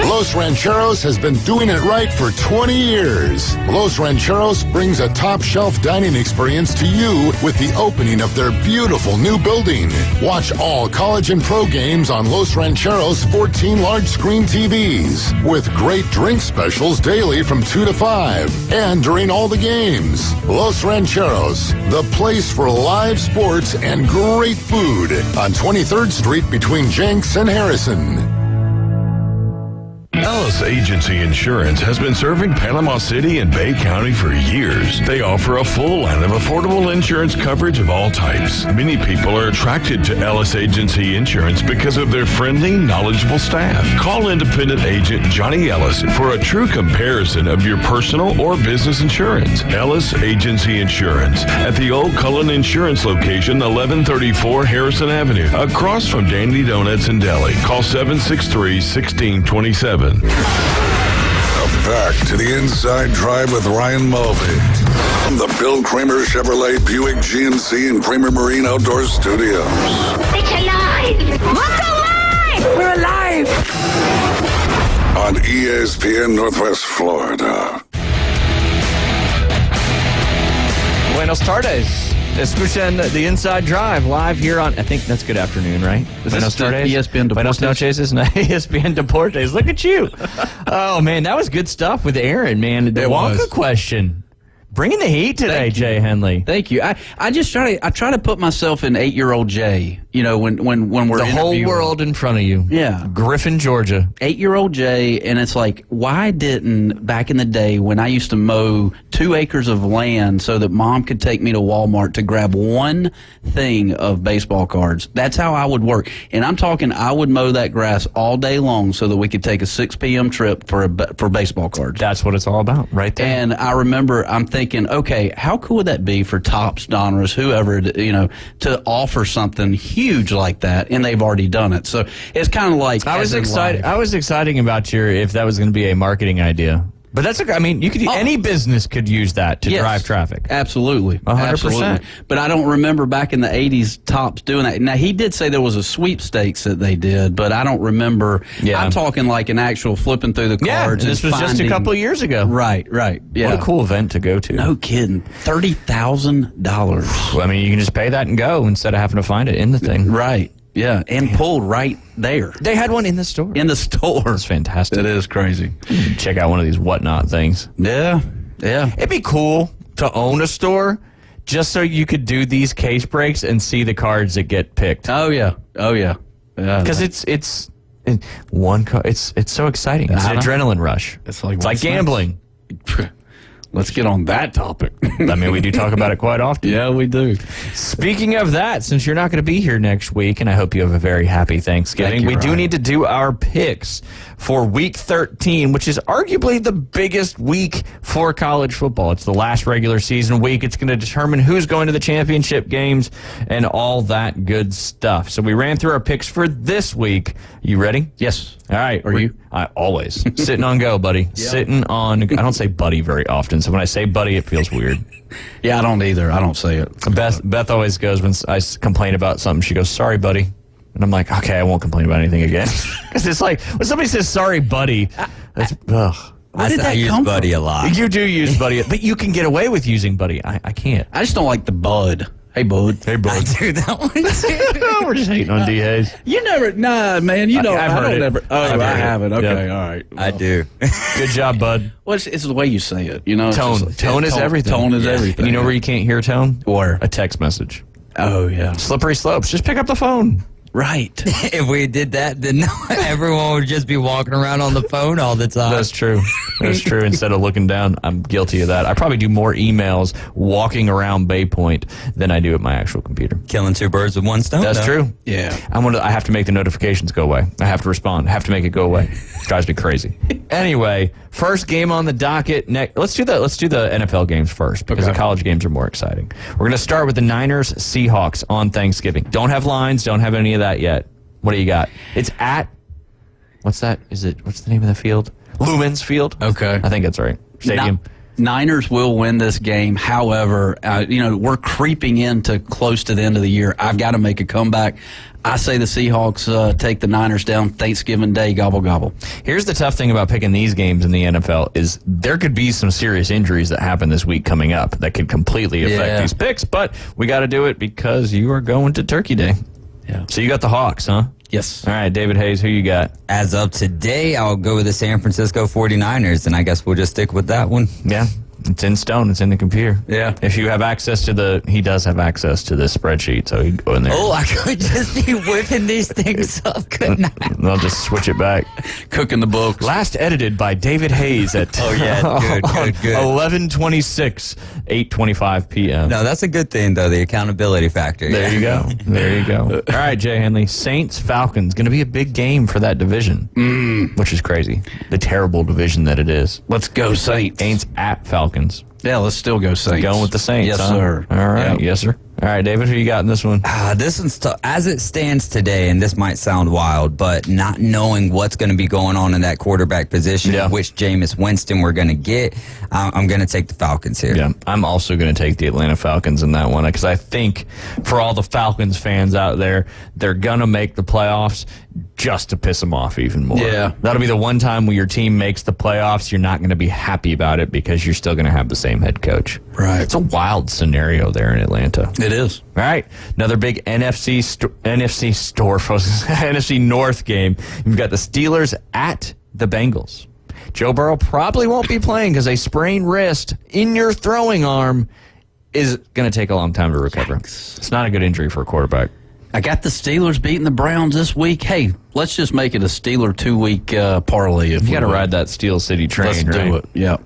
Los Rancheros has been doing it right for 20 years. Los Rancheros brings a top-shelf dining experience to you with the opening of their beautiful new building. Watch all college and pro games on Los Rancheros' 14 large-screen TVs with great drink specials daily from 2 to 5 and during all the games. Los Rancheros, the place for live sports and great food on 23rd Street between Jenks and Harrison. Oh, Ellis Agency Insurance has been serving Panama City and Bay County for years. They offer a full line of affordable insurance coverage of all types. Many people are attracted to Ellis Agency Insurance because of their friendly, knowledgeable staff. Call independent agent Johnny Ellis for a true comparison of your personal or business insurance. Ellis Agency Insurance at the Old Cullen Insurance location, 1134 Harrison Avenue, across from Dandy Donuts and Deli. Call 763-1627. Back to the Inside Drive with Ryan Mulvey from the Bill Kramer Chevrolet Buick GMC and Kramer Marine Outdoor Studios. It's alive! What's alive? We're alive! On ESPN Northwest Florida. Buenos tardes. Escuchan the Inside Drive live here on, I think that's good afternoon, right? Buenos tardes? ESPN Deportes? Buenos noches, no, ESPN Deportes. Look at you. Oh, man, that was good stuff with Aaron, man. The Wonka question. Bringing the heat today, Jay Henley. Thank you. I just try to put myself in 8-year-old Jay. You know, when we're the whole world in front of you. Yeah, Griffin, Georgia. 8-year-old Jay, and it's like, why didn't back in the day when I used to mow 2 acres of land so that Mom could take me to Walmart to grab one thing of baseball cards? That's how I would work, and I'm talking I would mow that grass all day long so that we could take a 6 p.m. trip for baseball cards. That's what it's all about, right there. And I remember I'm thinking, okay, how cool would that be for Topps, Donruss, whoever, to offer something huge like that, and they've already done it. So it's kind of like I was excited about if that was going to be a marketing idea. But that's any business could use that to drive traffic. Absolutely. 100%. But I don't remember back in the 80s Topps doing that. Now, he did say there was a sweepstakes that they did, but I don't remember. Yeah. I'm talking like an actual flipping through the cards. Yeah, this was just a couple of years ago. Right. Yeah. What a cool event to go to. No kidding. $30,000. I mean, you can just pay that and go instead of having to find it in the thing. Right. Yeah, and pulled right there. They had one in the store. It's fantastic. It is crazy. Check out one of these whatnot things. Yeah. It'd be cool to own a store just so you could do these case breaks and see the cards that get picked. Oh yeah. Because it's one card. It's so exciting. It's an adrenaline rush. It's like gambling. Let's get on that topic. I mean, we do talk about it quite often. Yeah, we do. Speaking of that, since you're not going to be here next week, and I hope you have a very happy Thanksgiving, we do need to do our picks for Week 13, which is arguably the biggest week for college football. It's the last regular season week. It's going to determine who's going to the championship games and all that good stuff. So we ran through our picks for this week. You ready? Yes. All right. Are you? Always. Sitting on go, buddy. Yep. Sitting on. I don't say buddy very often, so when I say buddy, it feels weird. Yeah, I don't either. I don't say it. Beth always goes when I complain about something, she goes, sorry, buddy. And I'm like, okay, I won't complain about anything again. Because it's like, when somebody says sorry, buddy, that's, ugh. I use buddy a lot. You do use buddy, but you can get away with using buddy. I can't. I just don't like the bud. Hey, bud. Hey, bud. I do that one too. We're just hating on D. Hayes. You never, man. You don't. I've heard it. Never. Oh, I haven't. Okay, yep. All right. Well, I do. Good job, bud. Well, it's the way you say it. Tone is everything. Tone is everything. And you know where you can't hear tone? Where? A text message. Oh yeah. Slippery slopes. Just pick up the phone. Right. If we did that, then everyone would just be walking around on the phone all the time. That's true. That's true. Instead of looking down, I'm guilty of that. I probably do more emails walking around Bay Point than I do at my actual computer. Killing 2 birds with 1 stone. That's true. Yeah. I have to make the notifications go away. I have to respond. I have to make it go away. It drives me crazy. Anyway, first game on the docket. Let's do the NFL games first because the college games are more exciting. We're going to start with the Niners Seahawks on Thanksgiving. Don't have lines. Don't have any of that yet. What do you got? It's at, what's that? What's the name of the field? Lumens Field. Okay. I think that's right. Stadium. Niners will win this game. However, we're creeping into close to the end of the year. I've got to make a comeback. I say the Seahawks take the Niners down Thanksgiving Day, gobble, gobble. Here's the tough thing about picking these games in the NFL is there could be some serious injuries that happen this week coming up that could completely affect these picks, but we got to do it because you are going to Turkey Day. Yeah. So you got the Hawks, huh? Yes. All right, David Hayes, who you got? As of today, I'll go with the San Francisco 49ers, and I guess we'll just stick with that one. Yeah. It's in stone. It's in the computer. Yeah. If you have access to he does have access to this spreadsheet, so he'd go in there. Oh, I could just be whipping these things up, couldn't I? And I'll just switch it back. Cooking the books. Last edited by David Hayes at good. 11:26, 8:25 p.m. No, that's a good thing, though, the accountability factor. There you go. There you go. All right, Jay Henley. Saints, Falcons. Going to be a big game for that division, which is crazy. The terrible division that it is. Let's go, Saints. Saints at Falcons. Yeah, let's still go Saints. Going with the Saints, Yes, huh? sir. All right. Yep. Yes, sir. All right, David, who you got in this one? This one's tough. As it stands today, and this might sound wild, but not knowing what's going to be going on in that quarterback position, which Jameis Winston we're going to get, I'm going to take the Falcons here. Yeah, I'm also going to take the Atlanta Falcons in that one because I think for all the Falcons fans out there, they're going to make the playoffs just to piss them off even more. Yeah. That'll be the one time when your team makes the playoffs, you're not going to be happy about it because you're still going to have the same head coach. Right. It's a wild scenario there in Atlanta. It is. All right, another big NFC North game. You've got the Steelers at the Bengals. Joe Burrow probably won't be playing because a sprained wrist in your throwing arm is going to take a long time to recover. It's not a good injury for a quarterback. I got the Steelers beating the Browns this week. Hey, let's just make it a Steeler 2-week parlay. If you got to ride that Steel City train, let's right? do it. Yeah.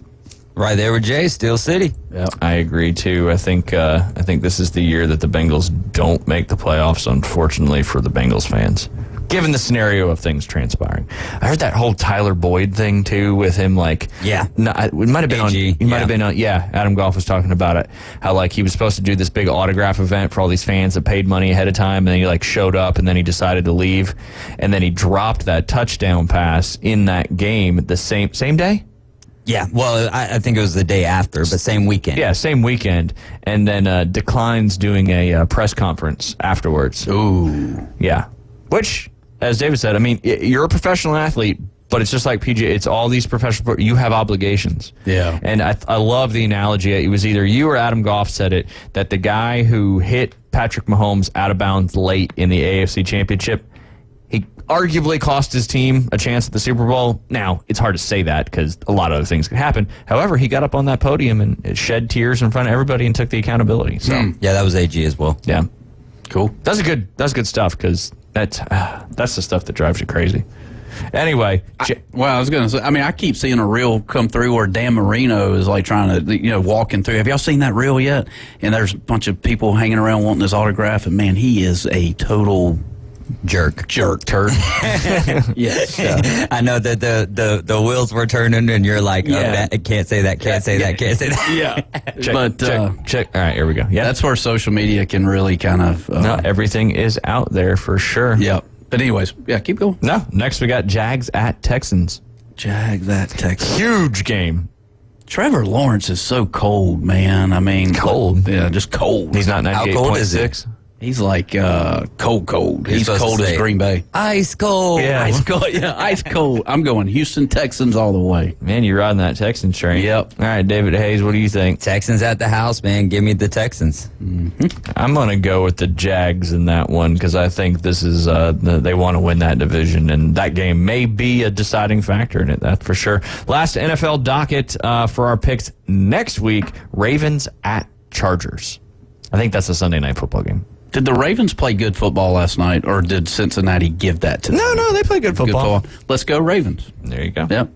Right there with Jay, Steel City. Yeah, I agree too. I think this is the year that the Bengals don't make the playoffs. Unfortunately for the Bengals fans, given the scenario of things transpiring. I heard that whole Tyler Boyd thing too with him. Like, it might have been AG, on. It might have been on. Yeah, Adam Goff was talking about it. How like he was supposed to do this big autograph event for all these fans that paid money ahead of time, and then he like showed up, and then he decided to leave, and then he dropped that touchdown pass in that game the same day. Yeah, well, I think it was the day after, but same weekend. Yeah, same weekend. And then declines doing a press conference afterwards. Ooh. Yeah. Which, as David said, I mean, you're a professional athlete, but it's just like PJ. It's all these professional. You have obligations. Yeah. And I love the analogy. It was either you or Adam Goff said it, that the guy who hit Patrick Mahomes out of bounds late in the AFC Championship, he arguably cost his team a chance at the Super Bowl. Now, it's hard to say that because a lot of other things could happen. However, he got up on that podium and shed tears in front of everybody and took the accountability. So yeah, that was AG as well. Yeah. Cool. That's good stuff because that's the stuff that drives you crazy. Anyway, I was going to say, I mean, I keep seeing a reel come through where Dan Marino is like trying to, walking through. Have y'all seen that reel yet? And there's a bunch of people hanging around wanting his autograph, and man, he is a total jerk turd. Yes. I know that the wheels were turning and you're like, can't say that. Yeah. Check. All right, here we go. Yeah. That's where social media can really kind of no, everything is out there for sure. Yeah. But anyways, keep going. No, next we got Jags at Texans. Jags at Texans. Huge game. Trevor Lawrence is so cold, man. I mean, cold. Yeah, just cold. He's not 98.6. How cold is it? He's like cold. He's cold as Green Bay. Ice cold. Yeah. Ice cold. Yeah, ice cold. I'm going Houston Texans all the way. Man, you're riding that Texans train. Yep. All right, David Hayes, what do you think? Texans at the house, man. Give me the Texans. Mm-hmm. I'm going to go with the Jags in that one because I think this is they want to win that division, and that game may be a deciding factor in it, that's for sure. Last NFL docket for our picks next week, Ravens at Chargers. I think that's a Sunday night football game. Did the Ravens play good football last night, or did Cincinnati give that to them? No, they play good football. Let's go Ravens. There you go. Yep.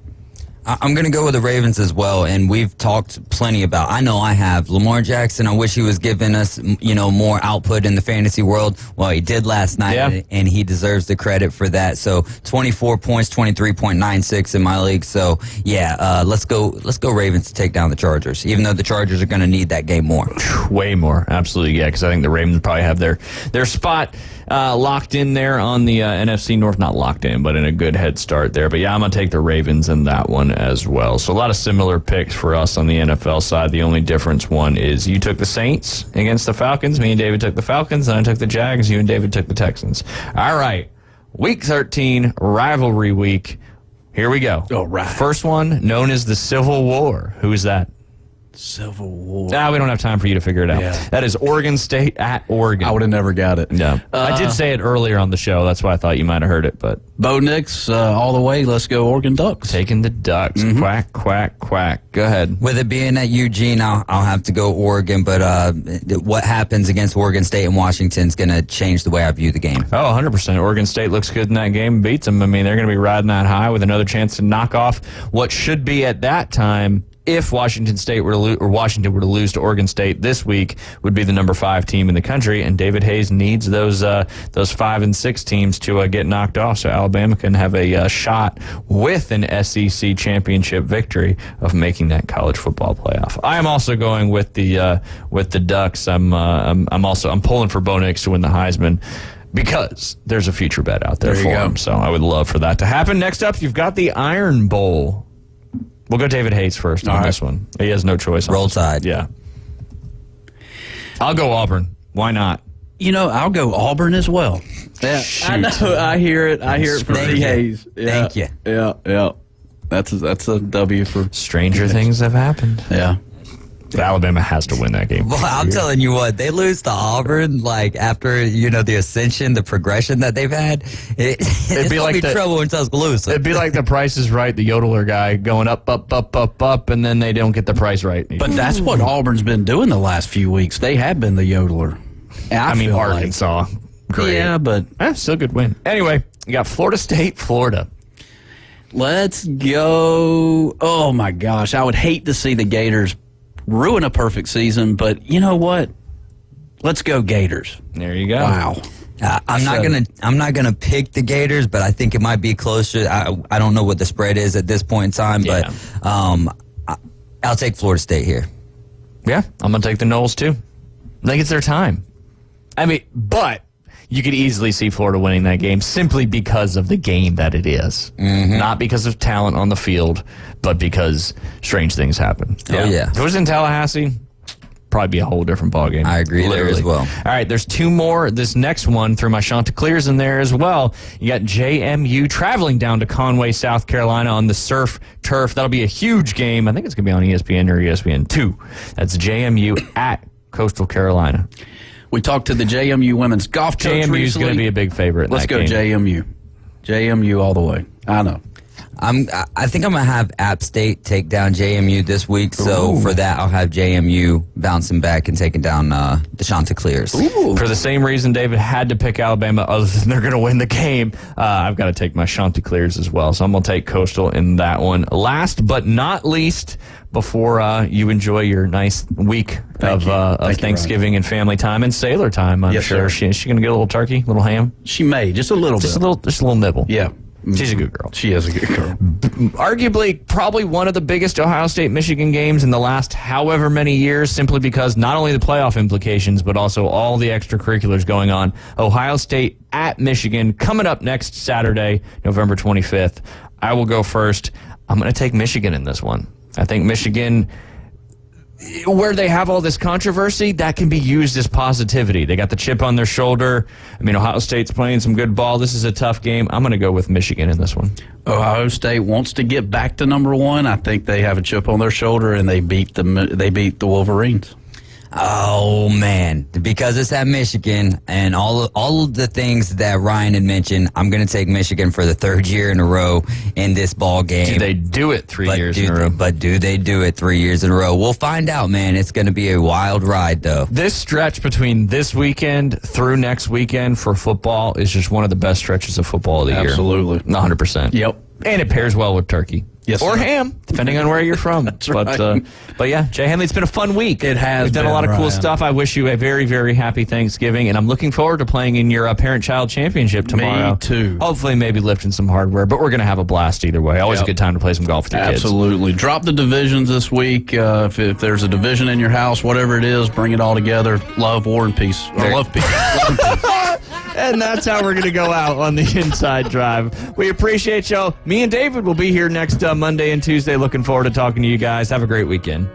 I'm going to go with the Ravens as well, and we've talked plenty about, I know I have, Lamar Jackson. I wish he was giving us, more output in the fantasy world. Well, he did last night, and he deserves the credit for that. So 24 points, 23.96 in my league. So, let's go Ravens to take down the Chargers, even though the Chargers are going to need that game more. Way more, absolutely, yeah, because I think the Ravens probably have their spot locked in there on the NFC North. Not locked in, but in a good head start there. But, I'm going to take the Ravens in that one as well. So a lot of similar picks for us on the NFL side. The only difference one is you took the Saints against the Falcons. Me and David took the Falcons, and I took the Jags. You and David took the Texans. All right. Week 13, rivalry week. Here we go. All right. First one, known as the Civil War. Who is that? Civil War. Nah, we don't have time for you to figure it out. Yeah. That is Oregon State at Oregon. I would have never got it. No. I did say it earlier on the show. That's why I thought you might have heard it. But Bo Nix, all the way. Let's go Oregon Ducks. Taking the Ducks. Quack, quack, quack. Go ahead. With it being at Eugene, I'll have to go Oregon, but what happens against Oregon State and Washington is going to change the way I view the game. Oh, 100%. Oregon State looks good in that game, beats them. I mean, they're going to be riding that high with another chance to knock off what should be at that time, if Washington State were to Washington were to lose to Oregon State this week, would be the number 5 team in the country, and David Hayes needs those 5 and 6 teams to get knocked off, so Alabama can have a shot with an SEC championship victory of making that college football playoff. I am also going with the Ducks. I'm pulling for Bo Nix to win the Heisman, because there's a future bet out there for him. So I would love for that to happen. Next up, you've got the Iron Bowl. We'll go David Hayes first on this one. He has no choice. Roll Tide. Yeah. I'll go Auburn. Why not? I'll go Auburn as well. Yeah, I know. I hear it. I hear it from D. Hayes. Yeah. Thank you. Yeah. That's a W for Stranger things have happened. Yeah. Alabama has to win that game. Well, I'm telling you what, they lose to Auburn, like after the ascension, the progression that they've had. It'd be like trouble in Tuscaloosa. It'd be like the Price is Right, the yodeler guy going up, and then they don't get the price right. But that's what Auburn's been doing the last few weeks. They have been the yodeler. I mean, Arkansas, great. Yeah, but still a good win. Anyway, you got Florida State, Florida. Let's go. Oh my gosh, I would hate to see the Gators ruin a perfect season, but you know what? Let's go Gators. There you go. Wow. I'm not gonna pick the Gators, but I think it might be closer. I don't know what the spread is at this point in time, but I'll take Florida State here. Yeah, I'm gonna take the Noles too. I think it's their time. I mean, but you could easily see Florida winning that game simply because of the game that it is. Not because of talent on the field, but because strange things happen. Oh, yeah. If it was in Tallahassee, probably be a whole different ballgame. I agree there as well. All right, there's 2 more. This next one, through my Chanticleers in there as well. You got JMU traveling down to Conway, South Carolina on the surf turf. That'll be a huge game. I think it's going to be on ESPN or ESPN2. That's JMU at Coastal Carolina. We talked to the JMU women's golf coach recently. JMU is going to be a big favorite. Let's go JMU. JMU all the way. I know. I think I'm going to have App State take down JMU this week. So for that, I'll have JMU bouncing back and taking down the Chanticleers. For the same reason David had to pick Alabama, other than they're going to win the game, I've got to take my Chanticleers as well. So I'm going to take Coastal in that one. Last but not least, before you enjoy your nice week of Thanksgiving and family time and sailor time, I'm sure. Is she going to get a little turkey, a little ham? She may, just a little bit. Just a little nibble. Yeah. She's a good girl. She is a good girl. Arguably, probably one of the biggest Ohio State-Michigan games in the last however many years, simply because not only the playoff implications, but also all the extracurriculars going on. Ohio State at Michigan, coming up next Saturday, November 25th. I will go first. I'm going to take Michigan in this one. I think Michigan, where they have all this controversy, that can be used as positivity. They got the chip on their shoulder. I mean, Ohio State's playing some good ball. This is a tough game. I'm going to go with Michigan in this one. Ohio State wants to get back to number 1. I think they have a chip on their shoulder, and they beat the Wolverines. Oh, man. Because it's at Michigan and all of the things that Ryan had mentioned, I'm going to take Michigan for the 3rd year in a row in this ball game. Do they do it 3 years in a row? But do they do it 3 years in a row? We'll find out, man. It's going to be a wild ride, though. This stretch between this weekend through next weekend for football is just one of the best stretches of football of the year. Absolutely. 100%. Yep. And it pairs well with turkey. Yes, or ham, depending on where you're from. That's right. But yeah, Jay Henley, it's been a fun week. It has. We've done a lot of cool stuff. I wish you a very, very happy Thanksgiving, and I'm looking forward to playing in your parent-child championship tomorrow. Me too. Hopefully, maybe lifting some hardware, but we're going to have a blast either way. Always a good time to play some golf with your kids. Absolutely. Drop the divisions this week. If there's a division in your house, whatever it is, bring it all together. Love, war, and peace. Or love, peace. Love and peace. And that's how we're going to go out on the Inside Drive. We appreciate y'all. Me and David will be here next Monday and Tuesday. Looking forward to talking to you guys. Have a great weekend.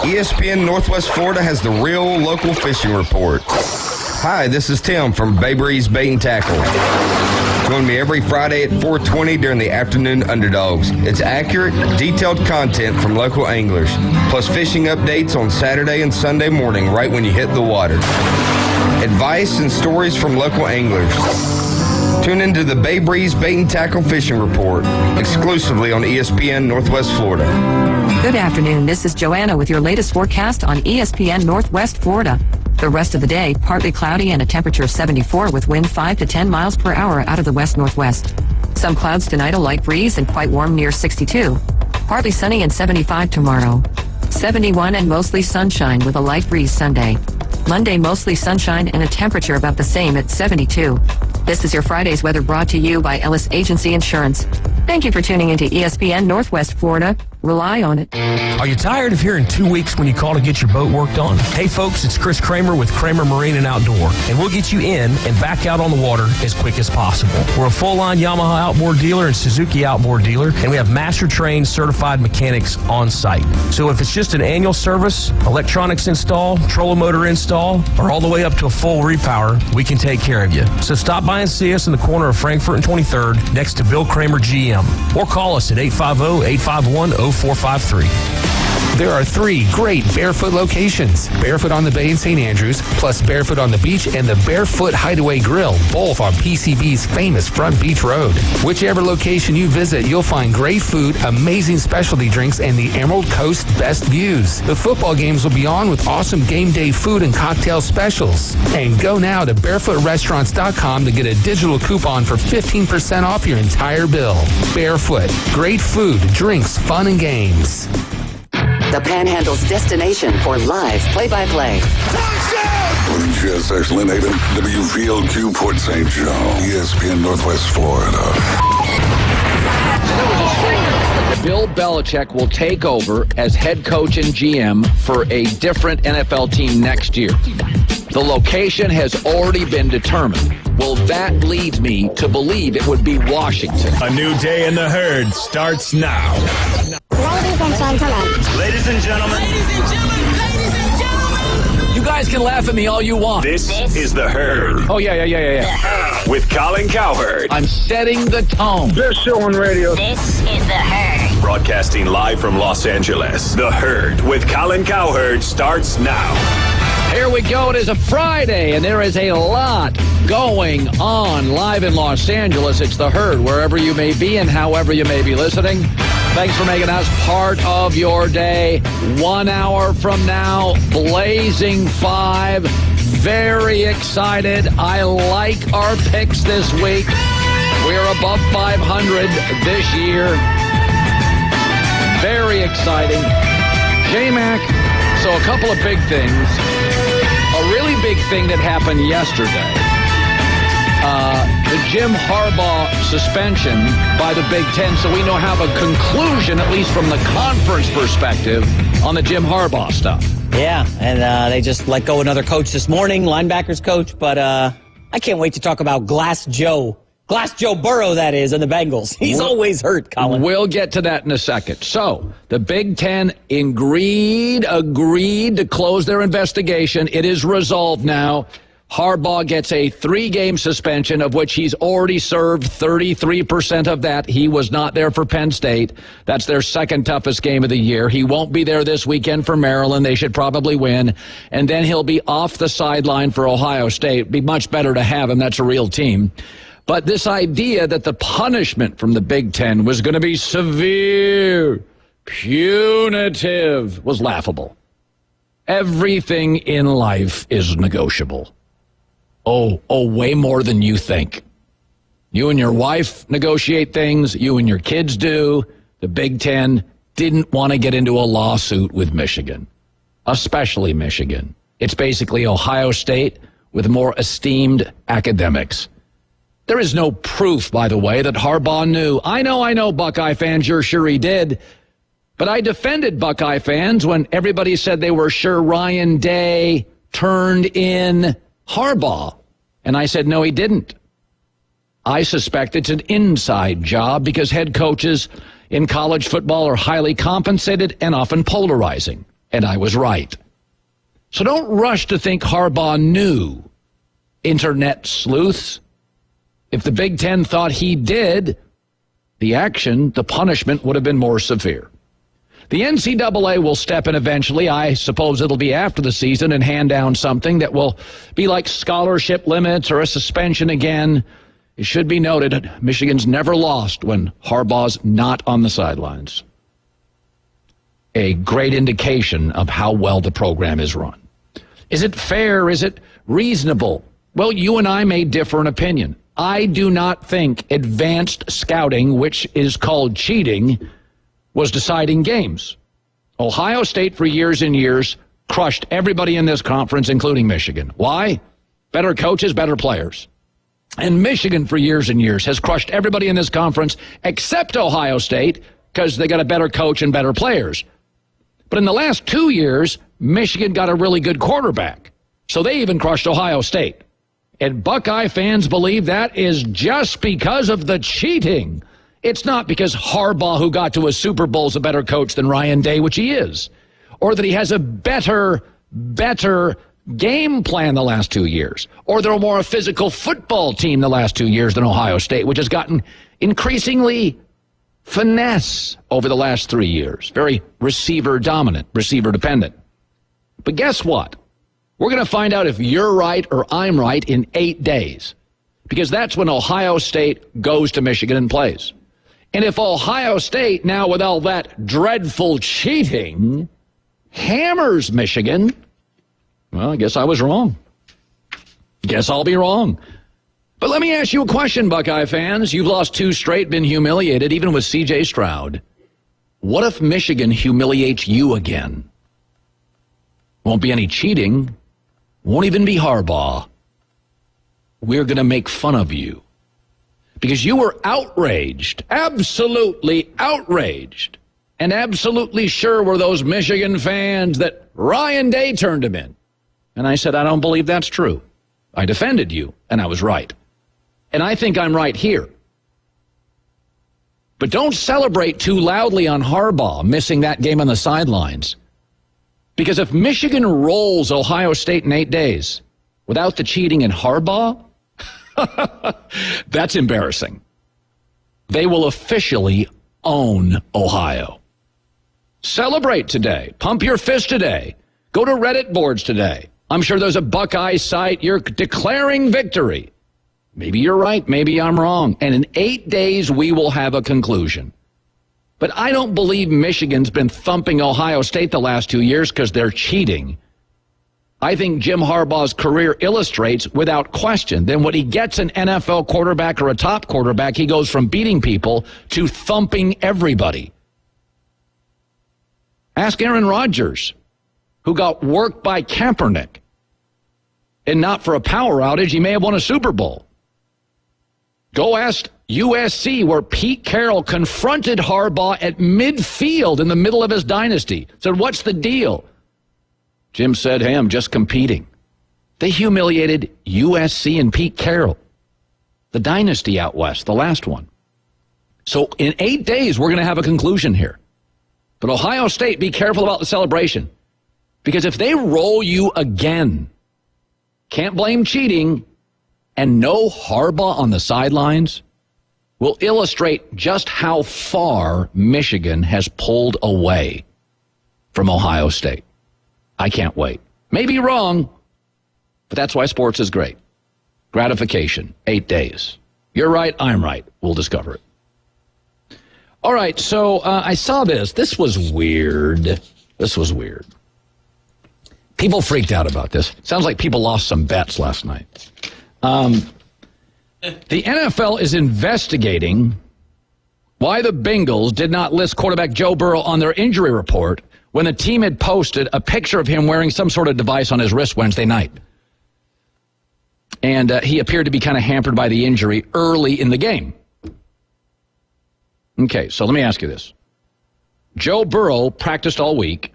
ESPN Northwest Florida has the real local fishing report. Hi, this is Tim from Bay Breeze Bait and Tackle. Join me every Friday at 4:20 during the Afternoon Underdogs. It's accurate, detailed content from local anglers, plus fishing updates on Saturday and Sunday morning right when you hit the water. Advice and stories from local anglers. Tune into the Bay Breeze Bait and Tackle Fishing Report, exclusively on ESPN Northwest Florida. Good afternoon. This is Joanna with your latest forecast on ESPN Northwest Florida. The rest of the day, partly cloudy and a temperature of 74 with wind 5 to 10 miles per hour out of the west-northwest. Some clouds tonight, a light breeze and quite warm near 62. Partly sunny and 75 tomorrow. 71 and mostly sunshine with a light breeze Sunday. Monday, mostly sunshine and a temperature about the same at 72. This is your Friday's weather brought to you by Ellis Agency Insurance. Thank you for tuning into ESPN Northwest Florida. Rely on it. Are you tired of hearing 2 weeks when you call to get your boat worked on? Hey folks, it's Chris Kramer with Kramer Marine and Outdoor, and we'll get you in and back out on the water as quick as possible. We're a full-line Yamaha outboard dealer and Suzuki outboard dealer, and we have master-trained certified mechanics on site. So if it's just an annual service, electronics install, trolling motor install, or all the way up to a full repower, we can take care of you. So stop by and see us in the corner of Frankfurt and 23rd next to Bill Kramer GM, or call us at 850-851-0453. There are 3 great Barefoot locations. Barefoot on the Bay in St. Andrews, plus Barefoot on the Beach and the Barefoot Hideaway Grill, both on PCB's famous Front Beach Road. Whichever location you visit, you'll find great food, amazing specialty drinks, and the Emerald Coast best views. The football games will be on with awesome game day food and cocktail specials. And go now to barefootrestaurants.com to get a digital coupon for 15% off your entire bill. Barefoot, great food, drinks, fun, and games. The Panhandle's destination for live play-by-play. WGSX Lynn Haven, WVLQ Port St. Joe, ESPN Northwest Florida. Bill Belichick will take over as head coach and GM for a different NFL team next year. The location has already been determined. Well, that leads me to believe it would be Washington. A new day in the herd starts now. Ladies and gentlemen. You guys can laugh at me all you want. This is the herd. Oh, yeah. With Colin Cowherd. I'm setting the tone. Best show on radio. This is the herd. Broadcasting live from Los Angeles. The herd with Colin Cowherd starts now. Here we go. It is a Friday, and there is a lot going on live in Los Angeles. It's the herd, wherever you may be and however you may be listening. Thanks for making us part of your day. 1 hour from now, Blazing 5. Very excited. I like our picks this week. We're above 500 this year. Very exciting. J-Mac, so a couple of big things. A really big thing that happened yesterday. The Jim Harbaugh suspension by the Big Ten, so we now have a conclusion, at least from the conference perspective, on the Jim Harbaugh stuff. Yeah, and they just let go another coach this morning, linebackers coach, but I can't wait to talk about Glass Joe Burrow, that is, and the Bengals. He's always hurt, Colin. We'll get to that in a second. So, the Big Ten agreed to close their investigation. It is resolved now. Harbaugh gets a 3-game suspension, of which he's already served 33% of that. He was not there for Penn State. That's their second toughest game of the year. He won't be there this weekend for Maryland. They should probably win. And then he'll be off the sideline for Ohio State. It'd be much better to have him. That's a real team. But this idea that the punishment from the Big Ten was going to be severe, punitive, was laughable. Everything in life is negotiable. Oh, way more than you think. You and your wife negotiate things. You and your kids do. The Big Ten didn't want to get into a lawsuit with Michigan, especially Michigan. It's basically Ohio State with more esteemed academics. There is no proof, by the way, that Harbaugh knew. I know, Buckeye fans, you're sure he did. But I defended Buckeye fans when everybody said they were sure Ryan Day turned in Harbaugh. And I said, no, he didn't. I suspect it's an inside job because head coaches in college football are highly compensated and often polarizing. And I was right. So don't rush to think Harbaugh knew. Internet sleuths. if the Big Ten thought he did, the action, the punishment would have been more severe. The NCAA will step in eventually. I suppose it'll be after the season and hand down something that will be like scholarship limits or a suspension again. It should be noted, Michigan's never lost when Harbaugh's not on the sidelines. A great indication of how well the program is run. Is it fair? Is it reasonable? Well, you and I may differ in opinion. I do not think advanced scouting, which is called cheating, was deciding games. Ohio State for years and years crushed everybody in this conference, including Michigan. Why? Better coaches, better players. And Michigan for years and years has crushed everybody in this conference except Ohio State because they got a better coach and better players. But in the last 2 years, Michigan got a really good quarterback. So they even crushed Ohio State. And Buckeye fans believe that is just because of the cheating. It's not because Harbaugh, who got to a Super Bowl, is a better coach than Ryan Day, which he is, or that he has a better game plan the last 2 years, or they're more a physical football team the last 2 years than Ohio State, which has gotten increasingly finesse over the last 3 years. Very receiver dominant, receiver dependent. But guess what? We're going to find out if you're right or I'm right in 8 days, because that's when Ohio State goes to Michigan and plays. And if Ohio State, now with all that dreadful cheating, hammers Michigan, well, I guess I was wrong. Guess I'll be wrong. But let me ask you a question, Buckeye fans. You've lost 2 straight, been humiliated, even with C.J. Stroud. What if Michigan humiliates you again? Won't be any cheating. Won't even be Harbaugh. We're going to make fun of you. Because you were outraged, absolutely outraged, and absolutely sure were those Michigan fans that Ryan Day turned him in. And I said, I don't believe that's true. I defended you, and I was right. And I think I'm right here. But don't celebrate too loudly on Harbaugh missing that game on the sidelines. Because if Michigan rolls Ohio State in 8 days without the cheating in Harbaugh, that's embarrassing. They will officially own Ohio. Celebrate today. Pump your fist today. Go to Reddit boards today. I'm sure there's a Buckeye site. You're declaring victory. Maybe you're right. Maybe I'm wrong. And in 8 days, we will have a conclusion. But I don't believe Michigan's been thumping Ohio State the last 2 years because they're cheating. I think Jim Harbaugh's career illustrates, without question, that when he gets an NFL quarterback or a top quarterback, he goes from beating people to thumping everybody. Ask Aaron Rodgers, who got worked by Kaepernick. And not for a power outage, he may have won a Super Bowl. Go ask USC, where Pete Carroll confronted Harbaugh at midfield in the middle of his dynasty. Said, what's the deal? Jim said, hey, I'm just competing. They humiliated USC and Pete Carroll. The dynasty out west, the last one. So in 8 days, we're going to have a conclusion here. But Ohio State, be careful about the celebration. Because if they roll you again, can't blame cheating, and no Harbaugh on the sidelines, will illustrate just how far Michigan has pulled away from Ohio State. I can't wait. Maybe wrong, but that's why sports is great. Gratification, 8 days. You're right, I'm right. We'll discover it. All right, so I saw this. This was weird. People freaked out about this. Sounds like people lost some bets last night. The NFL is investigating why the Bengals did not list quarterback Joe Burrow on their injury report when the team had posted a picture of him wearing some sort of device on his wrist Wednesday night. And he appeared to be kind of hampered by the injury early in the game. Okay, so let me ask you this. Joe Burrow practiced all week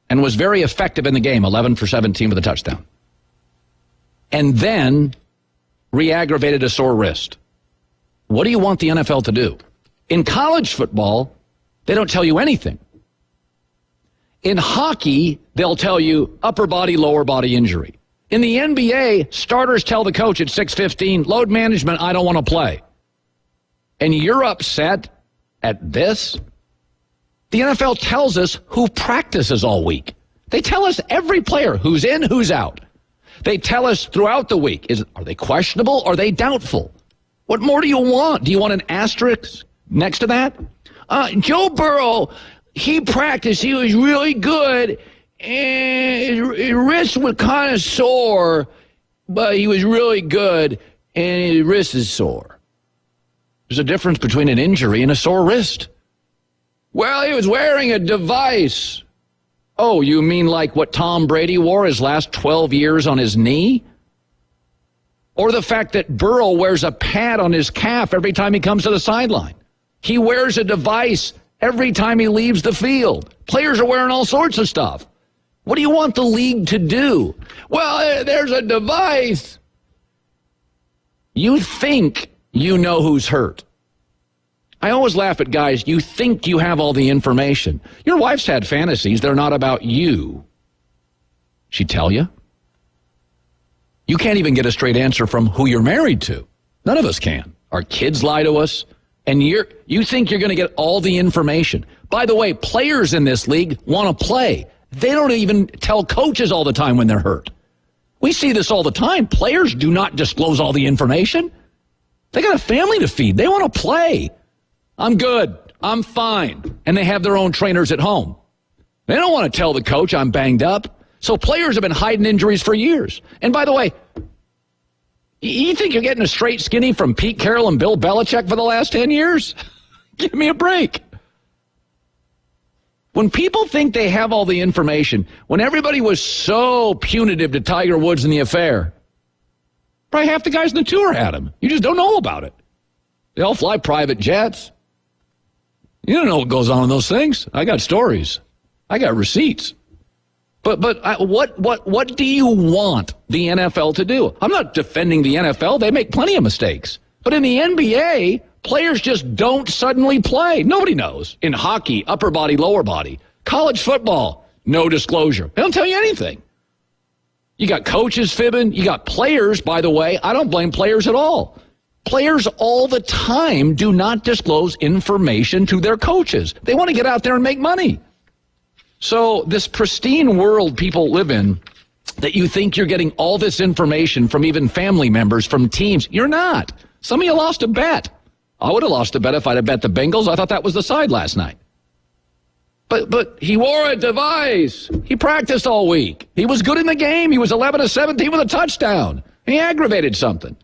and was very effective in the game, 11 for 17 with a touchdown. And then re-aggravated a sore wrist. What do you want the NFL to do? In college football, they don't tell you anything. In hockey, they'll tell you upper body, lower body injury. In the NBA, starters tell the coach at 6:15, load management, I don't want to play. And you're upset at this? The NFL tells us who practices all week. They tell us every player who's in, who's out. They tell us throughout the week, are they questionable? Are they doubtful? What more do you want? Do you want an asterisk next to that? Joe Burrow, he practiced. He was really good. And his wrist was kind of sore, but he was really good, and his wrist is sore. There's a difference between an injury and a sore wrist. Well, he was wearing a device. Oh, you mean like what Tom Brady wore his last 12 years on his knee? Or the fact that Burrow wears a pad on his calf every time he comes to the sideline. He wears a device every time he leaves the field. Players are wearing all sorts of stuff. What do you want the league to do? Well, there's a device. You think you know who's hurt. I always laugh at guys, you think you have all the information. Your wife's had fantasies. They're not about you. She tell you? You can't even get a straight answer from who you're married to. None of us can. Our kids lie to us, and you think you're going to get all the information. By the way, players in this league want to play. They don't even tell coaches all the time when they're hurt. We see this all the time. Players do not disclose all the information. They got a family to feed. They want to play. I'm good. I'm fine. And they have their own trainers at home. They don't want to tell the coach I'm banged up. So players have been hiding injuries for years. And by the way, you think you're getting a straight skinny from Pete Carroll and Bill Belichick for the last 10 years? Give me a break. When people think they have all the information, when everybody was so punitive to Tiger Woods in the affair, probably half the guys in the tour had him. You just don't know about it. They all fly private jets. You don't know what goes on in those things. I got stories. I got receipts. But what do you want the NFL to do? I'm not defending the NFL. They make plenty of mistakes. But in the NBA, players just don't suddenly play. Nobody knows. In hockey, upper body, lower body. College football, no disclosure. They don't tell you anything. You got coaches fibbing. You got players, by the way. I don't blame players at all. Players all the time do not disclose information to their coaches. They want to get out there and make money. So this pristine world people live in, that you think you're getting all this information from even family members, from teams, you're not. Some of you lost a bet. I would have lost a bet if I'd have bet the Bengals. I thought that was the side last night. But he wore a device. He practiced all week. He was good in the game. He was 11 of 17 with a touchdown. He aggravated something.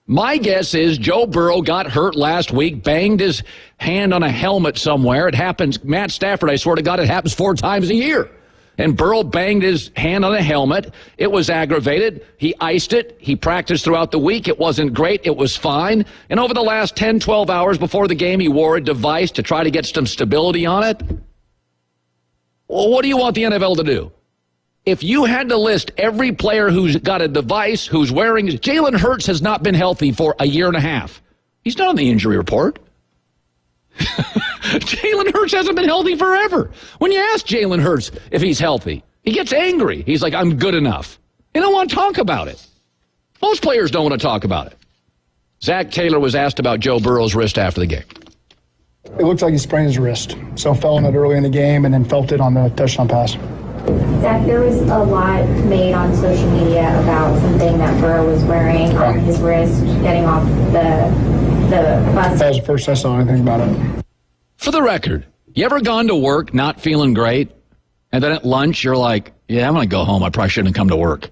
My guess is Joe Burrow got hurt last week, banged his hand on a helmet somewhere. It happens. Matt Stafford, I swear to God, it happens 4 times a year. And Burrow banged his hand on a helmet. It was aggravated. He iced it. He practiced throughout the week. It wasn't great. It was fine. And over the last 10, 12 hours before the game, he wore a device to try to get some stability on it. Well, what do you want the NFL to do? If you had to list every player who's got a device, who's wearing... Jalen Hurts has not been healthy for a year and a half. He's not on the injury report. Jalen Hurts hasn't been healthy forever. When you ask Jalen Hurts if he's healthy, he gets angry. He's like, I'm good enough. They don't want to talk about it. Most players don't want to talk about it. Zach Taylor was asked about Joe Burrow's wrist after the game. It looks like he sprained his wrist. So fell on it early in the game and then felt it on the touchdown pass. Zach, there was a lot made on social media about something that Burrow was wearing on his wrist, getting off the bus. That was the first I saw anything about it. For the record, you ever gone to work not feeling great, and then at lunch you're like, yeah, I'm going to go home. I probably shouldn't have come to work.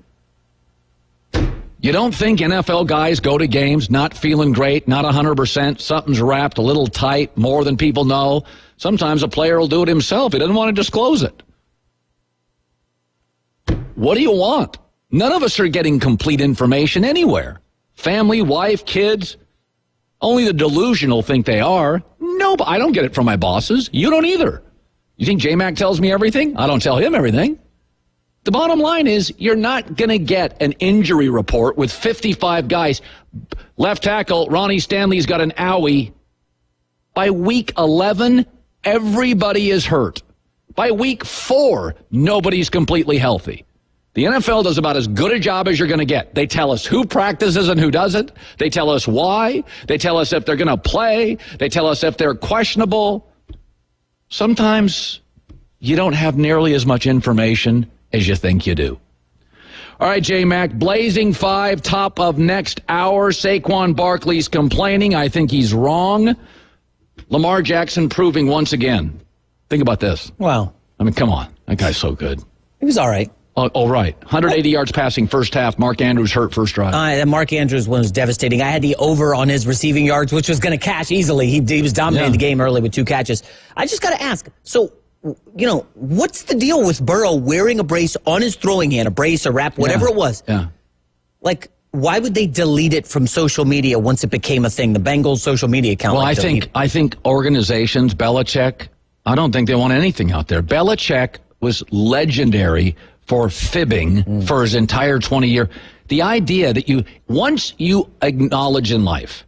You don't think NFL guys go to games not feeling great, not 100%, something's wrapped a little tight, more than people know? Sometimes a player will do it himself. He doesn't want to disclose it. What do you want? None of us are getting complete information anywhere. Family, wife, kids. Only the delusional think they are. No, but I don't get it from my bosses. You don't either. You think J-Mac tells me everything? I don't tell him everything. The bottom line is you're not going to get an injury report with 55 guys. Left tackle, Ronnie Stanley's got an owie. By week 11, everybody is hurt. By week 4, nobody's completely healthy. The NFL does about as good a job as you're going to get. They tell us who practices and who doesn't. They tell us why. They tell us if they're going to play. They tell us if they're questionable. Sometimes you don't have nearly as much information as you think you do. All right, J-Mac, Blazing 5, top of next hour. Saquon Barkley's complaining. I think he's wrong. Lamar Jackson proving once again. Think about this. Wow. I mean, come on. That guy's so good. He was all right. Oh, right. 180 yards passing first half. Mark Andrews hurt first drive. That Mark Andrews one was devastating. I had the over on his receiving yards, which was going to cash easily. He was dominating the game early with 2 catches. I just got to ask, so, what's the deal with Burrow wearing a brace on his throwing hand, a brace, a wrap, whatever it was? Yeah. Like, why would they delete it from social media once it became a thing? The Bengals social media account. Well, I think organizations, Belichick, I don't think they want anything out there. Belichick was legendary for fibbing for his entire 20-year. The idea that once you acknowledge in life,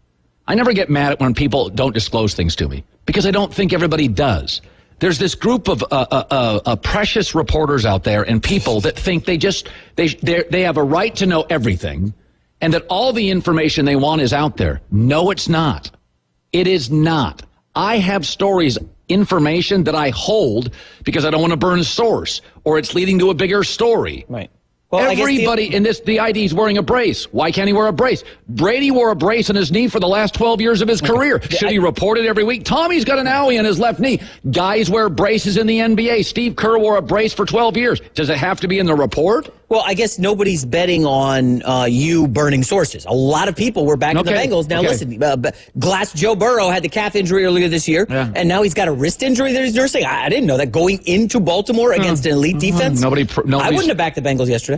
I never get mad at when people don't disclose things to me because I don't think everybody does. There's this group of precious reporters out there and people that think they have a right to know everything and that all the information they want is out there. No, it's not. It is not. I have stories, information that I hold because I don't want to burn source or it's leading to a bigger story. Right. Well, everybody in this, the ID is wearing a brace. Why can't he wear a brace? Brady wore a brace on his knee for the last 12 years of his career. Should he report it every week? Tommy's got an owie on his left knee. Guys wear braces in the NBA. Steve Kerr wore a brace for 12 years. Does it have to be in the report? Well, I guess nobody's betting on you burning sources. A lot of people were backing the Bengals. Now, listen, Glass Joe Burrow had the calf injury earlier this year, and now he's got a wrist injury that he's nursing. I didn't know that going into Baltimore against an elite defense. I wouldn't have backed the Bengals yesterday.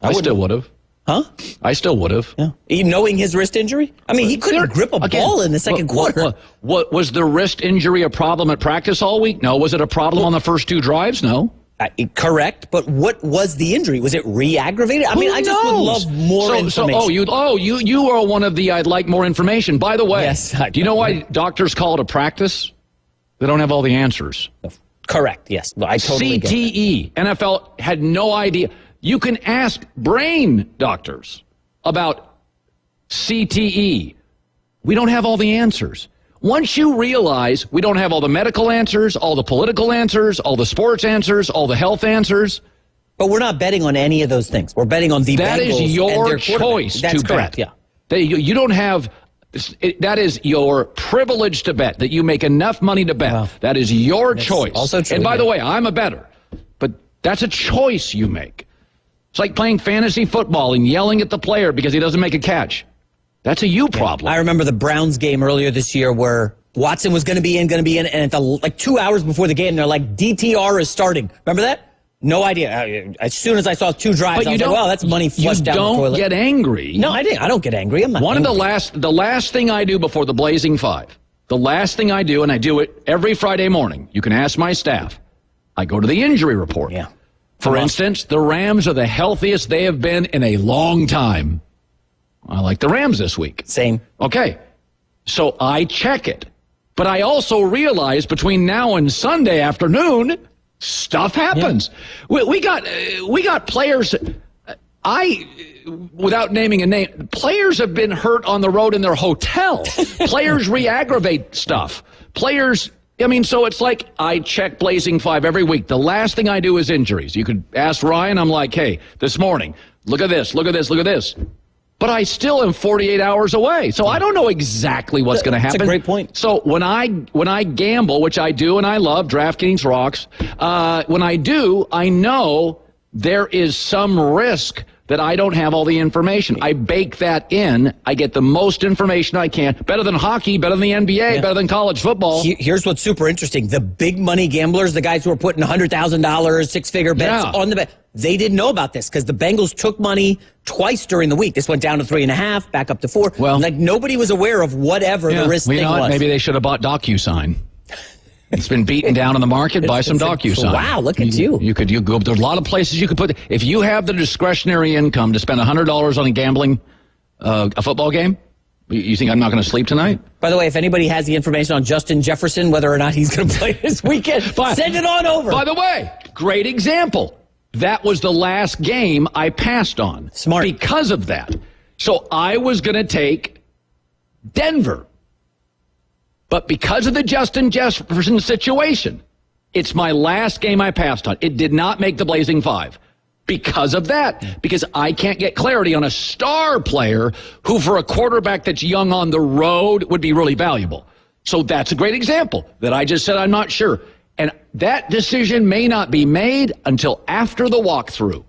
I still would have. Huh? I still would have. Yeah. Even knowing his wrist injury? I mean, he couldn't grip a ball in the second quarter. What was the wrist injury a problem at practice all week? No. Was it a problem on the first 2 drives? No. Correct, but what was the injury? Was it re-aggravated? I mean, I just would love more information. You are one of the I'd like more information. By the way, do you know why doctors call it a practice? They don't have all the answers. Correct, yes. I totally get CTE. NFL had no idea. You can ask brain doctors about CTE. We don't have all the answers. Once you realize we don't have all the medical answers, all the political answers, all the sports answers, all the health answers. But we're not betting on any of those things. We're betting on the Bengals. That is your choice to bet. Yeah. You don't have... That is your privilege to bet, that you make enough money to bet. Wow. That is your choice. Also true, and by the way, I'm a bettor. But that's a choice you make. It's like playing fantasy football and yelling at the player because he doesn't make a catch. That's a you problem. I remember the Browns game earlier this year where Watson was going to be in, and at the, 2 hours before the game, they're like, DTR is starting. Remember that? No idea. As soon as I saw 2 drives, I was like, well, that's money flushed down the toilet. You don't get angry. No, I didn't. I don't get angry. I'm not angry. The last thing I do before the Blazing 5, the last thing I do, and I do it every Friday morning, you can ask my staff, I go to the injury report. Yeah. For instance, the Rams are the healthiest they have been in a long time. I like the Rams this week. Same. Okay. So I check it. But I also realize between now and Sunday afternoon, stuff happens. Yeah. We got players. Without naming a name, players have been hurt on the road in their hotel. Players re-aggravate stuff. Players. I mean, so it's like I check Blazing 5 every week. The last thing I do is injuries. You could ask Ryan. I'm like, hey, this morning, look at this, look at this, look at this. But I still am 48 hours away. So I don't know exactly what's going to happen. That's a great point. So when I gamble, which I do and I love, DraftKings rocks, when I do, I know there is some risk that I don't have all the information. I bake that in. I get the most information I can. Better than hockey, better than the NBA, better than college football. Here's what's super interesting. The big money gamblers, the guys who are putting $100,000, six-figure bets on the bet, they didn't know about this because the Bengals took money twice during the week. This went down to 3.5, back up to 4. Well, nobody was aware of whatever the risk thing was. Maybe they should have bought DocuSign. It's been beaten down in the market. Buy some DocuSign. Wow, look at you. You could go. There's a lot of places you could put. If you have the discretionary income to spend $100 on gambling a football game, you think I'm not going to sleep tonight? By the way, if anybody has the information on Justin Jefferson, whether or not he's going to play this weekend, send it on over. By the way, great example. That was the last game I passed on. Smart. Because of that. So I was going to take Denver. But because of the Justin Jefferson situation, it's my last game I passed on. It did not make the Blazing Five. Because of that. Because I can't get clarity on a star player who, for a quarterback that's young on the road, would be really valuable. So that's a great example that I just said I'm not sure. And that decision may not be made until after the walkthrough.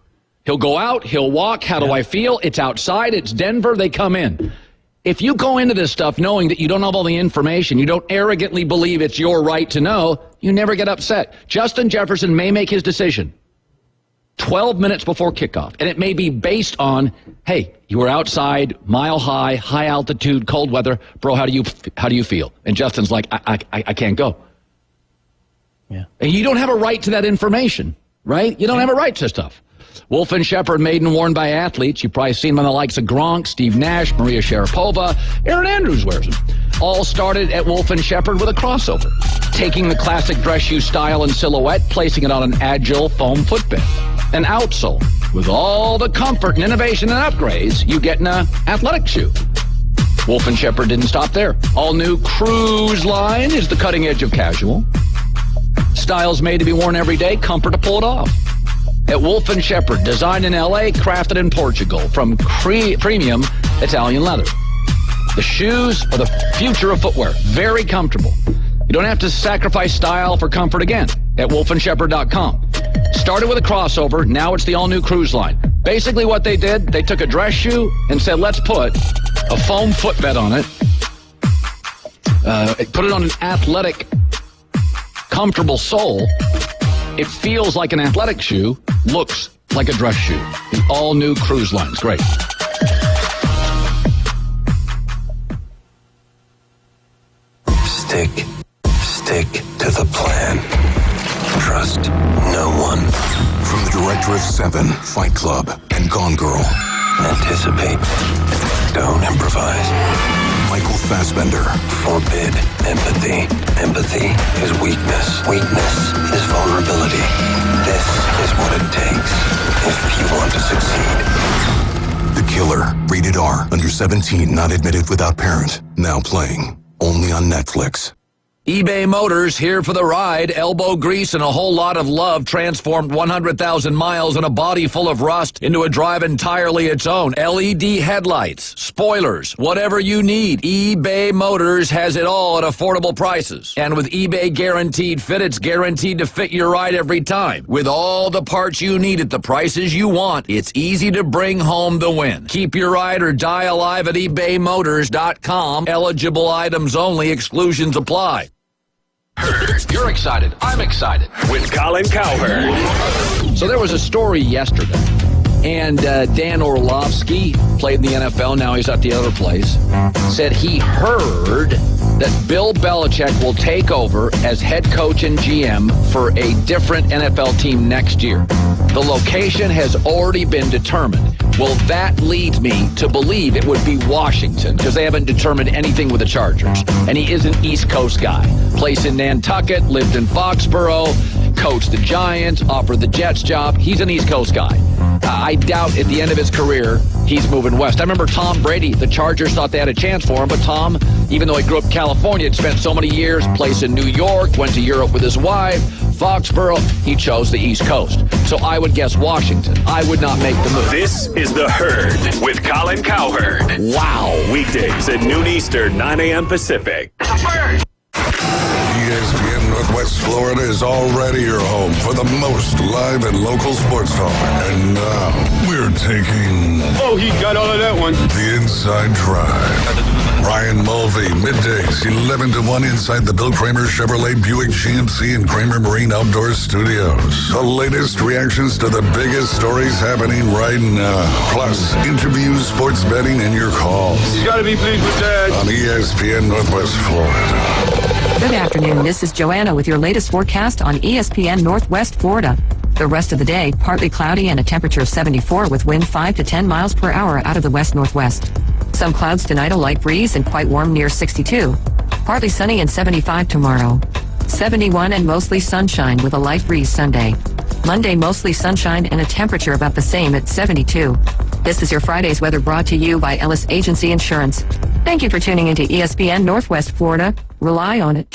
He'll go out, he'll walk. How do I feel? It's outside, it's Denver, they come in. If you go into this stuff knowing that you don't have all the information, you don't arrogantly believe it's your right to know, you never get upset. Justin Jefferson may make his decision 12 minutes before kickoff, and it may be based on, hey, you were outside, mile high, high altitude, cold weather. Bro, how do you feel? And Justin's like, I can't go. Yeah. And you don't have a right to that information, right? You don't have a right to stuff. Wolf and Shepard, maiden worn by athletes. You've probably seen them on the likes of Gronk, Steve Nash, Maria Sharapova. Aaron Andrews wears them. All started at Wolf and Shepard with a crossover, taking the classic dress shoe style and silhouette, placing it on an agile foam footbed. An outsole with all the comfort and innovation and upgrades you get in an athletic shoe. Wolf and Shepard didn't stop there. All new Cruise line is the cutting edge of casual. Styles made to be worn every day, comfort to pull it off. At Wolf and Shepard, designed in LA, crafted in Portugal from premium Italian leather. The shoes are the future of footwear. Very comfortable. You don't have to sacrifice style for comfort again at wolfandshepard.com. Started with a crossover, now it's the all-new Cruise line. Basically what they did, they took a dress shoe and said, let's put a foam footbed on it, put it on an athletic, comfortable sole. It feels like an athletic shoe, looks like a dress shoe. The all-new Cruise line. It's great. Stick to the plan. Trust no one. From the director of Seven, Fight Club, and Gone Girl. Anticipate. Don't improvise. Michael Fassbender. Forbid empathy. Empathy is weakness. Weakness is vulnerability. This is what it takes if you want to succeed. The Killer. Rated R. Under 17. Not admitted without parent. Now playing. Only on Netflix. eBay Motors, here for the ride. Elbow grease and a whole lot of love transformed 100,000 miles and a body full of rust into a drive entirely its own. LED headlights, spoilers, whatever you need. eBay Motors has it all at affordable prices. And with eBay Guaranteed Fit, it's guaranteed to fit your ride every time. With all the parts you need at the prices you want, it's easy to bring home the win. Keep your ride or die alive at ebaymotors.com. Eligible items only. Exclusions apply. You're excited. I'm excited. With Colin Cowherd. So there was a story yesterday, and Dan Orlovsky played in the NFL. Now he's at the other place. Said he heard that Bill Belichick will take over as head coach and GM for a different NFL team next year. The location has already been determined. Well, that leads me to believe it would be Washington, because they haven't determined anything with the Chargers. And he is an East Coast guy. Placed in Nantucket, lived in Foxborough, coached the Giants, offered the Jets job. He's an East Coast guy. I doubt at the end of his career he's moving west. I remember Tom Brady. The Chargers thought they had a chance for him, but Tom, even though he grew up in California, had spent so many years, placed in New York, went to Europe with his wife, Foxborough, he chose the East Coast. So I would guess Washington. I would not make the move. This is The Herd with Colin Cowherd. Wow. Weekdays at noon Eastern, 9 a.m. Pacific. ESPN Northwest Florida is already your home for the most live and local sports talk. And now we're taking... Oh, he got all of that one. The Inside Drive. Ryan Mulvey, middays, 11 to 1 inside the Bill Kramer Chevrolet Buick GMC and Kramer Marine Outdoor Studios. The latest reactions to the biggest stories happening right now. Plus, interviews, sports betting, and your calls. You gotta be pleased with that. On ESPN Northwest Florida. Good afternoon. This is Joanna with your latest forecast on ESPN Northwest Florida. The rest of the day, partly cloudy and a temperature of 74 with wind 5 to 10 miles per hour out of the west-northwest. Some clouds tonight, a light breeze and quite warm near 62. Partly sunny and 75 tomorrow. 71 and mostly sunshine with a light breeze Sunday. Monday, mostly sunshine and a temperature about the same at 72. This is your Friday's weather brought to you by Ellis Agency Insurance. Thank you for tuning into ESPN Northwest Florida. Rely on it.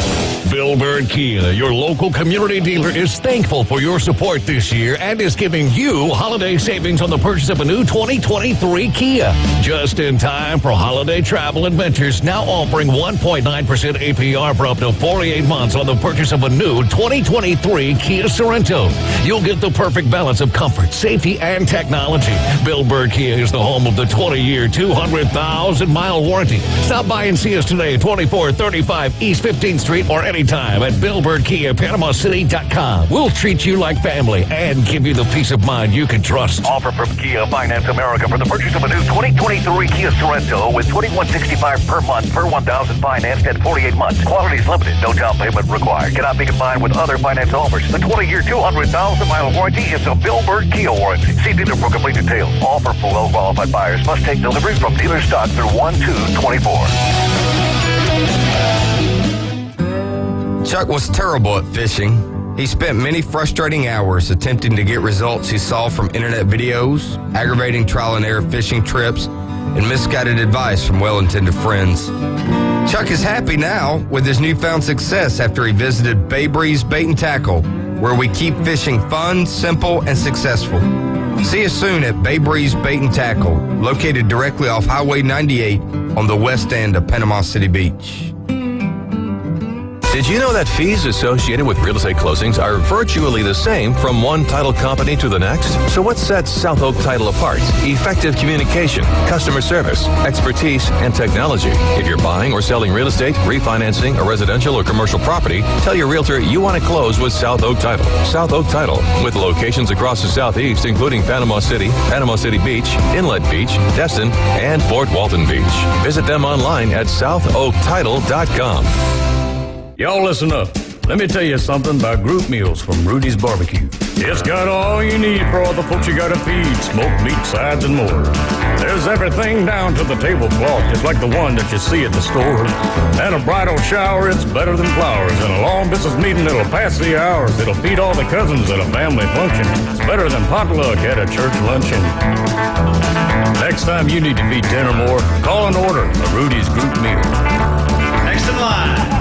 Bill Bird Kia, your local community dealer, is thankful for your support this year and is giving you holiday savings on the purchase of a new 2023 Kia. Just in time for holiday travel adventures, now offering 1.9% APR for up to 48 months on the purchase of a new 2023 Kia Sorento. You'll get the perfect balance of comfort, safety, and technology. Bill Bird Kia is the home of the 20-year, 200,000-mile warranty. Stop by and see us today at 2435 East 15th Street or anytime at BillBirdKia.PanamaCity.com. We'll treat you like family and give you the peace of mind you can trust. Offer from Kia Finance America for the purchase of a new 2023 Kia Sorento with $21.65 per month per $1,000 financed at 48 months. Quality is limited. No down payment required. Cannot be combined with other finance offers. The 20-year, 200,000-mile warranty is a Bill Bird Kia warranty. See dealer for complete details. Offer for well-qualified buyers. Must take delivery from dealer stock through 1/2/24. Chuck was terrible at fishing. He spent many frustrating hours attempting to get results he saw from internet videos, aggravating trial and error fishing trips, and misguided advice from well-intended friends. Chuck is happy now with his newfound success after he visited Bay Breeze Bait and Tackle, where we keep fishing fun, simple, and successful. See us soon at Bay Breeze Bait and Tackle, located directly off Highway 98 on the west end of Panama City Beach. Did you know that fees associated with real estate closings are virtually the same from one title company to the next? So what sets South Oak Title apart? Effective communication, customer service, expertise, and technology. If you're buying or selling real estate, refinancing a residential or commercial property, tell your realtor you want to close with South Oak Title. South Oak Title, with locations across the Southeast, including Panama City Beach, Inlet Beach, Destin, and Fort Walton Beach. Visit them online at southoaktitle.com. Y'all listen up. Let me tell you something about group meals from Rudy's Barbecue. It's got all you need for all the folks you gotta feed, smoked meat, sides, and more. There's everything down to the tablecloth, just like the one that you see at the store. And a bridal shower, it's better than flowers. And a long business meeting, it'll pass the hours. It'll feed all the cousins at a family function. It's better than potluck at a church luncheon. Next time you need to feed 10 or more, call and order a Rudy's group meal. Next in line.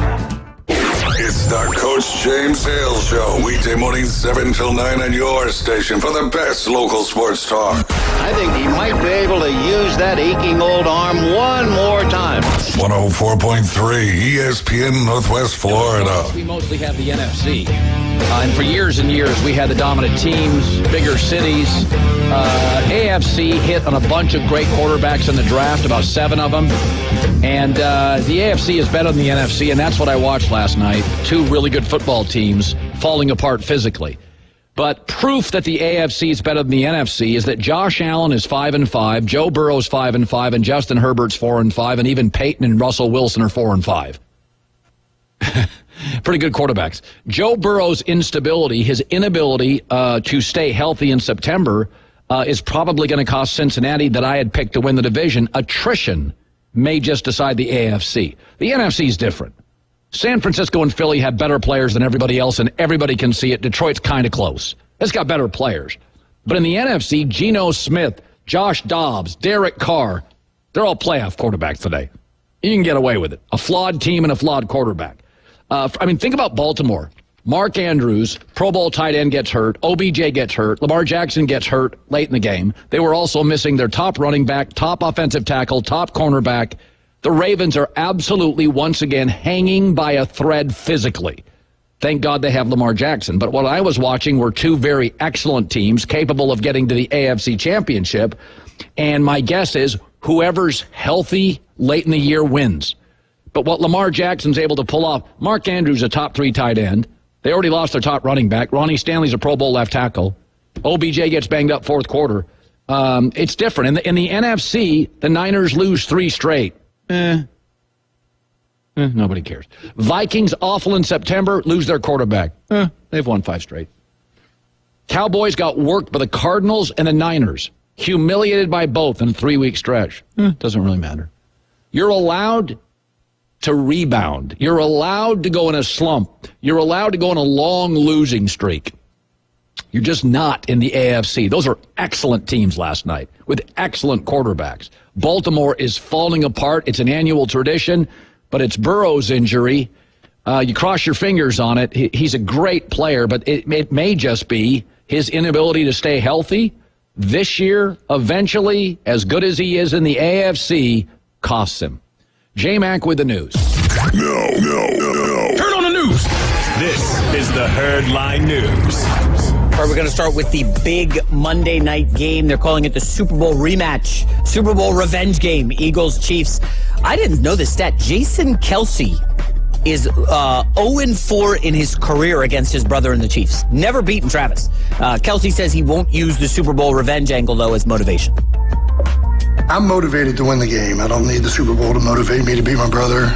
It's the Coach James Hale Show, weekday mornings 7 till 9 on your station for the best local sports talk. I think he might be able to use that aching old arm one more time. 104.3 ESPN Northwest Florida. We mostly have the NFC. And for years and years, we had the dominant teams, bigger cities. AFC hit on a bunch of great quarterbacks in the draft, about 7 of them. And the AFC is better than the NFC, and that's what I watched last night. 2 really good football teams falling apart physically. But proof that the AFC is better than the NFC is that Josh Allen is 5-5, Joe Burrow's 5-5, and Justin Herbert's 4-5, and even Peyton and Russell Wilson are 4-5. Pretty good quarterbacks. Joe Burrow's instability, his inability to stay healthy in September, is probably going to cost Cincinnati, that I had picked to win the division. Attrition may just decide the AFC. The NFC is different. San Francisco and Philly have better players than everybody else, and everybody can see it. Detroit's kind of close. It's got better players. But in the NFC, Geno Smith, Josh Dobbs, Derek Carr, they're all playoff quarterbacks today. You can get away with it. A flawed team and a flawed quarterback. Think about Baltimore. Mark Andrews, Pro Bowl tight end, gets hurt. OBJ gets hurt. Lamar Jackson gets hurt late in the game. They were also missing their top running back, top offensive tackle, top cornerback. The Ravens are absolutely, once again, hanging by a thread physically. Thank God they have Lamar Jackson. But what I was watching were 2 very excellent teams capable of getting to the AFC Championship. And my guess is whoever's healthy late in the year wins. But what Lamar Jackson's able to pull off, Mark Andrews, a top 3 tight end. They already lost their top running back. Ronnie Stanley's a Pro Bowl left tackle. OBJ gets banged up fourth quarter. It's different. In the NFC, the Niners lose 3 straight. Nobody cares. Vikings awful in September, lose their quarterback. They've won 5 straight. Cowboys got worked by the Cardinals and the Niners. Humiliated by both in a 3-week stretch. Doesn't really matter. You're allowed to rebound. You're allowed to go in a slump. You're allowed to go on a long losing streak. You're just not in the AFC. Those are excellent teams last night with excellent quarterbacks. Baltimore is falling apart. It's an annual tradition, but it's Burrow's injury. You cross your fingers on it. He's a great player, but it may just be his inability to stay healthy this year, eventually, as good as he is in the AFC, costs him. J-Mac with the news. No. Turn on the news. This is the Herd Line News. All right, we're going to start with the big Monday night game. They're calling it the Super Bowl rematch, Super Bowl revenge game, Eagles-Chiefs. I didn't know this stat. Jason Kelce is 0-4 in his career against his brother in the Chiefs. Never beaten Travis. Kelce says he won't use the Super Bowl revenge angle, though, as motivation. I'm motivated to win the game. I don't need the Super Bowl to motivate me to beat my brother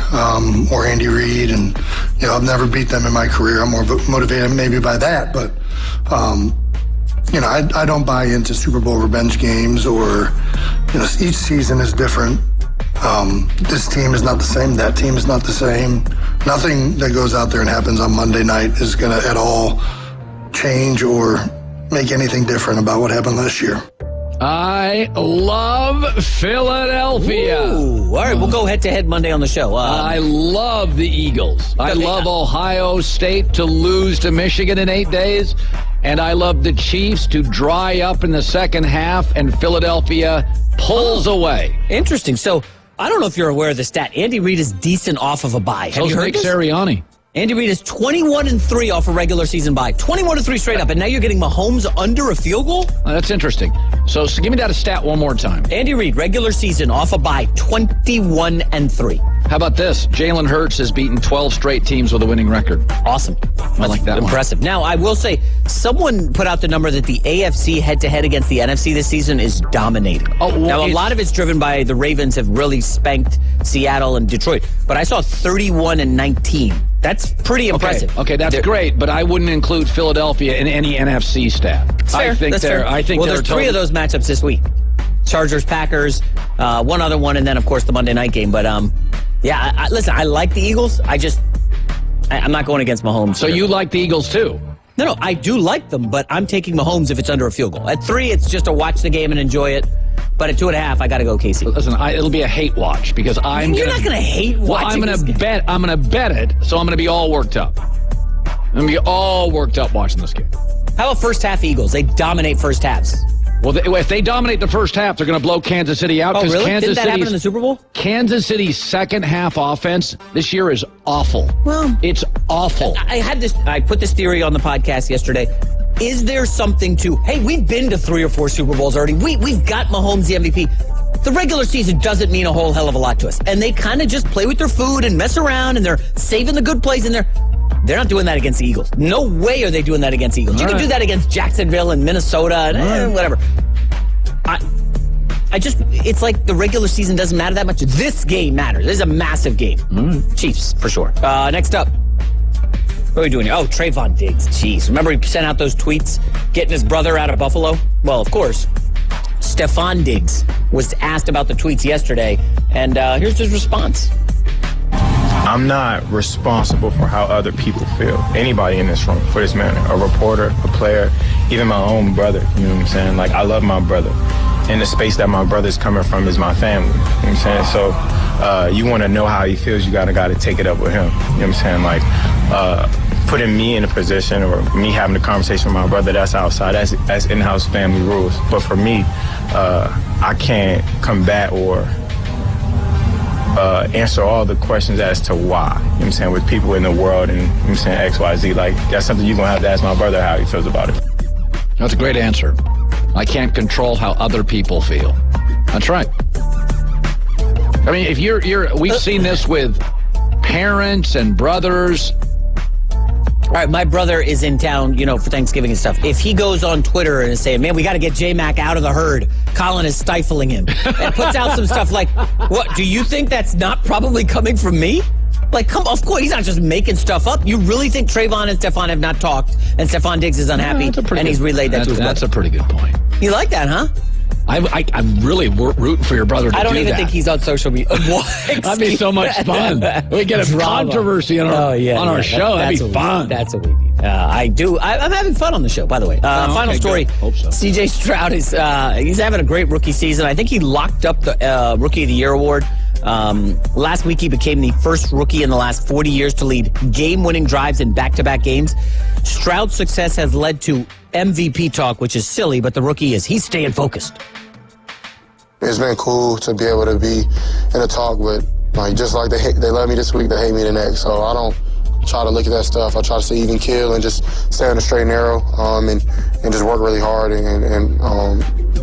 or Andy Reid. And, I've never beat them in my career. I'm more motivated maybe by that. But, I don't buy into Super Bowl revenge games or, each season is different. This team is not the same. That team is not the same. Nothing that goes out there and happens on Monday night is going to at all change or make anything different about what happened last year. I love Philadelphia. Ooh, all right, we'll go head-to-head Monday on the show. I love the Eagles. I love Ohio State to lose to Michigan in 8 days. And I love the Chiefs to dry up in the second half, and Philadelphia pulls away. Interesting. So, I don't know if you're aware of the stat. Andy Reid is decent off of a bye. Have you heard Nick this? Sirianni. Andy Reid is 21-3 off a regular season bye. 21-3 straight up, and now you're getting Mahomes under a field goal? That's interesting. So give me that stat one more time. Andy Reid, regular season off a bye, 21-3. How about this? Jalen Hurts has beaten 12 straight teams with a winning record. Awesome. I like that. Impressive. Now, I will say, someone put out the number that the AFC head-to-head against the NFC this season is dominating. Now, a lot of it's driven by the Ravens have really spanked Seattle and Detroit. But I saw 31-19. That's pretty impressive. Okay, that's great, but I wouldn't include Philadelphia in any NFC stat. Fair. I think there's three of those matchups this week. Chargers, Packers, one other one, and then, of course, the Monday night game. But, listen, I like the Eagles. I'm not going against Mahomes. So you like the Eagles, too? No, I do like them, but I'm taking Mahomes if it's under a field goal. At 3, it's just to watch the game and enjoy it. But at 2.5, I got to go KC. Listen, it'll be a hate watch because You're not going to hate watching I'm going to bet it, so I'm going to be all worked up. I'm going to be all worked up watching this game. How about first half Eagles? They dominate first halves. Well, if they dominate the first half, they're going to blow Kansas City out. Oh, really? Kansas Didn't that happen in the Super Bowl? Kansas City's second half offense this year is awful. Well, it's awful. I put this theory on the podcast yesterday. Is there something to, hey, we've been to 3 or 4 Super Bowls already. We've got Mahomes the MVP. The regular season doesn't mean a whole hell of a lot to us. And they kind of just play with their food and mess around, and they're saving the good plays, and they're not doing that against the Eagles. No way are they doing that against the Eagles. You can do that against Jacksonville and Minnesota and whatever. It's like the regular season doesn't matter that much. This game matters. This is a massive game. Chiefs, for sure. Next up. What are we doing here? Oh, Trayvon Diggs. Jeez. Remember he sent out those tweets getting his brother out of Buffalo? Well, of course. Stephon Diggs was asked about the tweets yesterday, and here's his response. I'm not responsible for how other people feel. Anybody in this room, for this matter. A reporter, a player, even my own brother. You know what I'm saying? Like, I love my brother. And the space that my brother's coming from is my family. You know what I'm saying? So you want to know how he feels, you got to take it up with him. You know what I'm saying? Like, putting me in a position or me having a conversation with my brother, that's outside. That's in-house family rules. But for me, I can't combat or answer all the questions as to why. You know what I'm saying? With people in the world and, you know what I'm saying, X, Y, Z. Like, that's something you're going to have to ask my brother how he feels about it. That's a great answer. I can't control how other people feel. That's right. I mean, if we've seen this with parents and brothers. All right, my brother is in town, for Thanksgiving and stuff. If he goes on Twitter and is saying, man, we got to get J-Mac out of the herd, Colin is stifling him, and puts out some stuff like, what, do you think that's not probably coming from me? Like, of course, he's not just making stuff up. You really think Trayvon and Stephon have not talked, and Stephon Diggs is unhappy, and he's relayed that to his brother? That's a pretty good point. You like that, huh? I'm really rooting for your brother to do that. I don't even think he's on social media. That'd be so much fun. We get a controversy on our show. That'd be fun. That's what we need. I'm having fun on the show, by the way. Final story. Hope so. CJ Stroud is he's having a great rookie season. I think he locked up the Rookie of the Year award. Last week, he became the first rookie in the last 40 years to lead game-winning drives in back-to-back games. Stroud's success has led to MVP talk, which is silly, but the rookie he's staying focused. It's been cool to be able to be in a talk, but just like they love me this week, they hate me the next. So I don't try to look at that stuff. I try to stay even keel and just stay on the straight and narrow, and just work really hard and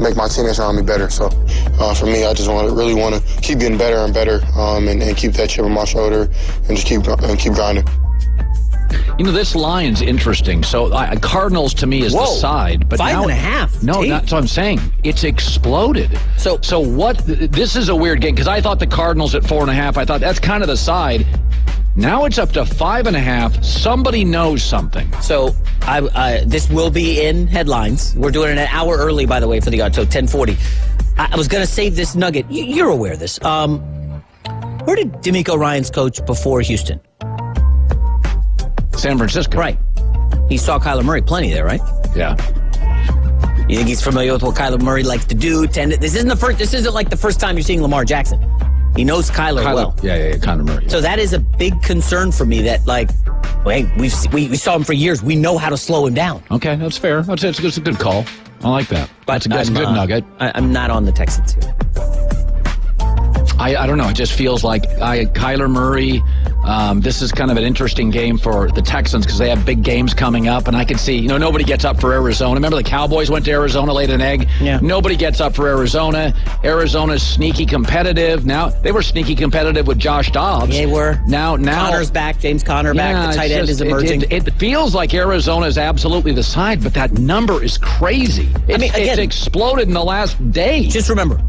make my teammates around me better. So for me, I just really want to keep getting better and better, and keep that chip on my shoulder and just keep grinding. This line's interesting. So Cardinals to me is the side, but 5.5. No, that's what I'm saying. It's exploded. So what? This is a weird game because I thought the Cardinals at 4.5. I thought that's kind of the side. Now it's up to 5.5. Somebody knows something. So this will be in headlines. We're doing it an hour early, by the way, for the so 10:40. I was going to save this nugget. You're aware of this. Where did DeMeco Ryans coach before Houston? San Francisco. Right. He saw Kyler Murray plenty there, right? Yeah. You think he's familiar with what Kyler Murray likes to do? This isn't like the first time you're seeing Lamar Jackson. He knows Kyler well. Yeah, Kyler Murray. So that is a big concern for me that, we saw him for years. We know how to slow him down. Okay, that's fair. It's a good call. I like that. That's a good nugget. I'm not on the Texans here. I don't know. It just feels like Kyler Murray, this is kind of an interesting game for the Texans because they have big games coming up, and I can see, nobody gets up for Arizona. Remember the Cowboys went to Arizona, laid an egg? Yeah. Nobody gets up for Arizona. Arizona's sneaky competitive. Now, they were sneaky competitive with Josh Dobbs. They were. Now Connor's back, James Conner back, the tight end is emerging. It feels like Arizona is absolutely the side, but that number is crazy. It's exploded in the last day. Just remember,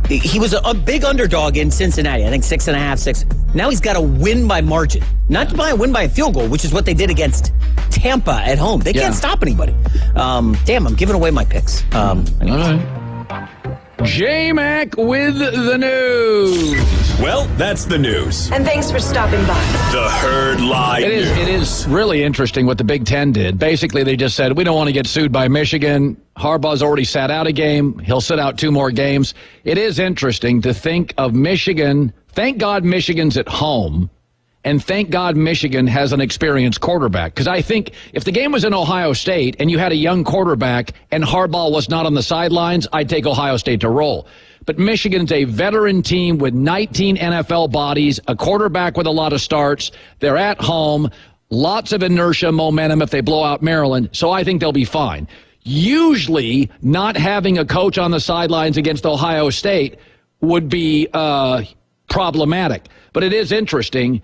he was a big underdog in Cincinnati. I think 6.5, 6. Now he's got to win by margin. Not to win by a field goal, which is what they did against Tampa at home. They can't stop anybody. Damn, I'm giving away my picks. All right. J-Mac with the news. Well, that's the news. And thanks for stopping by. The Herd Live News. It is really interesting what the Big Ten did. Basically, they just said, we don't want to get sued by Michigan. Harbaugh's already sat out a game. He'll sit out 2 more games. It is interesting to think of Michigan. Thank God Michigan's at home. And thank God Michigan has an experienced quarterback. Because I think if the game was in Ohio State and you had a young quarterback and Harbaugh was not on the sidelines, I'd take Ohio State to roll. But Michigan's a veteran team with 19 NFL bodies, a quarterback with a lot of starts. They're at home, lots of inertia, momentum if they blow out Maryland. So I think they'll be fine. Usually not having a coach on the sidelines against Ohio State would be problematic. But it is interesting.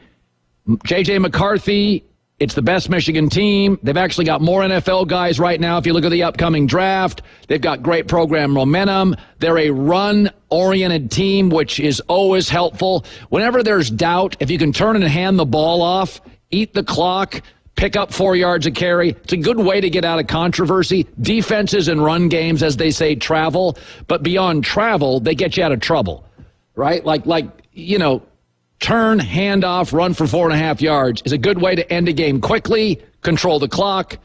J.J. McCarthy, it's the best Michigan team. They've actually got more NFL guys right now. If you look at the upcoming draft, they've got great program momentum. They're a run-oriented team, which is always helpful. Whenever there's doubt, if you can turn and hand the ball off, eat the clock, pick up 4 yards a carry, it's a good way to get out of controversy. Defenses and run games, as they say, travel. But beyond travel, they get you out of trouble, right? Turn, hand off, run for 4.5 yards is a good way to end a game quickly, control the clock,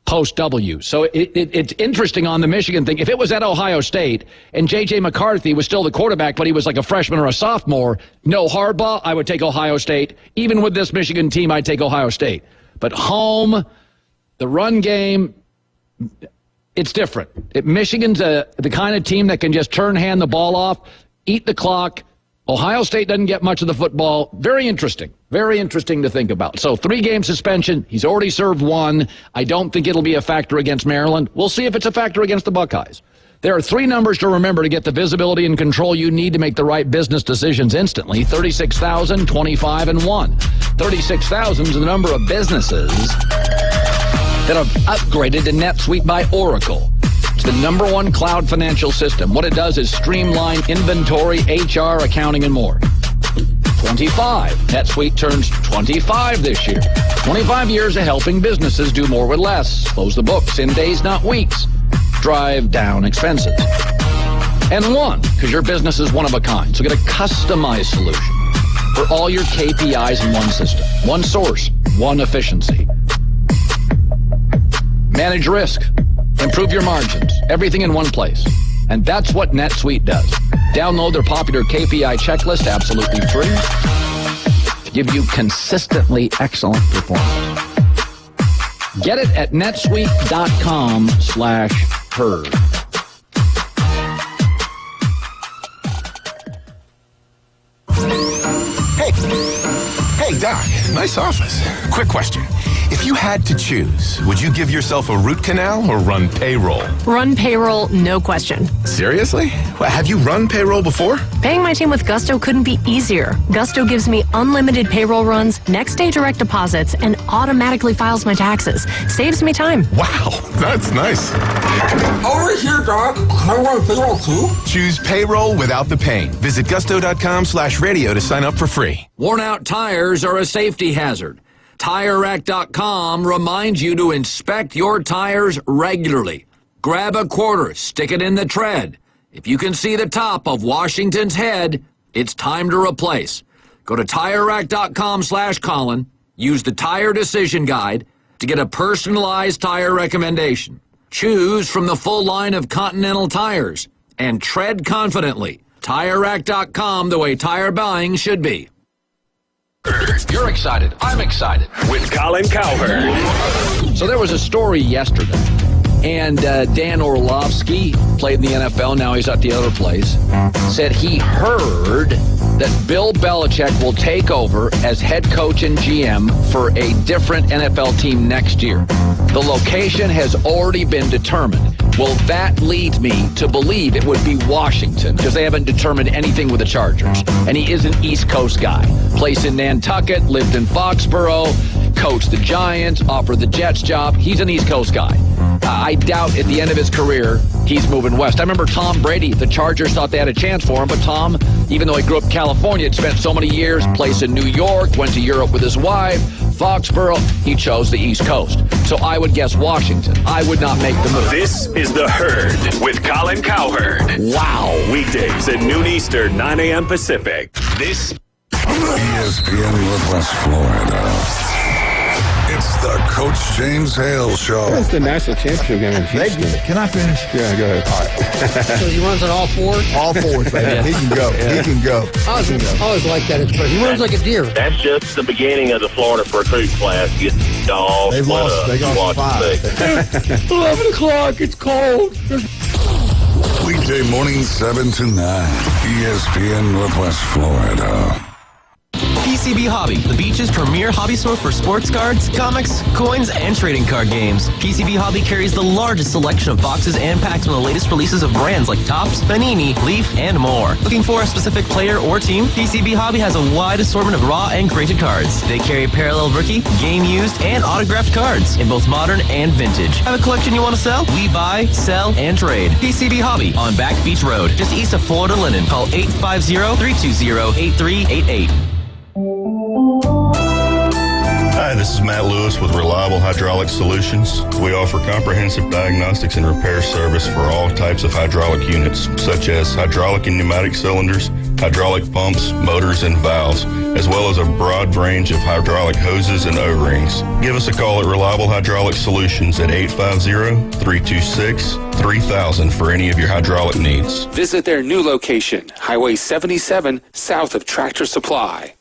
post W. So it's interesting on the Michigan thing. If it was at Ohio State and J.J. McCarthy was still the quarterback, but he was like a freshman or a sophomore, no Harbaugh, I would take Ohio State. Even with this Michigan team, I'd take Ohio State. But home, the run game, it's different. Michigan's the kind of team that can just turn, hand the ball off, eat the clock. Ohio State doesn't get much of the football. Very interesting. Very interesting to think about. So 3-game suspension. He's already served 1. I don't think it'll be a factor against Maryland. We'll see if it's a factor against the Buckeyes. There are 3 numbers to remember to get the visibility and control you need to make the right business decisions instantly. 36,000, 25, and 1. 36,000 is the number of businesses that have upgraded to NetSuite by Oracle. It's the #1 cloud financial system. What it does is streamline inventory, HR, accounting, and more. 25. NetSuite turns 25 this year. 25 years of helping businesses do more with less. Close the books in days, not weeks. Drive down expenses. And one, because your business is one of a kind. So get a customized solution for all your KPIs in one system. One source, one efficiency. Manage risk. Improve your margins. Everything in one place. And that's what NetSuite does. Download their popular KPI checklist absolutely free to give you consistently excellent performance. Get it at netsuite.com/herd. Hey, Doc, nice office. Quick question. If you had to choose, would you give yourself a root canal or run payroll? Run payroll, no question. Seriously? Well, have you run payroll before? Paying my team with Gusto couldn't be easier. Gusto gives me unlimited payroll runs, next day direct deposits, and automatically files my taxes. Saves me time. Wow, that's nice. Over here, Doc. Can I run payroll too? Choose payroll without the pain. Visit gusto.com/radio to sign up for free. Worn out tires are a safety hazard. TireRack.com reminds you to inspect your tires regularly. Grab a quarter, stick it in the tread. If you can see the top of Washington's head, it's time to replace. Go to TireRack.com/Colin, use the Tire Decision Guide to get a personalized tire recommendation. Choose from the full line of Continental tires and tread confidently. TireRack.com, the way tire buying should be. You're excited. I'm excited. With Colin Cowherd. So there was a story yesterday, and Dan Orlovsky played in the NFL. Now he's at the other place. Said he heard that Bill Belichick will take over as head coach and GM for a different NFL team next year. The location has already been determined. Well, that leads me to believe it would be Washington, because they haven't determined anything with the Chargers. And he is an East Coast guy. Placed in Nantucket, lived in Foxborough, coached the Giants, offered the Jets job. He's an East Coast guy. I doubt at the end of his career he's moving west. I remember Tom Brady. The Chargers thought they had a chance for him, but Tom, even though he grew up in California, had spent so many years, placed in New York, went to Europe with his wife, Foxborough, he chose the East Coast. So I would guess Washington. I would not make the move. This is The Herd with Colin Cowherd. Wow. Weekdays at noon Eastern, 9 a.m. Pacific. This ESPN Northwest Florida. It's the Coach James Hale Show. That's the national championship game in Houston. Can I finish? Yeah, go ahead. All right. So he runs on all fours? All fours, baby. Yeah. He can go. He can go. I always like that expression. He runs like a deer. That's just the beginning of the Florida recruit class. Get dogs. They lost 5. 11 o'clock. It's cold. Weekday morning 7 to 9. ESPN Northwest Florida. PCB Hobby, the beach's premier hobby store for sports cards, comics, coins, and trading card games. PCB Hobby carries the largest selection of boxes and packs from the latest releases of brands like Topps, Panini, Leaf, and more. Looking for a specific player or team? PCB Hobby has a wide assortment of raw and graded cards. They carry parallel rookie, game used, and autographed cards in both modern and vintage. Have a collection you want to sell? We buy, sell, and trade. PCB Hobby on Back Beach Road, just east of Florida Linen. Call 850-320-8388. Hi, this is Matt Lewis with Reliable Hydraulic Solutions. We offer comprehensive diagnostics and repair service for all types of hydraulic units, such as hydraulic and pneumatic cylinders, hydraulic pumps, motors, and valves, as well as a broad range of hydraulic hoses and O-rings. Give us a call at Reliable Hydraulic Solutions at 850-326-3000 for any of your hydraulic needs. Visit their new location, Highway 77, south of Tractor Supply.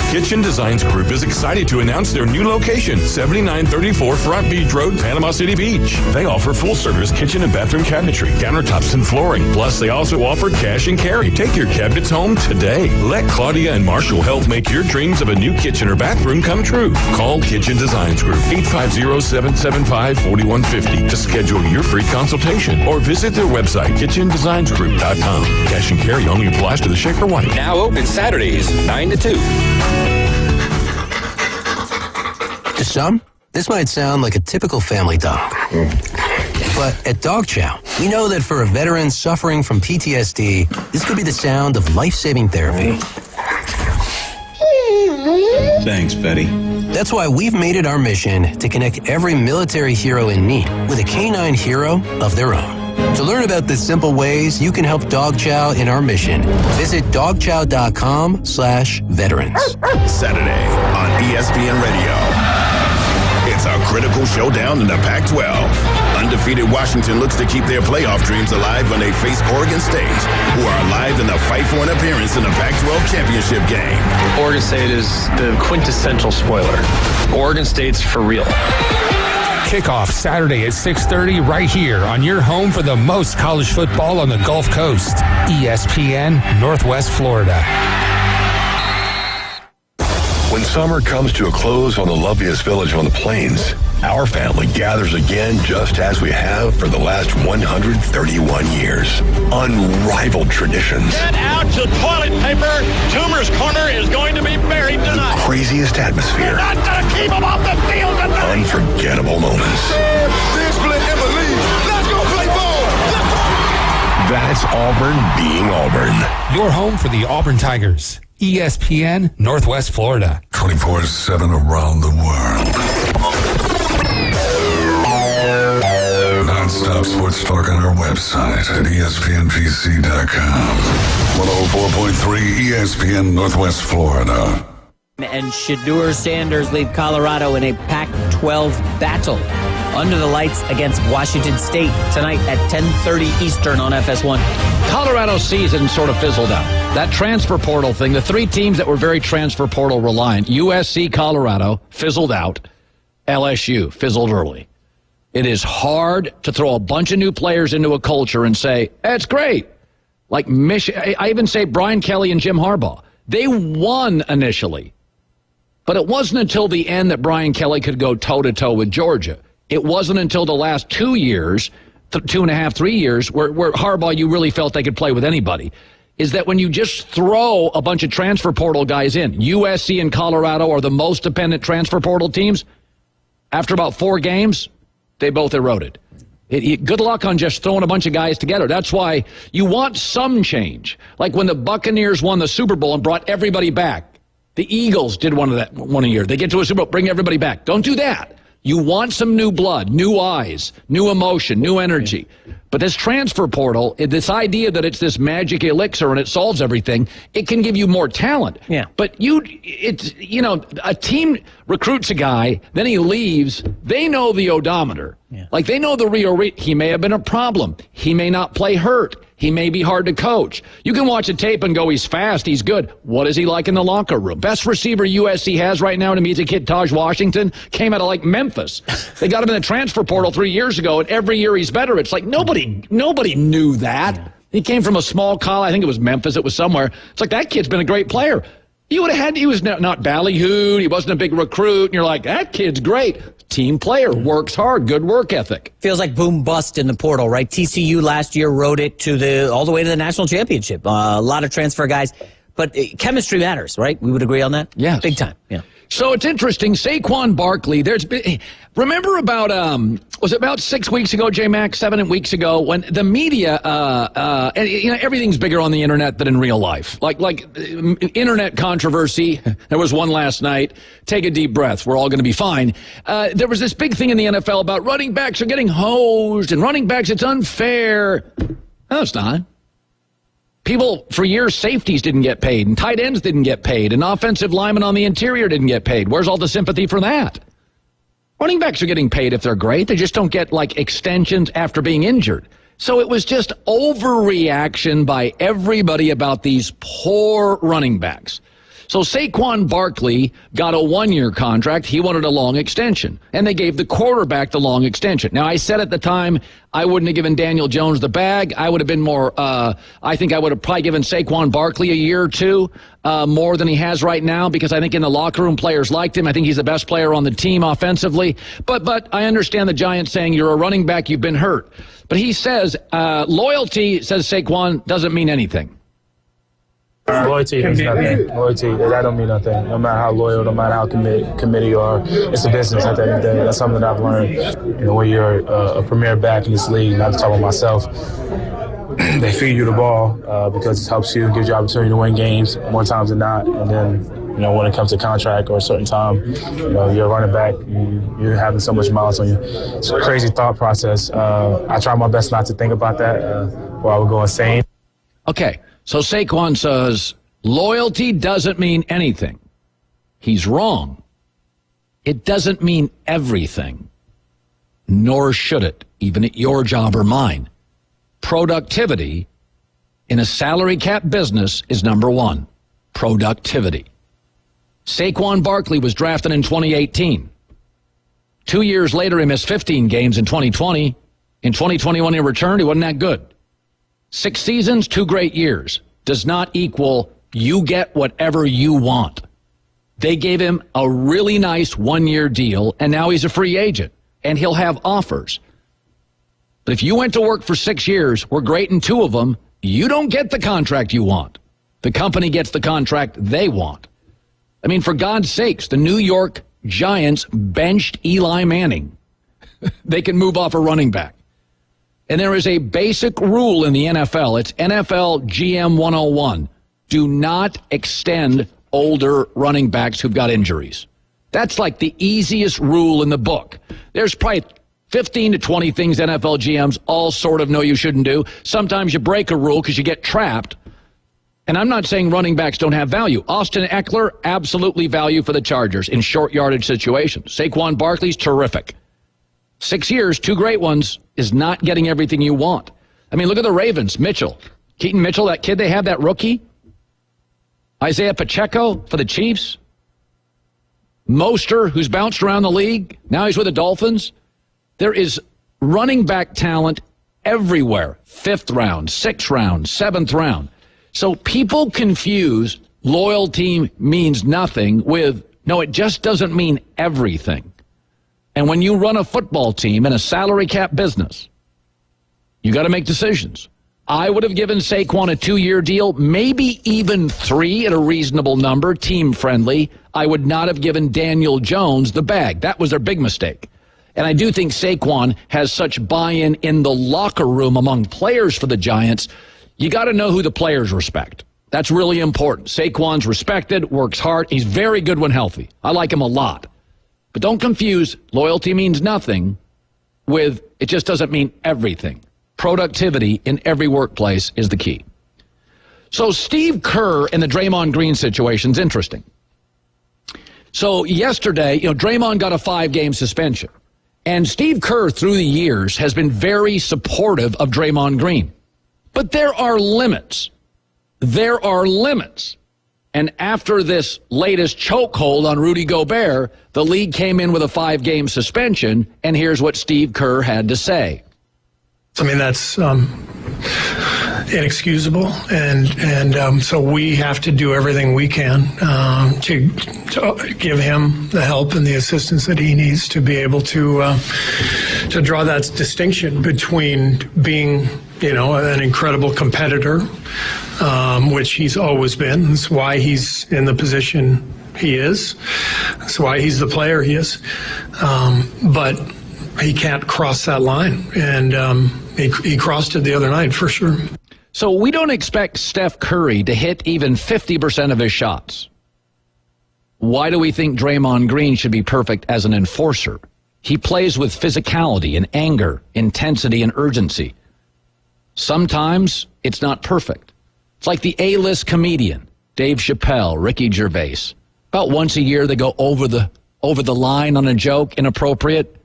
Kitchen Designs Group is excited to announce their new location, 7934 Front Beach Road, Panama City Beach. They offer full-service kitchen and bathroom cabinetry, countertops, and flooring. Plus, they also offer cash and carry. Take your cabinets home today. Let Claudia and Marshall help make your dreams of a new kitchen or bathroom come true. Call Kitchen Designs Group, 850-775-4150 to schedule your free consultation or visit their website, kitchendesignsgroup.com. Cash and carry only applies to the Shaker White. Now open Saturdays, 9 to 2. To some, this might sound like a typical family dog. But at Dog Chow, we know that for a veteran suffering from PTSD, this could be the sound of life-saving therapy. Thanks, Betty. That's why we've made it our mission to connect every military hero in need with a canine hero of their own. To learn about the simple ways you can help Dog Chow in our mission, visit dogchow.com/veterans. Saturday on ESPN Radio. It's a critical showdown in the Pac-12. Undefeated Washington looks to keep their playoff dreams alive when they face Oregon State, who are alive in the fight for an appearance in the Pac-12 championship game. Oregon State is the quintessential spoiler. Oregon State's for real. Kickoff Saturday at 6:30 right here on your home for the most college football on the Gulf Coast. ESPN Northwest Florida. When summer comes to a close on the loveliest village on the plains, our family gathers again just as we have for the last 131 years. Unrivaled traditions. Get out your toilet paper. Tumor's Corner is going to be buried tonight. The craziest atmosphere. You're not going to keep them off the field tonight. Unforgettable moments. Let's go play ball. That's Auburn being Auburn. Your home for the Auburn Tigers. ESPN Northwest Florida. 24/7 around the world. Non-stop sports talk on our website at ESPNPC.com. 104.3 ESPN Northwest Florida. And Shedeur Sanders lead Colorado in a Pac-12 battle under the lights against Washington State tonight at 10:30 Eastern on FS1. Colorado's season sort of fizzled out. That transfer portal thing, the three teams that were very transfer portal reliant, USC, Colorado, fizzled out. LSU, fizzled early. It is hard to throw a bunch of new players into a culture and say, it's great. Like I even say Brian Kelly and Jim Harbaugh. They won initially. But it wasn't until the end that Brian Kelly could go toe-to-toe with Georgia. It wasn't until the last 2 years, 2.5, 3 years, where Harbaugh, you really felt they could play with anybody, is that when you just throw a bunch of transfer portal guys in, USC and Colorado are the most dependent transfer portal teams, after about 4 games, they both eroded. Good luck on just throwing a bunch of guys together. That's why you want some change. Like when the Buccaneers won the Super Bowl and brought everybody back. The Eagles did one a year. They get to a Super Bowl, bring everybody back. Don't do that. You want some new blood, new eyes, new emotion, new energy. But this transfer portal, this idea that it's this magic elixir and it solves everything, it can give you more talent. Yeah. But a team recruits a guy, then he leaves. They know the odometer. Yeah. Like they know the real. He may have been a problem. He may not play hurt. He may be hard to coach. You can watch a tape and go, he's fast, he's good. What is he like in the locker room? Best receiver USC has right now to me is a kid, Taj Washington, came out of like Memphis. They got him in the transfer portal 3 years ago, and every year he's better. It's like nobody knew that. He came from a small college. I think it was Memphis. It was somewhere. It's like that kid's been a great player. You would have had, he was not ballyhooed. He wasn't a big recruit. And you're like, that kid's great. Team player, works hard, good work ethic. Feels like boom bust in the portal, right? TCU last year rode it to all the way to the national championship. A lot of transfer guys, but chemistry matters, right? We would agree on that? Yeah, big time. Yeah. So it's interesting. Saquon Barkley, remember about, was it about 6 weeks ago, J-Mac, 7 weeks ago, when the media, everything's bigger on the internet than in real life. Like internet controversy. There was one last night. Take a deep breath. We're all going to be fine. There was this big thing in the NFL about running backs are getting hosed and running backs, it's unfair. No, it's not. People, for years, safeties didn't get paid, and tight ends didn't get paid, and offensive linemen on the interior didn't get paid. Where's all the sympathy for that? Running backs are getting paid if they're great. They just don't get, extensions after being injured. So it was just overreaction by everybody about these poor running backs. So Saquon Barkley got a 1-year contract. He wanted a long extension. And they gave the quarterback the long extension. Now, I said at the time I wouldn't have given Daniel Jones the bag. I would have been more, I think I would have probably given Saquon Barkley a year or two more than he has right now, because I think in the locker room players liked him. I think he's the best player on the team offensively. But I understand the Giants saying you're a running back, you've been hurt. But he says loyalty, says Saquon, doesn't mean anything. Loyalty means nothing. Loyalty, that don't mean nothing. No matter how loyal, no matter how committed you are, it's a business at the end of the day. That's something that I've learned. When you're a premier back in this league, not to talk about myself, they feed you the ball because it helps you, gives you opportunity to win games more times than not. And then when it comes to contract or a certain time, you're a running back, you're having so much miles on you. It's a crazy thought process. I try my best not to think about that or I would go insane. Okay, so Saquon says loyalty doesn't mean anything. He's wrong. It doesn't mean everything, nor should it, even at your job or mine. Productivity in a salary cap business is number one. Productivity. Saquon Barkley was drafted in 2018. 2 years later, he missed 15 games in 2020. In 2021, he returned. He wasn't that good. 6 seasons, 2 great years. Does not equal you get whatever you want. They gave him a really nice 1-year deal, and now he's a free agent, and he'll have offers. But if you went to work for 6 years, were great in 2 of them, you don't get the contract you want. The company gets the contract they want. I mean, for God's sakes, the New York Giants benched Eli Manning. They can move off a running back. And there is a basic rule in the NFL. It's NFL GM 101. Do not extend older running backs who've got injuries. That's like the easiest rule in the book. There's probably 15 to 20 things NFL GMs all sort of know you shouldn't do. Sometimes you break a rule because you get trapped. And I'm not saying running backs don't have value. Austin Eckler, absolutely value for the Chargers in short yardage situations. Saquon Barkley's terrific. 6 years, 2 great ones, is not getting everything you want. I mean, look at the Ravens. Mitchell. Keaton Mitchell, that kid they have, that rookie. Isaiah Pacheco for the Chiefs. Mostert, who's bounced around the league. Now he's with the Dolphins. There is running back talent everywhere. 5th round, 6th round, 7th round. So people confuse loyalty means nothing with, no, it just doesn't mean everything. And when you run a football team in a salary cap business, you got to make decisions. I would have given Saquon a 2-year deal, maybe even 3 at a reasonable number, team friendly. I would not have given Daniel Jones the bag. That was their big mistake. And I do think Saquon has such buy-in in the locker room among players for the Giants. You got to know who the players respect. That's really important. Saquon's respected, works hard. He's very good when healthy. I like him a lot. But don't confuse loyalty means nothing with it just doesn't mean everything. Productivity in every workplace is the key. So Steve Kerr and the Draymond Green situation is interesting. So yesterday, Draymond got a 5-game suspension. And Steve Kerr, through the years, has been very supportive of Draymond Green. But there are limits. There are limits. And after this latest chokehold on Rudy Gobert, the league came in with a 5-game suspension, and here's what Steve Kerr had to say. I mean, that's inexcusable, and so we have to do everything we can to give him the help and the assistance that he needs to be able to draw that distinction between being, an incredible competitor, which he's always been. That's why he's in the position he is. That's why he's the player he is. But he can't cross that line, and he crossed it the other night for sure. So we don't expect Steph Curry to hit even 50% of his shots. Why do we think Draymond Green should be perfect as an enforcer? He plays with physicality and anger, intensity and urgency. Sometimes it's not perfect. It's like the A-list comedian, Dave Chappelle, Ricky Gervais. About once a year they go over the line on a joke, inappropriate.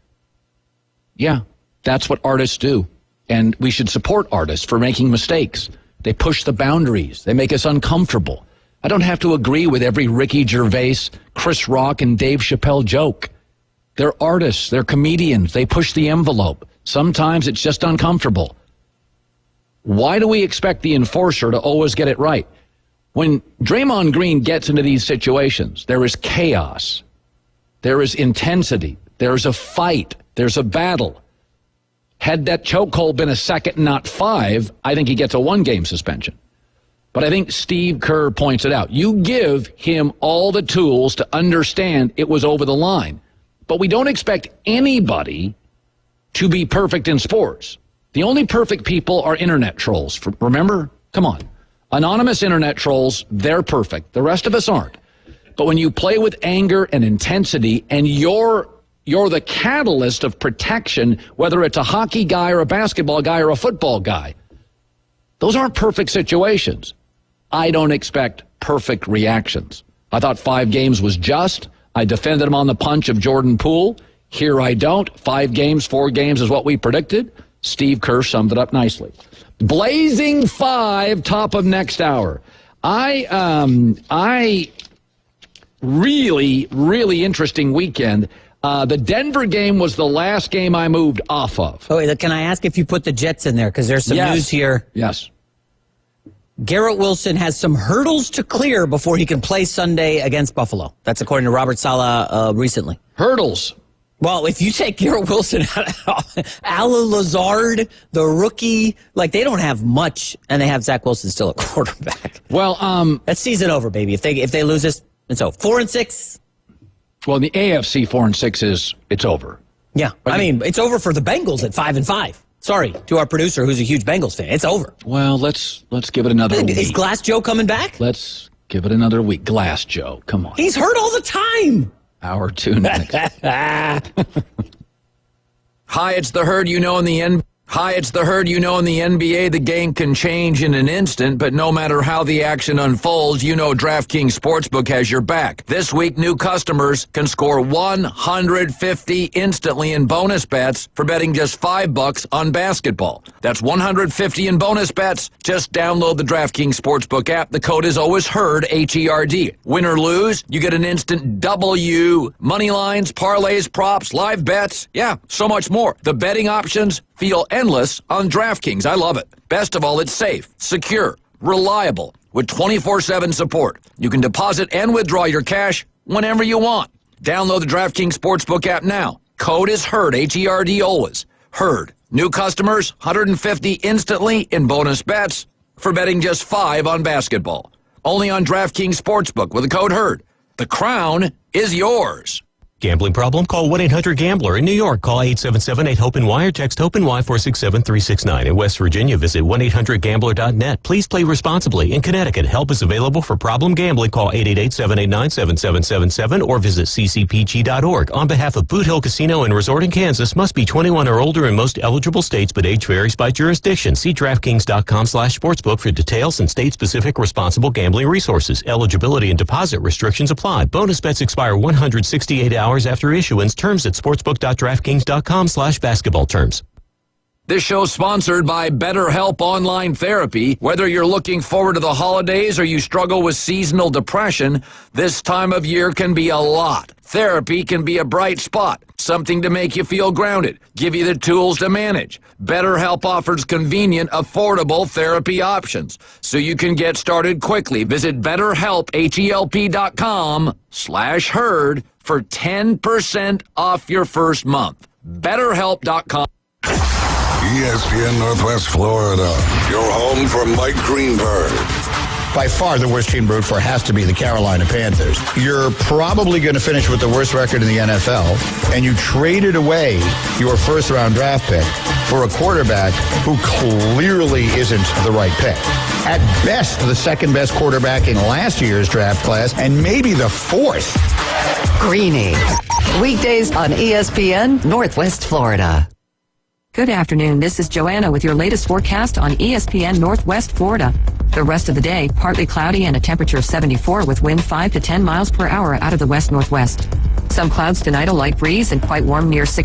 Yeah, that's what artists do. And we should support artists for making mistakes. They push the boundaries. They make us uncomfortable. I don't have to agree with every Ricky Gervais, Chris Rock, and Dave Chappelle joke. They're artists. They're comedians. They push the envelope. Sometimes it's just uncomfortable. Why do we expect the enforcer to always get it right? When Draymond Green gets into these situations, there is chaos. There is intensity. There's a fight. There's a battle. Had that chokehold been a second, not 5, I think he gets a 1-game suspension. But I think Steve Kerr points it out. You give him all the tools to understand it was over the line. But we don't expect anybody to be perfect in sports. The only perfect people are internet trolls. Remember? Come on. Anonymous internet trolls, they're perfect. The rest of us aren't. But when you play with anger and intensity and you're the catalyst of protection, whether it's a hockey guy or a basketball guy or a football guy, those aren't perfect situations. I don't expect perfect reactions. I thought 5 games was just. I defended him on the punch of Jordan Poole. Here I don't. 5 games, 4 games is what we predicted. Steve Kerr summed it up nicely. Blazing 5, top of next hour. I really, really interesting weekend. The Denver game was the last game I moved off of. Oh, wait, can I ask if you put the Jets in there? Because there's some news here. Yes. Garrett Wilson has some hurdles to clear before he can play Sunday against Buffalo. That's according to Robert Saleh recently. Hurdles. Well, if you take Garrett Wilson out, Alan Lazard, the rookie, like they don't have much, and they have Zach Wilson still at quarterback. Well, that's season over, baby. If they lose this, and so 4-6. Well, the AFC 4-6 it's over. Yeah, I mean it's over for the Bengals at 5-5. Sorry to our producer, who's a huge Bengals fan. It's over. Well, let's give it another week. Is Glass Joe coming back? Let's give it another week. Glass Joe, come on. He's hurt all the time. Hour 2 next. Hi, it's the herd you know in the NBA. Hi, it's the herd you know in the NBA. The game can change in an instant, but no matter how the action unfolds, you know DraftKings Sportsbook has your back. This week, new customers can score $150 instantly in bonus bets for betting just $5 on basketball. That's $150 in bonus bets. Just download the DraftKings Sportsbook app. The code is always HERD, H-E-R-D. Win or lose, you get an instant W. Money lines, parlays, props, live bets. Yeah, so much more. The betting options feel endless on DraftKings. I love it. Best of all, it's safe, secure, reliable, with 24/7 support. You can deposit and withdraw your cash whenever you want. Download the DraftKings Sportsbook app now. Code is HERD, H-E-R-D always. HERD. New customers, $150 instantly in bonus bets for betting just $5 on basketball. Only on DraftKings Sportsbook with the code HERD. The crown is yours. Gambling problem? Call 1-800-GAMBLER. In New York, call 877-8-HOPE-NY or text HOPE-NY 467-369. In West Virginia, visit 1-800-GAMBLER.net. Please play responsibly. In Connecticut, help is available for problem gambling. Call 888-789-7777 or visit ccpg.org. On behalf of Boot Hill Casino and Resort in Kansas, must be 21 or older in most eligible states, but age varies by jurisdiction. See DraftKings.com/sportsbook for details and state-specific responsible gambling resources. Eligibility and deposit restrictions apply. Bonus bets expire 168 hours after issuance. Terms at sportsbook.draftkings.com/basketball terms. This show's sponsored by BetterHelp Online Therapy. Whether you're looking forward to the holidays or you struggle with seasonal depression, this time of year can be a lot. Therapy can be a bright spot, something to make you feel grounded, give you the tools to manage. BetterHelp offers convenient, affordable therapy options, so you can get started quickly. Visit BetterHelp, HELP.com/herd for 10% off your first month. BetterHelp.com. ESPN Northwest Florida, your home for Mike Greenberg. By far, the worst team to root for has to be the Carolina Panthers. You're probably going to finish with the worst record in the NFL, and you traded away your first-round draft pick for a quarterback who clearly isn't the right pick. At best, the second-best quarterback in last year's draft class, and maybe the fourth. Greeny. Weekdays on ESPN Northwest Florida. Good afternoon. This is Joanna with your latest forecast on ESPN Northwest Florida. The rest of the day, partly cloudy and a temperature of 74 with wind 5 to 10 miles per hour out of the west-northwest. Some clouds tonight, a light breeze and quite warm near 6